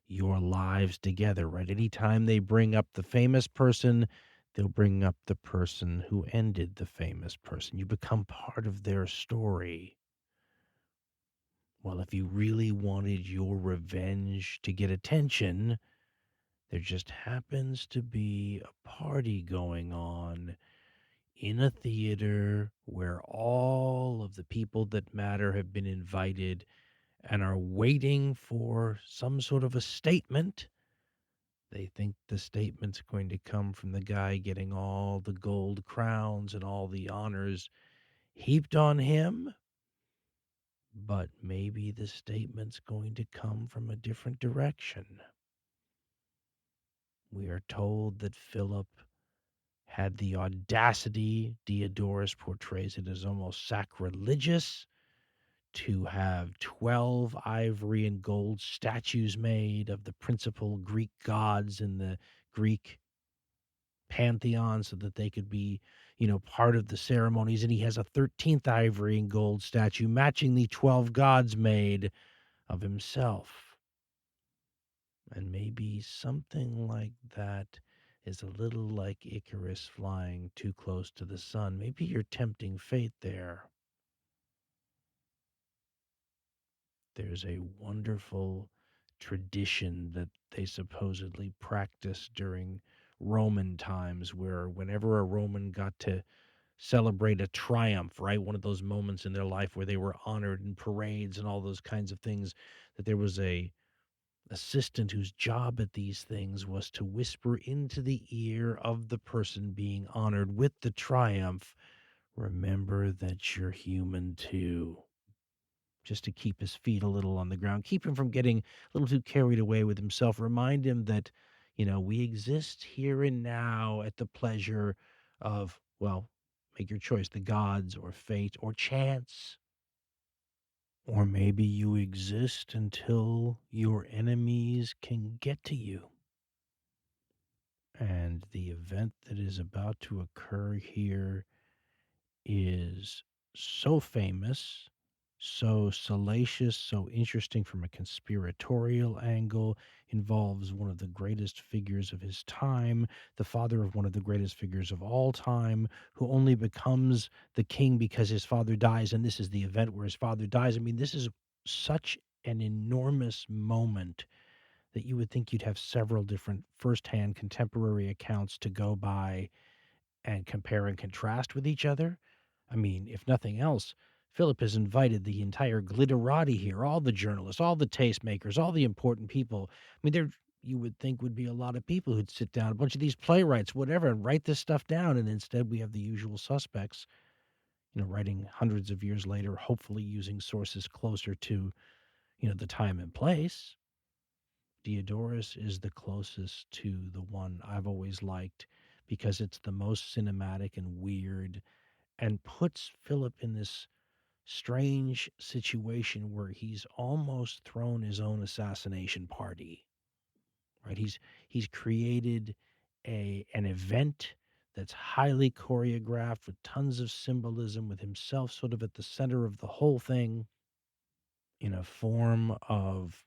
your lives together, right? Anytime they bring up the famous person, they'll bring up the person who ended the famous person. You become part of their story. Well, if you really wanted your revenge to get attention, there just happens to be a party going on in a theater where all of the people that matter have been invited and are waiting for some sort of a statement. They think the statement's going to come from the guy getting all the gold crowns and all the honors heaped on him. But maybe the statement's going to come from a different direction. We are told that Philip had the audacity, Diodorus portrays it as almost sacrilegious, to have 12 ivory and gold statues made of the principal Greek gods in the Greek pantheon so that they could be, part of the ceremonies. And he has a 13th ivory and gold statue matching the 12 gods made of himself. And maybe something like that is a little like Icarus flying too close to the sun. Maybe you're tempting fate there. There's a wonderful tradition that they supposedly practiced during Roman times where whenever a Roman got to celebrate a triumph, right, one of those moments in their life where they were honored in parades and all those kinds of things, that there was a assistant whose job at these things was to whisper into the ear of the person being honored with the triumph, remember that you're human too. Just to keep his feet a little on the ground, keep him from getting a little too carried away with himself, remind him that, we exist here and now at the pleasure of, well, make your choice, the gods or fate or chance. Or maybe you exist until your enemies can get to you. And the event that is about to occur here is so famous, so salacious, so interesting from a conspiratorial angle, involves one of the greatest figures of his time, the father of one of the greatest figures of all time, who only becomes the king because his father dies, and this is the event where his father dies. I mean, this is such an enormous moment that you would think you'd have several different firsthand contemporary accounts to go by and compare and contrast with each other. I mean, if nothing else, Philip has invited the entire glitterati here, all the journalists, all the tastemakers, all the important people. I mean, there you would think would be a lot of people who'd sit down, a bunch of these playwrights, whatever, and write this stuff down. And instead we have the usual suspects, writing hundreds of years later, hopefully using sources closer to, the time and place. Diodorus is the closest to the one I've always liked because it's the most cinematic and weird and puts Philip in this strange situation where he's almost thrown his own assassination party, right? He's created an event that's highly choreographed with tons of symbolism, with himself sort of at the center of the whole thing, in a form of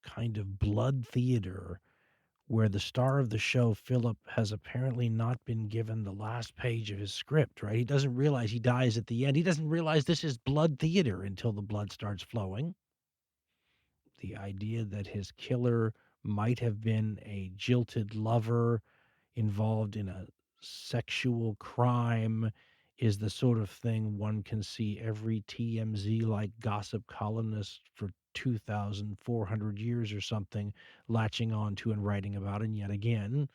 kind of blood theater where the star of the show, Philip, has apparently not been given the last page of his script, right? He doesn't realize he dies at the end. He doesn't realize this is blood theater until the blood starts flowing. The idea that his killer might have been a jilted lover involved in a sexual crime is the sort of thing one can see every TMZ-like gossip columnist for 2,400 years or something latching on to and writing about. And yet again,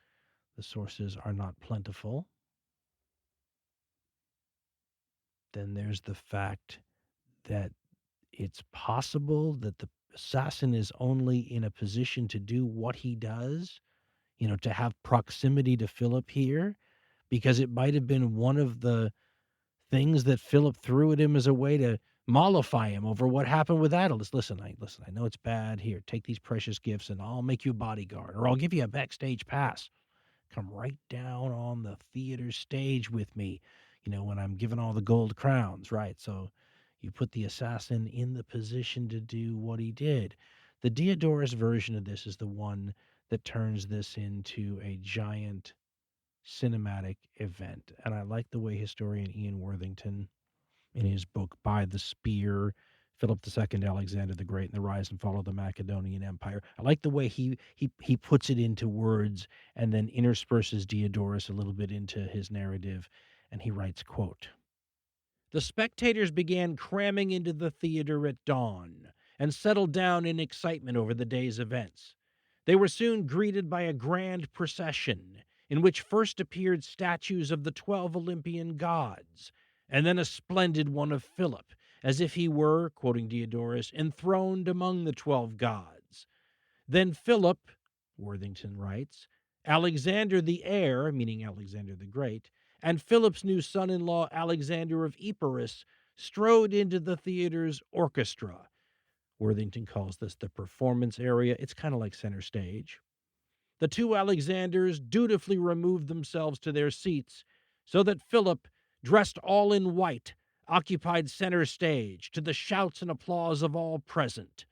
the sources are not plentiful. Then there's the fact that it's possible that the assassin is only in a position to do what he does to have proximity to Philip here, because it might have been one of the things that Philip threw at him as a way to mollify him over what happened with Attalus. Listen, I know it's bad. Here, take these precious gifts and I'll make you a bodyguard, or I'll give you a backstage pass. Come right down on the theater stage with me, when I'm giving all the gold crowns, right? So you put the assassin in the position to do what he did. The Diodorus version of this is the one that turns this into a giant cinematic event. And I like the way historian Ian Worthington, in his book By the Spear, Philip II, Alexander the Great, and the Rise and Fall of the Macedonian Empire, I like the way he puts it into words and then intersperses Diodorus a little bit into his narrative. And he writes, quote, "The spectators began cramming into the theater at dawn and settled down in excitement over the day's events. They were soon greeted by a grand procession in which first appeared statues of the 12 Olympian gods, and then a splendid one of Philip, as if he were, quoting Diodorus, enthroned among the 12 gods. Then Philip," Worthington writes, "Alexander the heir," meaning Alexander the Great, "and Philip's new son-in-law Alexander of Epirus strode into the theater's orchestra." Worthington calls this the performance area. It's kind of like center stage. "The two Alexanders dutifully removed themselves to their seats, so that Philip, dressed all in white, occupied center stage, to the shouts and applause of all present.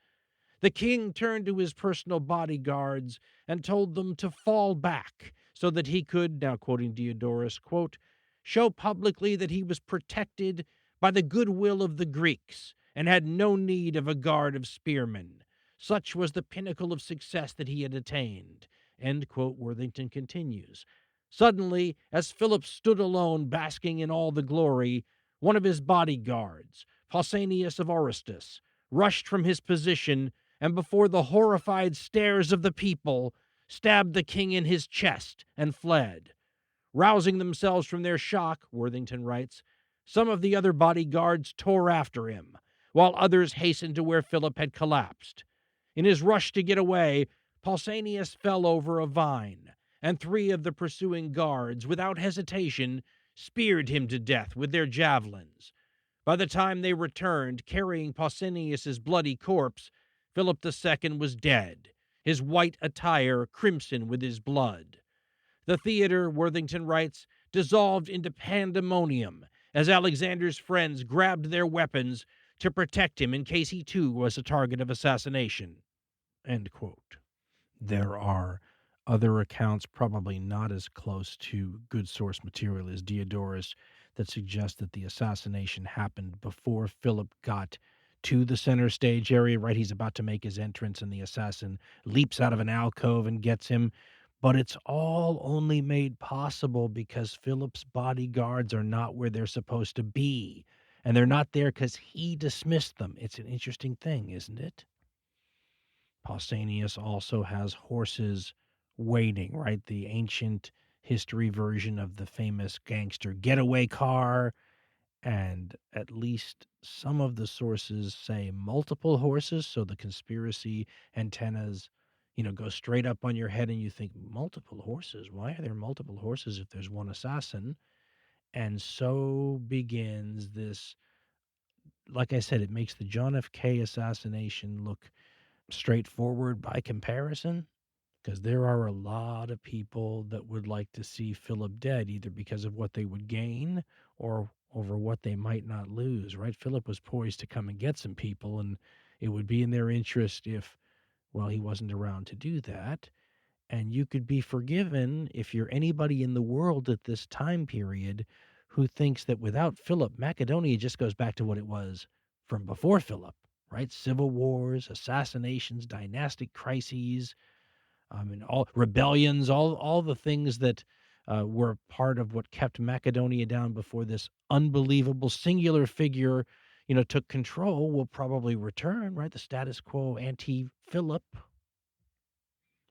The king turned to his personal bodyguards and told them to fall back, so that he could," now quoting Diodorus, quote, "show publicly that he was protected by the goodwill of the Greeks, and had no need of a guard of spearmen. Such was the pinnacle of success that he had attained." End quote. Worthington continues. "Suddenly, as Philip stood alone, basking in all the glory, one of his bodyguards, Pausanias of Orestus, rushed from his position, and before the horrified stares of the people, stabbed the king in his chest and fled. Rousing themselves from their shock," Worthington writes, "some of the other bodyguards tore after him, while others hastened to where Philip had collapsed. In his rush to get away, Pausanias fell over a vine, and 3 of the pursuing guards, without hesitation, speared him to death with their javelins. By the time they returned, carrying Pausanias' bloody corpse, Philip II was dead, his white attire crimson with his blood. The theater," Worthington writes, "dissolved into pandemonium as Alexander's friends grabbed their weapons to protect him in case he too was a target of assassination." End quote. There are other accounts, probably not as close to good source material as Diodorus, that suggest that the assassination happened before Philip got to the center stage area, right? He's about to make his entrance, and the assassin leaps out of an alcove and gets him. But it's all only made possible because Philip's bodyguards are not where they're supposed to be. And they're not there because he dismissed them. It's an interesting thing, isn't it? Pausanias also has horses waiting, right? The ancient history version of the famous gangster getaway car. And at least some of the sources say multiple horses. So the conspiracy antennas, go straight up on your head and you think, multiple horses? Why are there multiple horses if there's one assassin? And so begins this, like I said, it makes the John F. K. assassination look straightforward by comparison, because there are a lot of people that would like to see Philip dead, either because of what they would gain or over what they might not lose, right? Philip was poised to come and get some people, and it would be in their interest if, well, he wasn't around to do that. And you could be forgiven if you're anybody in the world at this time period who thinks that without Philip, Macedonia just goes back to what it was from before Philip, right? Civil wars, assassinations, dynastic crises, and all rebellions, all the things that were part of what kept Macedonia down before this unbelievable singular figure, took control, will probably return, right? The status quo anti-Philip,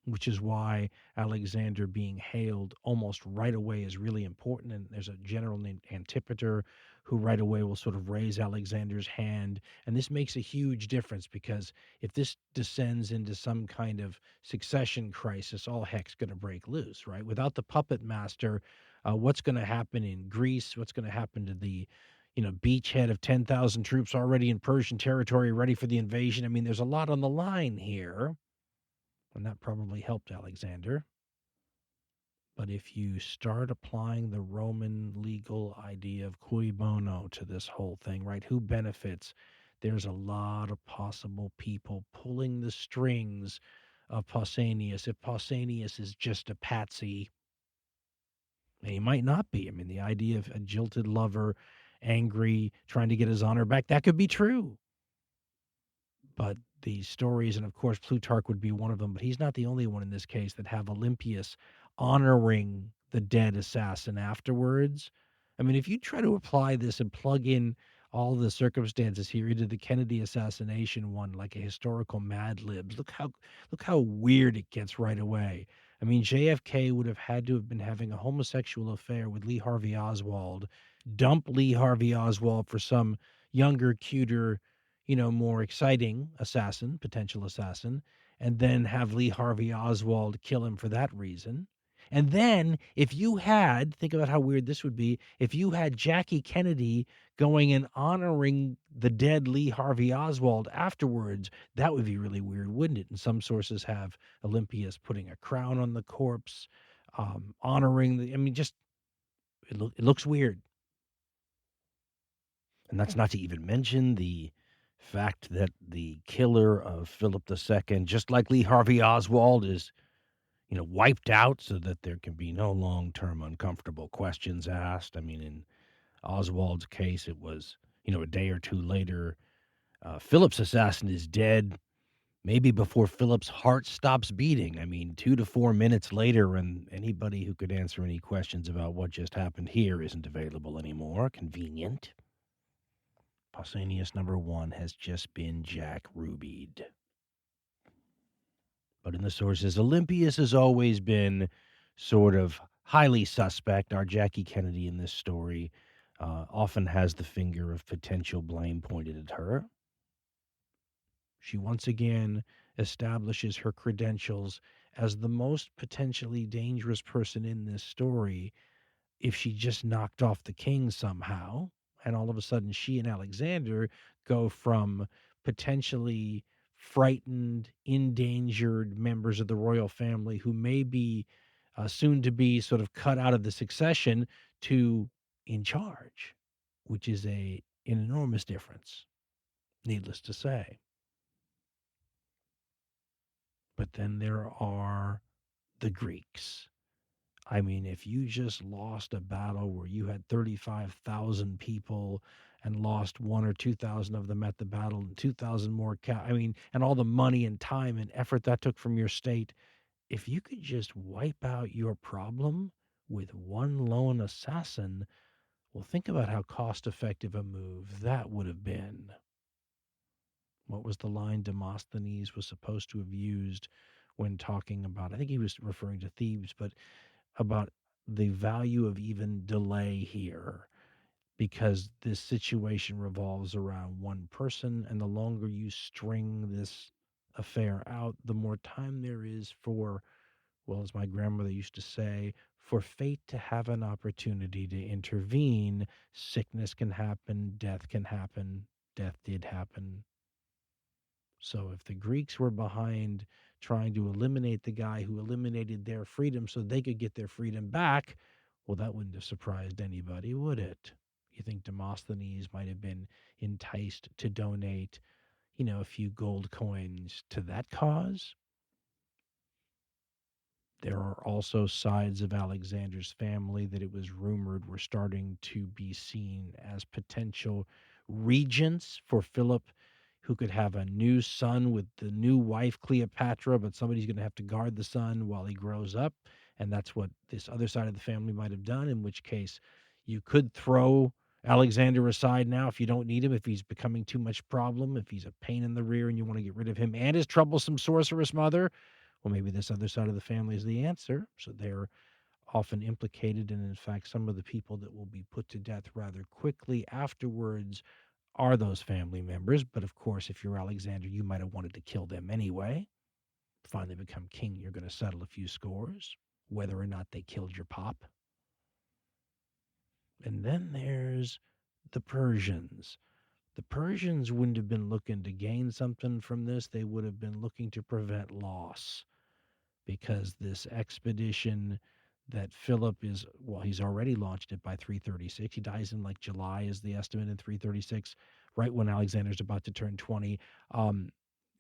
which is why Alexander being hailed almost right away is really important. And there's a general named Antipater who right away will sort of raise Alexander's hand. And this makes a huge difference, because if this descends into some kind of succession crisis, all heck's going to break loose, right? Without the puppet master, what's going to happen in Greece? What's going to happen to the beachhead of 10,000 troops already in Persian territory, ready for the invasion? I mean, there's a lot on the line here, and that probably helped Alexander. But if you start applying the Roman legal idea of cui bono to this whole thing, right? Who benefits? There's a lot of possible people pulling the strings of Pausanias. If Pausanias is just a patsy, and he might not be. I mean, the idea of a jilted lover, angry, trying to get his honor back, that could be true. But the stories, and of course Plutarch would be one of them, but he's not the only one in this case, that have Olympius honoring the dead assassin afterwards. I mean, if you try to apply this and plug in all the circumstances here into the Kennedy assassination one, like a historical Mad Libs, look how weird it gets right away. I mean, JFK would have had to have been having a homosexual affair with Lee Harvey Oswald, dump Lee Harvey Oswald for some younger, cuter, more exciting potential assassin, and then have Lee Harvey Oswald kill him for that reason. And then if you had, think about how weird this would be, if you had Jackie Kennedy going and honoring the dead Lee Harvey Oswald afterwards, that would be really weird, wouldn't it? And some sources have Olympius putting a crown on the corpse, honoring it looks weird. And that's not to even mention the fact that the killer of Philip II, just like Lee Harvey Oswald, is wiped out so that there can be no long-term uncomfortable questions asked. I mean, in Oswald's case, it was, a day or two later, Philip's assassin is dead, maybe before Philip's heart stops beating. I mean, 2 to 4 minutes later, and anybody who could answer any questions about what just happened here isn't available anymore. Convenient. Pausanias number 1 has just been Jack Rubied. But in the sources, Olympius has always been sort of highly suspect. Our Jackie Kennedy in this story often has the finger of potential blame pointed at her. She once again establishes her credentials as the most potentially dangerous person in this story if she just knocked off the king somehow. And all of a sudden, she and Alexander go from potentially frightened, endangered members of the royal family who may be soon to be sort of cut out of the succession to in charge, which is an enormous difference, needless to say. But then there are the Greeks. I mean, if you just lost a battle where you had 35,000 people and lost 1,000 or 2,000 of them at the battle, and 2,000 more, and all the money and time and effort that took from your state, if you could just wipe out your problem with one lone assassin, well, think about how cost-effective a move that would have been. What was the line Demosthenes was supposed to have used when talking about, I think he was referring to Thebes, but about the value of even delay here, because this situation revolves around one person, and the longer you string this affair out, the more time there is for, well, as my grandmother used to say, for fate to have an opportunity to intervene. Sickness can happen, death can happen, death did happen. So if the Greeks were behind trying to eliminate the guy who eliminated their freedom so they could get their freedom back, well, that wouldn't have surprised anybody, would it? You think Demosthenes might have been enticed to donate, a few gold coins to that cause? There are also sides of Alexander's family that it was rumored were starting to be seen as potential regents for Philip, who could have a new son with the new wife, Cleopatra, but somebody's going to have to guard the son while he grows up. And that's what this other side of the family might have done, in which case you could throw Alexander aside now if you don't need him, if he's becoming too much problem, if he's a pain in the rear and you want to get rid of him and his troublesome sorceress mother. Well, maybe this other side of the family is the answer. So there often implicated, and in fact, some of the people that will be put to death rather quickly afterwards are those family members. But of course, if you're Alexander, you might have wanted to kill them anyway. Finally become king, you're going to settle a few scores, whether or not they killed your pop. And then there's the Persians. The Persians wouldn't have been looking to gain something from this. They would have been looking to prevent loss, because this expedition that Philip is, well, he's already launched it by 336. He dies in like July is the estimate in 336, right when Alexander's about to turn 20.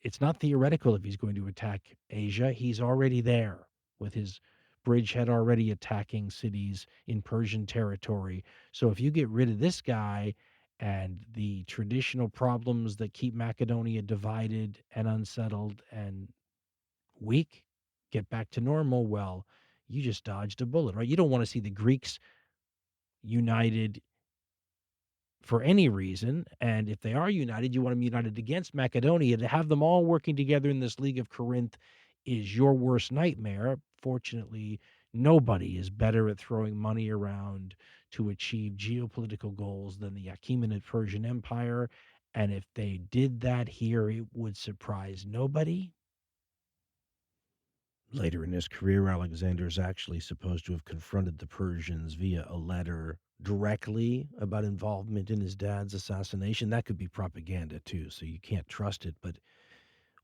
It's not theoretical if he's going to attack Asia. He's already there with his bridgehead already attacking cities in Persian territory. So if you get rid of this guy and the traditional problems that keep Macedonia divided and unsettled and weak get back to normal, well, you just dodged a bullet, right? You don't want to see the Greeks united for any reason. And if they are united, you want them united against Macedonia. To have them all working together in this League of Corinth is your worst nightmare. Fortunately, nobody is better at throwing money around to achieve geopolitical goals than the Achaemenid Persian Empire. And if they did that here, it would surprise nobody. Later in his career, Alexander is actually supposed to have confronted the Persians via a letter directly about involvement in his dad's assassination. That could be propaganda too, so you can't trust it. But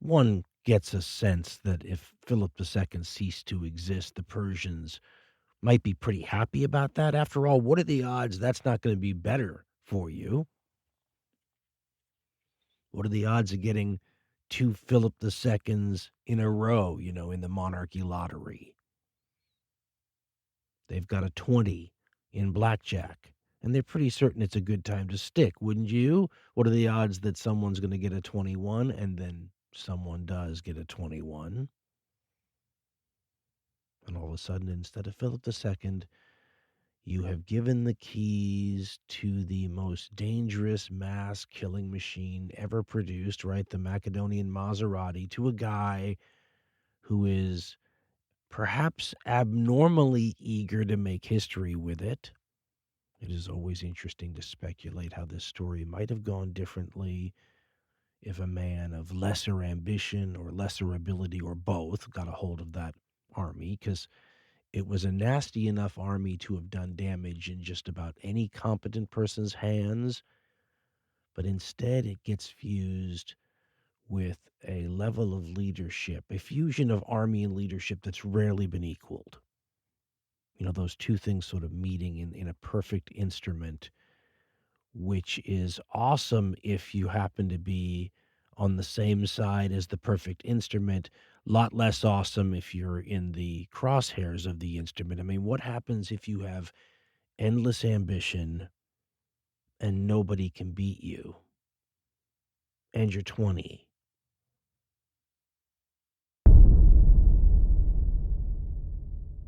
one gets a sense that if Philip II ceased to exist, the Persians might be pretty happy about that. After all, what are the odds that's not going to be better for you? What are the odds of getting 2 Philip IIs in a row, in the monarchy lottery? They've got a 20 in blackjack, and they're pretty certain it's a good time to stick, wouldn't you? What are the odds that someone's going to get a 21 and then someone does get a 21? And all of a sudden, instead of Philip II, you have given the keys to the most dangerous mass killing machine ever produced, right? The Macedonian Maserati, to a guy who is perhaps abnormally eager to make history with it. It is always interesting to speculate how this story might have gone differently if a man of lesser ambition or lesser ability or both got a hold of that army, because it was a nasty enough army to have done damage in just about any competent person's hands, but instead it gets fused with a level of leadership, a fusion of army and leadership that's rarely been equaled. Those two things sort of meeting in a perfect instrument, which is awesome if you happen to be on the same side as the perfect instrument. Lot less awesome if you're in the crosshairs of the instrument. I mean, what happens if you have endless ambition and nobody can beat you? And you're 20.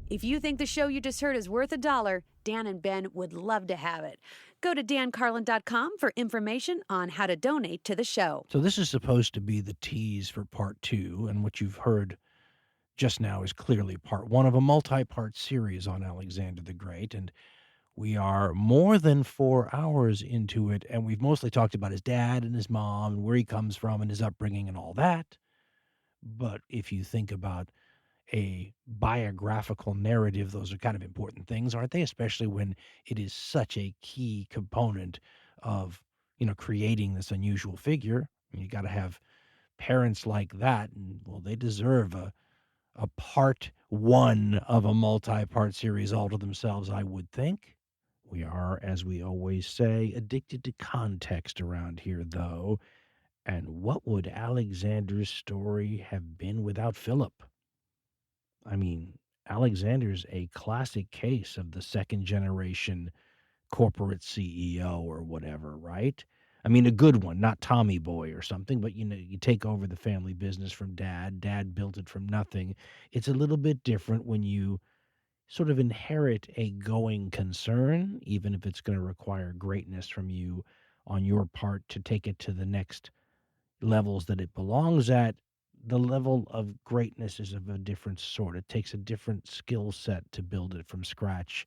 If you think the show you just heard is worth $1, Dan and Ben would love to have it. Go to dancarlin.com for information on how to donate to the show. So this is supposed to be the tease for part 2, and what you've heard just now is clearly part 1 of a multi-part series on Alexander the Great, and we are more than 4 hours into it, and we've mostly talked about his dad and his mom and where he comes from and his upbringing and all that. But if you think about a biographical narrative, those are kind of important things, aren't they? Especially when it is such a key component of, creating this unusual figure. You got to have parents like that, and well, they deserve a part 1 of a multi-part series all to themselves, I would think. We are, as we always say, addicted to context around here, though. And what would Alexander's story have been without Philip? I mean, Alexander's a classic case of the second generation corporate CEO or whatever, right? I mean, a good one, not Tommy Boy or something, but you take over the family business from dad. Dad built it from nothing. It's a little bit different when you sort of inherit a going concern, even if it's going to require greatness from you on your part to take it to the next levels that it belongs at. the level of greatness is of a different sort. It takes a different skill set to build it from scratch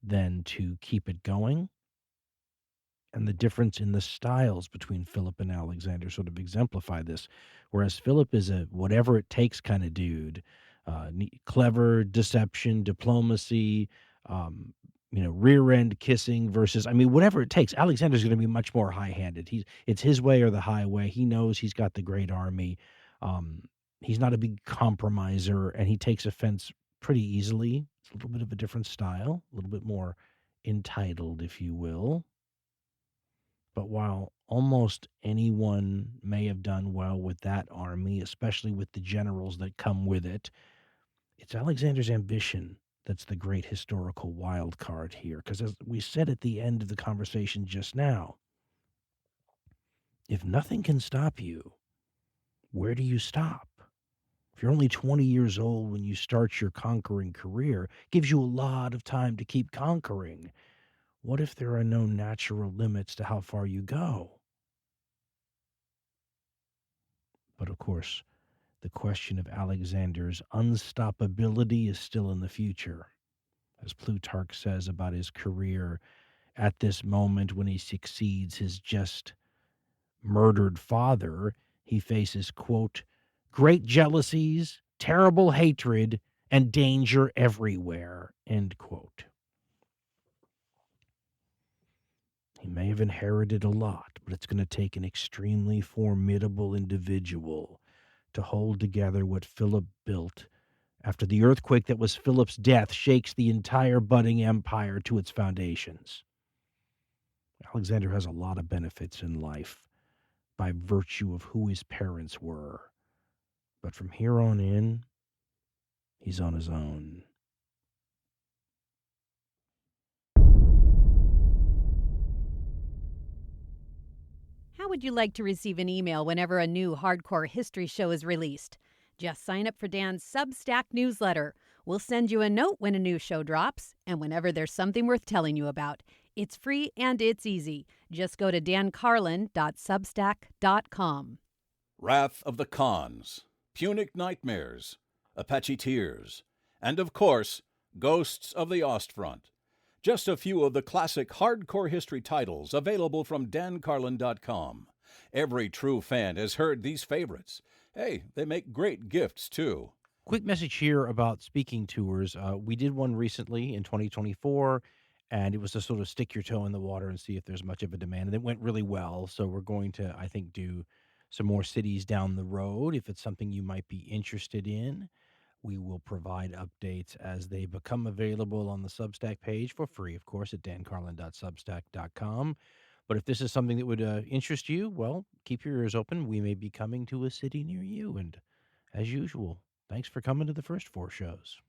than to keep it going. And the difference in the styles between Philip and Alexander sort of exemplify this. Whereas Philip is a whatever it takes kind of dude, clever deception, diplomacy, rear end kissing versus, whatever it takes. Alexander's going to be much more high handed. It's his way or the highway. He knows he's got the great army. He's not a big compromiser, and he takes offense pretty easily. It's a little bit of a different style, a little bit more entitled, if you will. But while almost anyone may have done well with that army, especially with the generals that come with it, it's Alexander's ambition that's the great historical wild card here. Because as we said at the end of the conversation just now, if nothing can stop you, where do you stop? If you're only 20 years old when you start your conquering career, it gives you a lot of time to keep conquering. What if there are no natural limits to how far you go? But of course, the question of Alexander's unstoppability is still in the future. As Plutarch says about his career, at this moment when he succeeds his just murdered father, he faces, quote, great jealousies, terrible hatred, and danger everywhere, end quote. He may have inherited a lot, but it's going to take an extremely formidable individual to hold together what Philip built after the earthquake that was Philip's death shakes the entire budding empire to its foundations. Alexander has a lot of benefits in life by virtue of who his parents were. But from here on in, he's on his own. How would you like to receive an email whenever a new hardcore history show is released? Just sign up for Dan's Substack newsletter. We'll send you a note when a new show drops and whenever there's something worth telling you about. It's free and it's easy. Just go to dancarlin.substack.com. Wrath of the Khans, Punic Nightmares, Apache Tears, and of course, Ghosts of the Ostfront. Just a few of the classic hardcore history titles available from dancarlin.com. Every true fan has heard these favorites. Hey, they make great gifts, too. Quick message here about speaking tours. We did one recently in 2024, and it was to sort of stick your toe in the water and see if there's much of a demand. And it went really well, so we're going to, I think, do some more cities down the road. If it's something you might be interested in, we will provide updates as they become available on the Substack page for free, of course, at dancarlin.substack.com. But if this is something that would interest you, well, keep your ears open. We may be coming to a city near you. And as usual, thanks for coming to the first 4 shows.